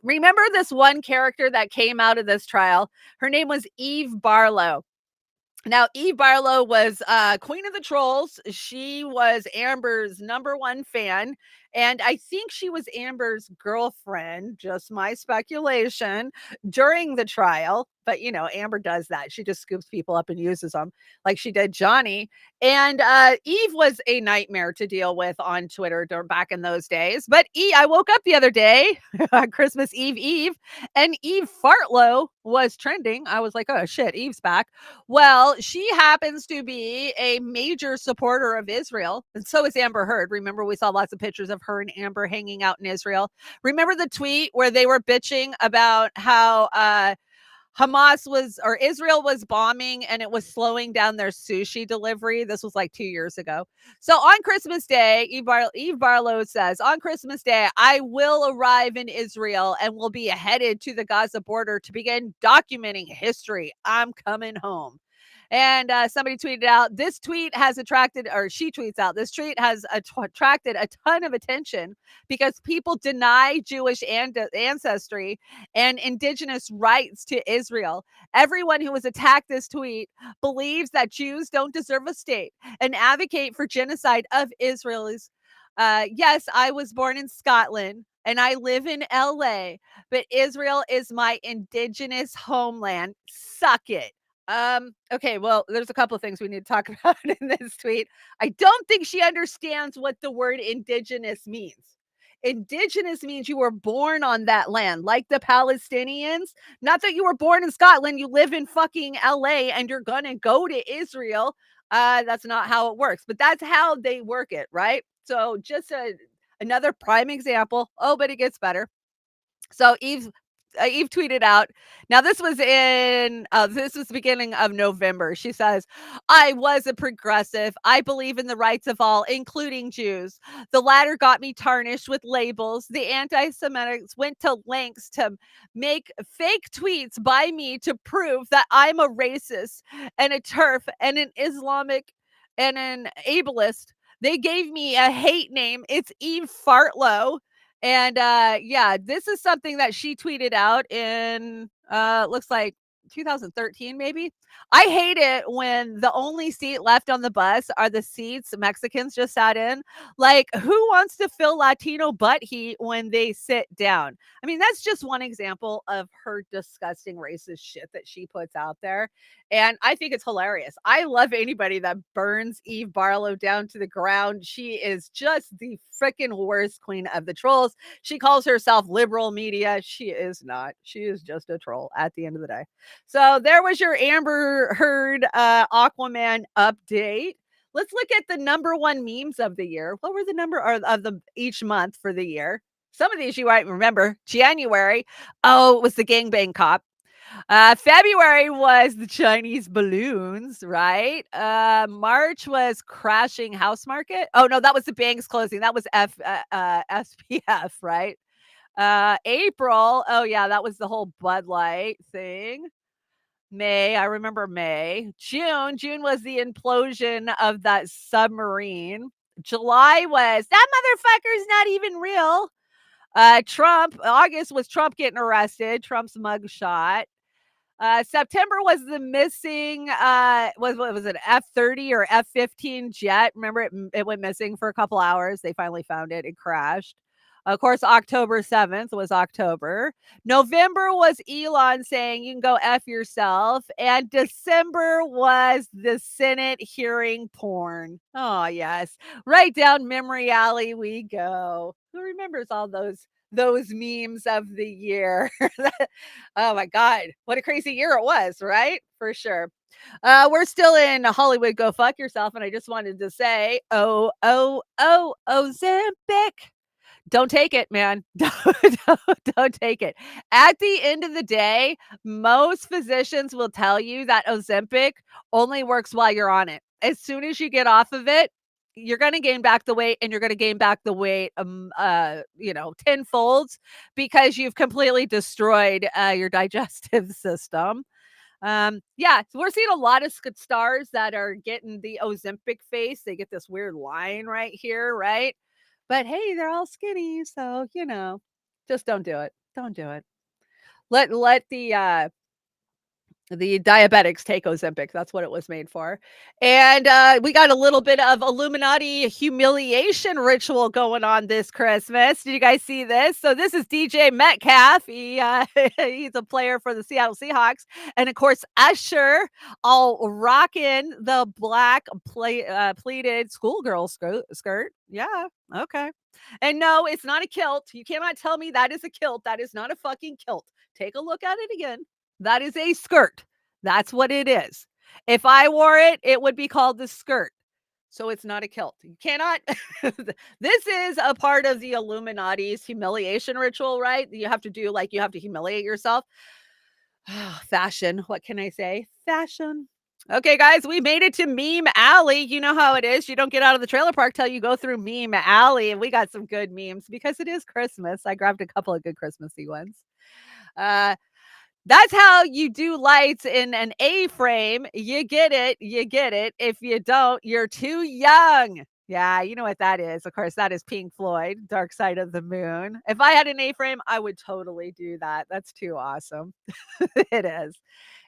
remember this one character that came out of this trial? Her name was Eve Barlow. Now, Eve Barlow was Queen of the Trolls. She was Amber's #1 fan. And I think she was Amber's girlfriend, just my speculation, during the trial. But, you know, Amber does that. She just scoops people up and uses them like she did Johnny. And Eve was a nightmare to deal with on Twitter back in those days. But I woke up the other day, Christmas Eve, and Eve Fartlow was trending. I was like, oh shit, Eve's back. Well, she happens to be a major supporter of Israel. And so is Amber Heard. Remember, we saw lots of pictures of her and Amber hanging out in Israel. Remember the tweet where they were bitching about how Israel was bombing and it was slowing down their sushi delivery. This was like 2 years ago. So on Christmas Day, Eve Barlow says, on Christmas Day, I will arrive in Israel and will be headed to the Gaza border to begin documenting history. I'm coming home. And somebody tweeted out, this tweet has attracted, or she tweets out, this tweet has attracted a ton of attention because people deny Jewish ancestry and indigenous rights to Israel. Everyone who has attacked this tweet believes that Jews don't deserve a state and advocate for genocide of Israelis. Yes, I was born in Scotland and I live in LA, but Israel is my indigenous homeland. Suck it. Okay, well, there's a couple of things we need to talk about in this tweet. I don't think she understands what the word indigenous means. Indigenous means you were born on that land, like the Palestinians. Not that you were born in Scotland, you live in fucking LA and you're gonna go to Israel. That's not how it works, but that's how they work it, right? So another prime example. Oh, but it gets better. So Eve tweeted out. Now this was the beginning of November. She says, I was a progressive. I believe in the rights of all, including Jews. The latter got me tarnished with labels. The anti-Semitics went to lengths to make fake tweets by me to prove that I'm a racist and a TERF and an Islamic and an ableist. They gave me a hate name. It's Eve Fartlow. And yeah, this is something that she tweeted out in looks like 2013 maybe. I hate it when the only seat left on the bus are the seats Mexicans just sat in. Like, who wants to fill Latino butt heat when they sit down? I mean, that's just one example of her disgusting racist shit that she puts out there. And I think it's hilarious. I love anybody that burns Eve Barlow down to the ground. She is just the freaking worst queen of the trolls. She calls herself liberal media. She is not. She is just a troll at the end of the day. So there was your Amber Heard Aquaman update. Let's look at the number one memes of the year. What were the number of the each month for the year? Some of these you might remember. January, it was the gangbang cop. February was the Chinese balloons, right? March was crashing house market. Oh no, that was the banks closing. That was SPF, right? April, oh yeah, that was the whole Bud Light thing. May, I remember May. June was the implosion of that submarine. July was that motherfucker's not even real. August was Trump getting arrested, Trump's mugshot. September was the missing what was it, F-30 or F-15 jet. Remember it went missing for a couple hours. They finally found it. It crashed. Of course, October 7th was October. November was Elon saying you can go F yourself. And December was the Senate hearing porn. Oh, yes. Right down memory alley we go. Who remembers all those memes of the year? Oh my God. What a crazy year it was, right? For sure. We're still in Hollywood. Go fuck yourself. And I just wanted to say, Ozempic. Don't take it, man. Don't take it. At the end of the day, most physicians will tell you that Ozempic only works while you're on it. As soon as you get off of it, you're going to gain back the weight, and you're going to gain back the weight, tenfold, because you've completely destroyed your digestive system. Yeah, so we're seeing a lot of stars that are getting the Ozempic face. They get this weird line right here, right? But hey, they're all skinny, so just don't do it. Don't do it. Let the The diabetics take Ozempic. That's what it was made for. And we got a little bit of Illuminati humiliation ritual going on this Christmas. Did you guys see this? So this is DJ Metcalf. He's a player for the Seattle Seahawks. And of course, Usher, all rocking the black pleated schoolgirl skirt. Yeah, okay. And no, it's not a kilt. You cannot tell me that is a kilt. That is not a fucking kilt. Take a look at it again. That is a skirt. That's what it is. If I wore it, it would be called the skirt. So it's not a kilt. You cannot. This is a part of the Illuminati's humiliation ritual, right? You have to do like you have to humiliate yourself. Fashion. What can I say? Fashion. Okay, guys, we made it to Meme Alley. You know how it is. You don't get out of the trailer park till you go through Meme Alley. And we got some good memes because it is Christmas. I grabbed a couple of good Christmassy ones. That's how you do lights in an A-frame. You get it. You get it. If you don't, you're too young. Yeah, you know what that is. Of course, that is Pink Floyd, Dark Side of the Moon. If I had an A-frame, I would totally do that. That's too awesome. It is.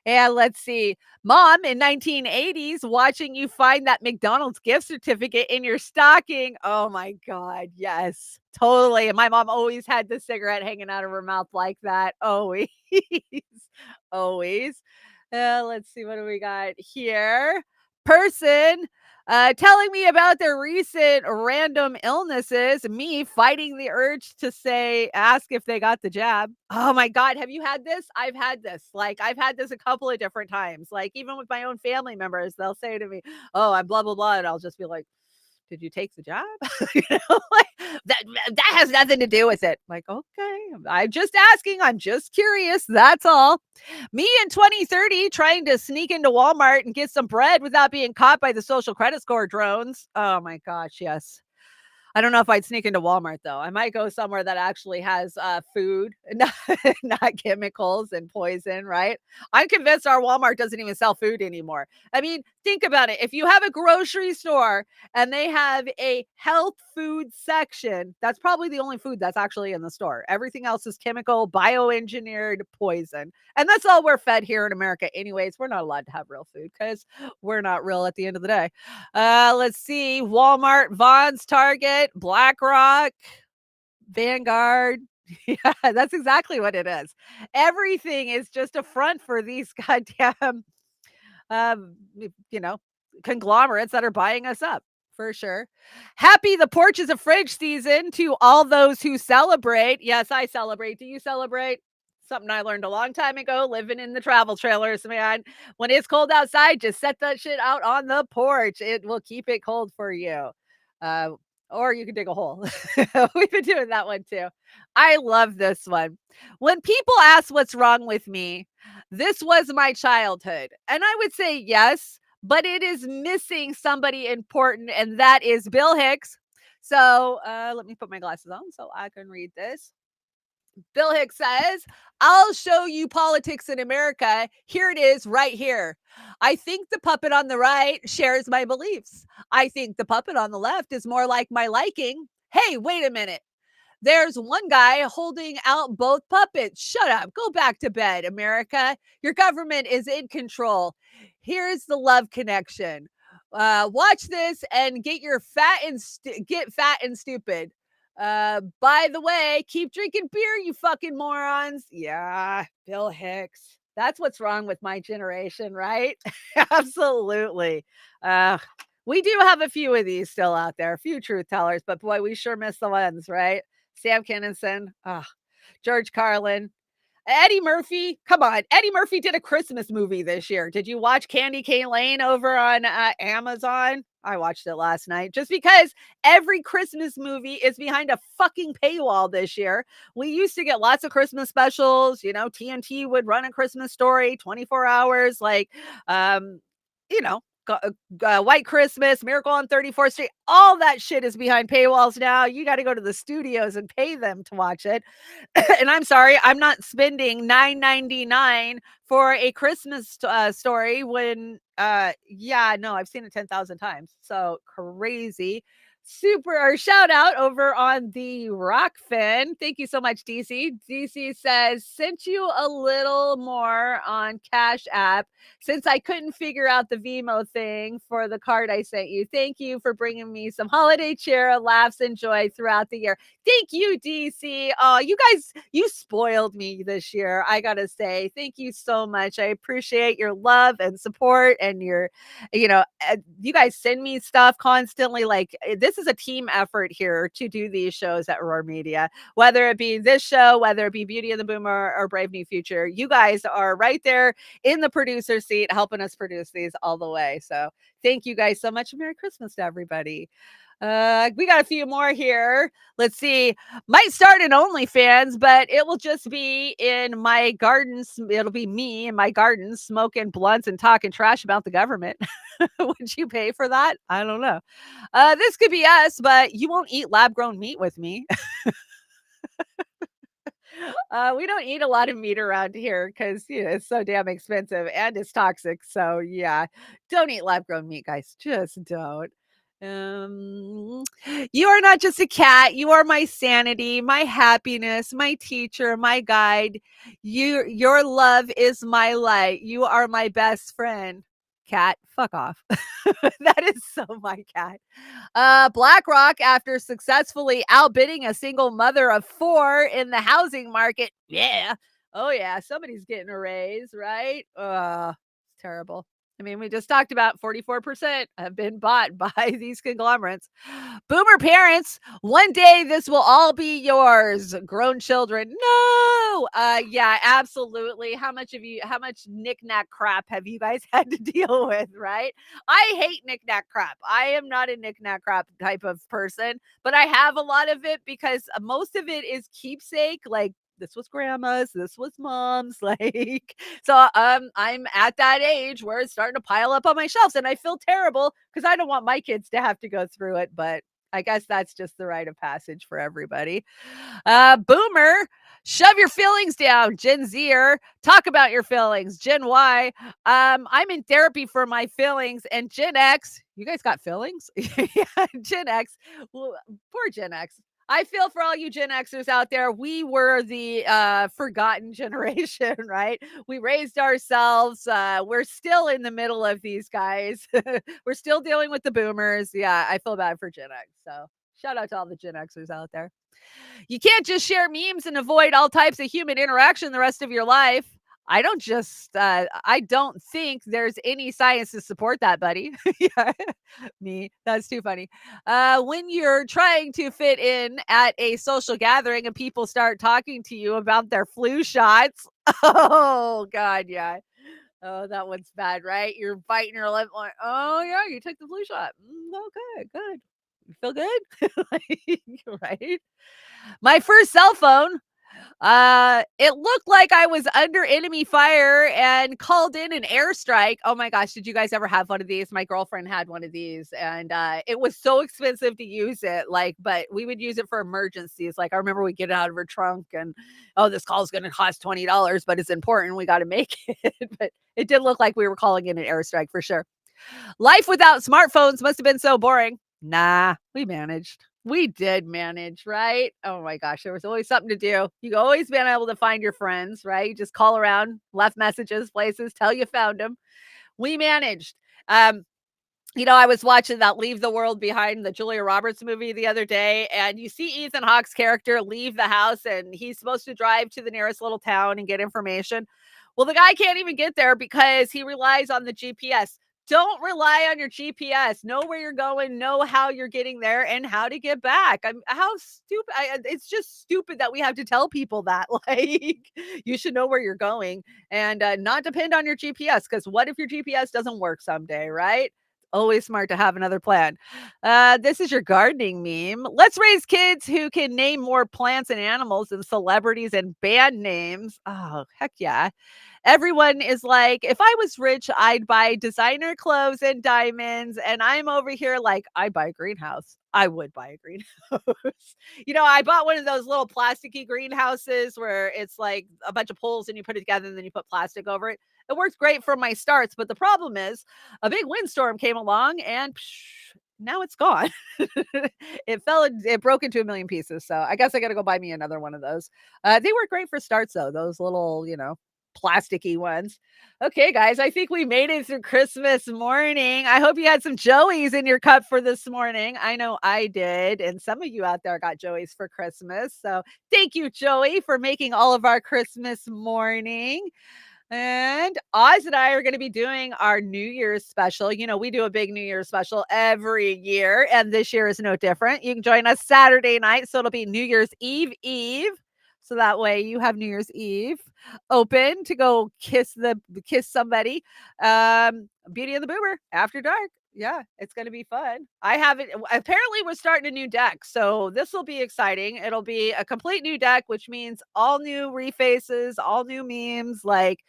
And let's see. Mom, in 1980s, watching you find that McDonald's gift certificate in your stocking. Oh my God. Yes, totally. And my mom always had the cigarette hanging out of her mouth like that. Always. Always. Let's see. What do we got here? Person telling me about their recent random illnesses, me fighting the urge to ask if they got the jab. Oh my God, have you had this? I've had this. Like, I've had this a couple of different times. Like, even with my own family members, they'll say to me, oh, I'm blah, blah, blah. And I'll just be like, did you take the job? You know, like, that has nothing to do with it. Like, okay, I'm just asking. I'm just curious. That's all. Me in 2030 trying to sneak into Walmart and get some bread without being caught by the social credit score drones. Oh my gosh, yes. I don't know if I'd sneak into Walmart though. I might go somewhere that actually has food, not chemicals and poison, right? I'm convinced our Walmart doesn't even sell food anymore. I mean, think about it. If you have a grocery store and they have a health food section, that's probably the only food that's actually in the store. Everything else is chemical, bioengineered poison. And that's all we're fed here in America anyways. We're not allowed to have real food because we're not real at the end of the day. Let's see. Walmart, Vons, Target, BlackRock, Vanguard. Yeah, that's exactly what it is. Everything is just a front for these goddamn, conglomerates that are buying us up. For sure. Happy the porch is a fridge season to all those who celebrate. Yes, I celebrate. Do you celebrate? Something I learned a long time ago, living in the travel trailers, man. When it's cold outside, just set that shit out on the porch. It will keep it cold for you. Or you can dig a hole. We've been doing that one too. I love this one. When people ask what's wrong with me, this was my childhood. And I would say yes, but it is missing somebody important, and that is Bill Hicks. So let me put my glasses on so I can read this. Bill Hicks says, I'll show you politics in America. Here it is right here. I think the puppet on the right shares my beliefs. I think the puppet on the left is more like my liking. Hey, wait a minute. There's one guy holding out both puppets. Shut up. Go back to bed, America. Your government is in control. Here's the love connection. Watch this and get fat and stupid. By the way, keep drinking beer, you fucking morons. Yeah, Bill Hicks. That's what's wrong with my generation, right? Absolutely. We do have a few of these still out there, a few truth tellers, but boy, we sure miss the ones, right? Sam Kinison, George Carlin, Eddie Murphy. Come on. Eddie Murphy did a Christmas movie this year. Did you watch Candy Cane Lane over on Amazon? I watched it last night just because every Christmas movie is behind a fucking paywall this year. We used to get lots of Christmas specials. You know, TNT would run a Christmas Story 24 hours, like, White Christmas, Miracle on 34th Street. All that shit is behind paywalls now. You got to go to the studios and pay them to watch it. And I'm sorry, I'm not spending $9.99 for a Christmas story when, I've seen it 10,000 times. So crazy. shout out over on the Rokfin. Thank you so much, DC. DC says, sent you a little more on Cash App since I couldn't figure out the Vimo thing for the card I sent you. Thank you for bringing me some holiday cheer, laughs, and joy throughout the year. Thank you, DC. Oh, you guys, you spoiled me this year. I got to say, thank you so much. I appreciate your love and support and your, you guys send me stuff constantly. Like, this is a team effort here to do these shows at Roar Media, whether it be this show, whether it be Beauty and the Boomer or Brave New Future. You guys are right there in the producer seat helping us produce these all the way. So thank you guys so much. Merry Christmas to everybody. We got a few more here. Let's see. Might start in OnlyFans, but it will just be in my gardens. It'll be me in my garden smoking blunts and talking trash about the government. Would you pay for that? I don't know. This could be us, but you won't eat lab-grown meat with me. We don't eat a lot of meat around here because it's so damn expensive and it's toxic. So yeah, don't eat lab-grown meat, guys. Just don't. You are not just a cat. You are my sanity, my happiness, my teacher, my guide. Your love is my light. You are my best friend. Cat, fuck off. That is so my cat. BlackRock, after successfully outbidding a single mother of 4 in the housing market. Yeah. Oh yeah. Somebody's getting a raise, right? It's terrible. I mean, we just talked about 44% have been bought by these conglomerates. Boomer parents, one day this will all be yours. Grown children, no. Yeah, absolutely. How much knick-knack crap have you guys had to deal with, right? I hate knick-knack crap. I am not a knick-knack crap type of person, but I have a lot of it because most of it is keepsake, like, this was grandma's, this was mom's, like, so I'm at that age where it's starting to pile up on my shelves and I feel terrible because I don't want my kids to have to go through it, but I guess that's just the rite of passage for everybody. Boomer, shove your feelings down. Gen Zer, talk about your feelings. Gen Y, I'm in therapy for my feelings. And Gen X, you guys got feelings? Yeah, Gen X, well, poor Gen X. I feel for all you Gen Xers out there. We were the forgotten generation, right? We raised ourselves. We're still in the middle of these guys. We're still dealing with the boomers. Yeah, I feel bad for Gen X. So shout out to all the Gen Xers out there. You can't just share memes and avoid all types of human interaction the rest of your life. I don't think there's any science to support that, buddy. Yeah, me. That's too funny. When you're trying to fit in at a social gathering and people start talking to you about their flu shots. Oh, God, yeah. Oh, that one's bad, right? You're biting your lip like, oh, yeah, you took the flu shot. Okay, good. You feel good? Like, right? My first cell phone. It looked like I was under enemy fire and called in an airstrike. Oh my gosh, did you guys ever have one of these? My girlfriend had one of these, and it was so expensive to use it. Like, but we would use it for emergencies. Like, I remember we get it out of her trunk, and this call is going to cost $20, but it's important. We got to make it. But it did look like we were calling in an airstrike for sure. Life without smartphones must have been so boring. Nah, we managed. We did manage, right? Oh my gosh, there was always something to do. You always been able to find your friends, right? You just call around, left messages, places, tell you found them. We managed. I was watching that Leave the World Behind, the Julia Roberts movie the other day, and you see Ethan Hawke's character leave the house and he's supposed to drive to the nearest little town and get information. Well, the guy can't even get there because he relies on the GPS. Don't rely on your GPS. Know where you're going, know how you're getting there, and how to get back. How stupid. It's just stupid that we have to tell people that. Like, you should know where you're going and not depend on your GPS, because what if your GPS doesn't work someday, right? Always smart to have another plan. This is your gardening meme. Let's raise kids who can name more plants and animals than celebrities and band names. Oh, heck yeah. Everyone is like, if I was rich, I'd buy designer clothes and diamonds. And I'm over here like, I'd buy a greenhouse. I would buy a greenhouse. I bought one of those little plasticky greenhouses where it's like a bunch of poles and you put it together and then you put plastic over it. It works great for my starts. But the problem is a big windstorm came along and now it's gone. It broke into a million pieces. So I guess I got to go buy me another one of those. They work great for starts though. Those little, plasticky ones. Okay, guys, I think we made it through Christmas morning. I hope you had some Joeys in your cup for this morning. I know I did. And some of you out there got Joeys for Christmas. So thank you, Joey, for making all of our Christmas morning. And Oz and I are going to be doing our New Year's special. We do a big New Year's special every year, and this year is no different. You can join us Saturday night, so it'll be New Year's Eve. So that way you have New Year's Eve open to go kiss somebody. Beauty and the Boomer after dark. Yeah, it's going to be fun. I have it. Apparently, we're starting a new deck, so this will be exciting. It'll be a complete new deck, which means all new refaces, all new memes. Like,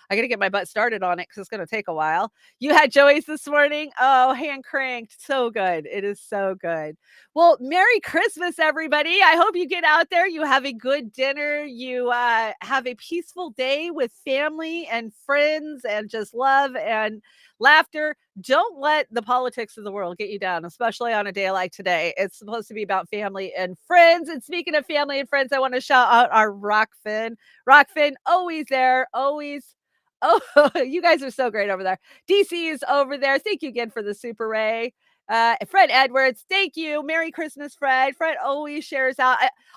I got to get my butt started on it because it's going to take a while. You had Joey's this morning. Oh, hand cranked. So good. It is so good. Well, Merry Christmas, everybody. I hope you get out there. You have a good dinner. You have a peaceful day with family and friends and just love and laughter. Don't let the politics of the world get you down, especially on a day like today. It's supposed to be about family and friends. And speaking of family and friends, I want to shout out our Rokfin. Rokfin, always there, always. Oh, you guys are so great over there. DC is over there. Thank you again for the Super Ray. Fred Edwards, thank you. Merry Christmas, Fred. Fred always shares out.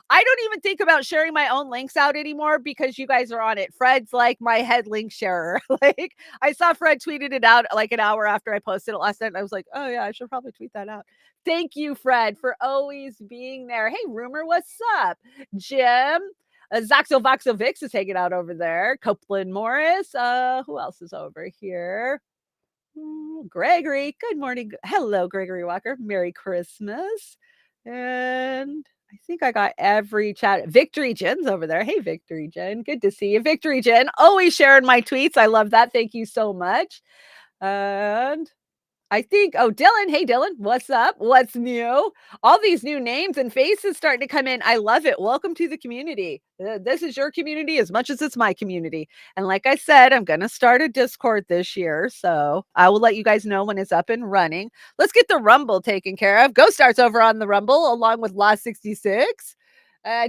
I don't even think about sharing my own links out anymore because you guys are on it. Fred's like my head link sharer. Like, I saw Fred tweeted it out like an hour after I posted it last night. And I was like, oh yeah, I should probably tweet that out. Thank you, Fred, for always being there. Hey, Rumor, what's up? Jim. Zaxo Voxo Vix is hanging out over there. Copeland Morris. Who else is over here? Gregory. Good morning. Hello, Gregory Walker. Merry Christmas. And I think I got every chat. Victory Jen's over there. Hey, Victory Jen. Good to see you. Victory Jen, always sharing my tweets. I love that. Thank you so much. And I think, Dylan. Hey, Dylan, what's up? What's new? All these new names and faces starting to come in. I love it. Welcome to the community. This is your community as much as it's my community. And like I said, I'm going to start a Discord this year. So I will let you guys know when it's up and running. Let's get the Rumble taken care of. Ghost Start's over on the Rumble along with Law 66.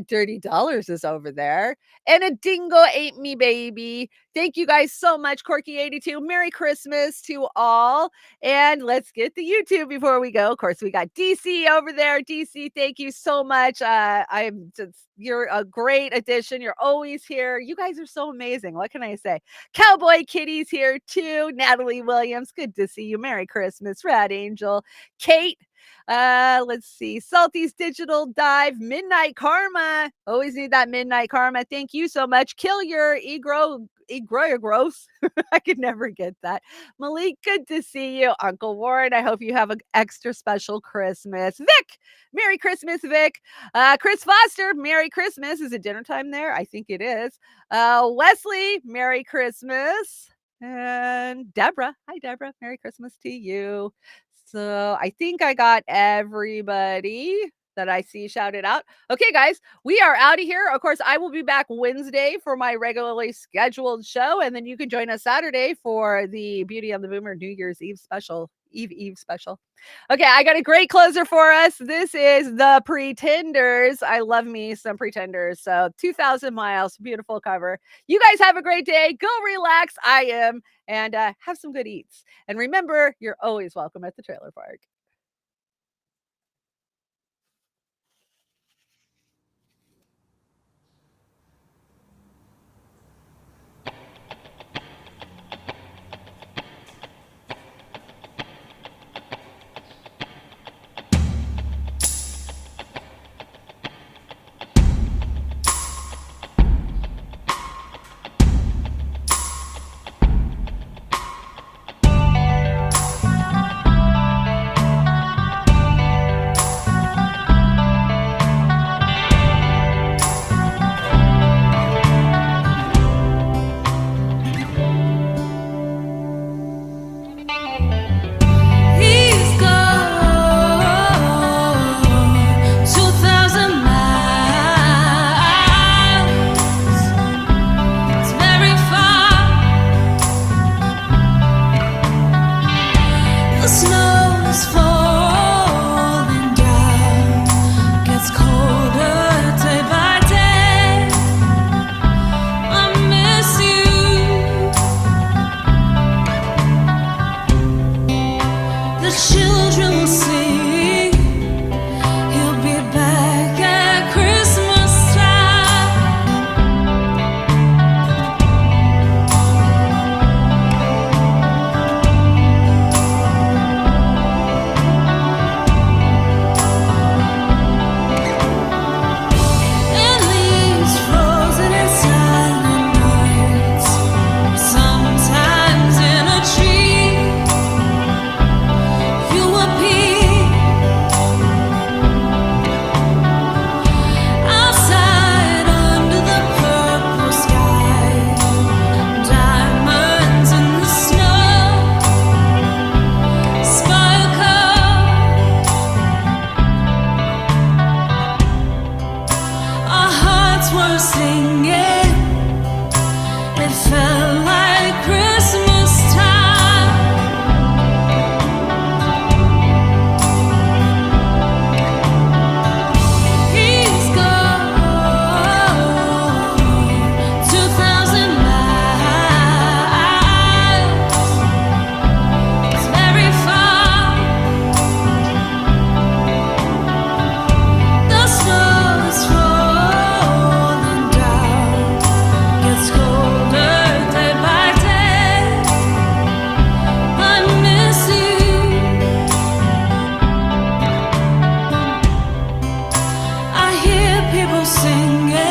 Dirty Dollars is over there. And a dingo ate me, baby. Thank you guys so much, Corky82. Merry Christmas to all. And let's get the YouTube before we go. Of course, we got DC over there. DC, thank you so much. You're a great addition. You're always here. You guys are so amazing. What can I say? Cowboy Kitty's here too. Natalie Williams, good to see you. Merry Christmas. Red Angel. Kate. Let's see. Salty's Digital Dive. Midnight Karma. Always need that Midnight Karma. Thank you so much. Kill your gross. I could never get that. Malik, good to see you. Uncle Warren, I hope you have an extra special Christmas. Vic, Merry Christmas, Vic. Chris Foster, Merry Christmas. Is it dinner time there? I think it is. Wesley, Merry Christmas. And Deborah. Hi, Deborah. Merry Christmas to you. So I think I got everybody that I see shouted out. Okay, guys, we are out of here. Of course, I will be back Wednesday for my regularly scheduled show. And then you can join us Saturday for the Beauty and the Boomer New Year's Eve special. Eve special. Okay, I got a great closer for us. This is The Pretenders. I love me some Pretenders. So 2,000 Miles, beautiful cover. You guys have a great day. Go relax. I am. And have some good eats. And remember, you're always welcome at the trailer park.
singing.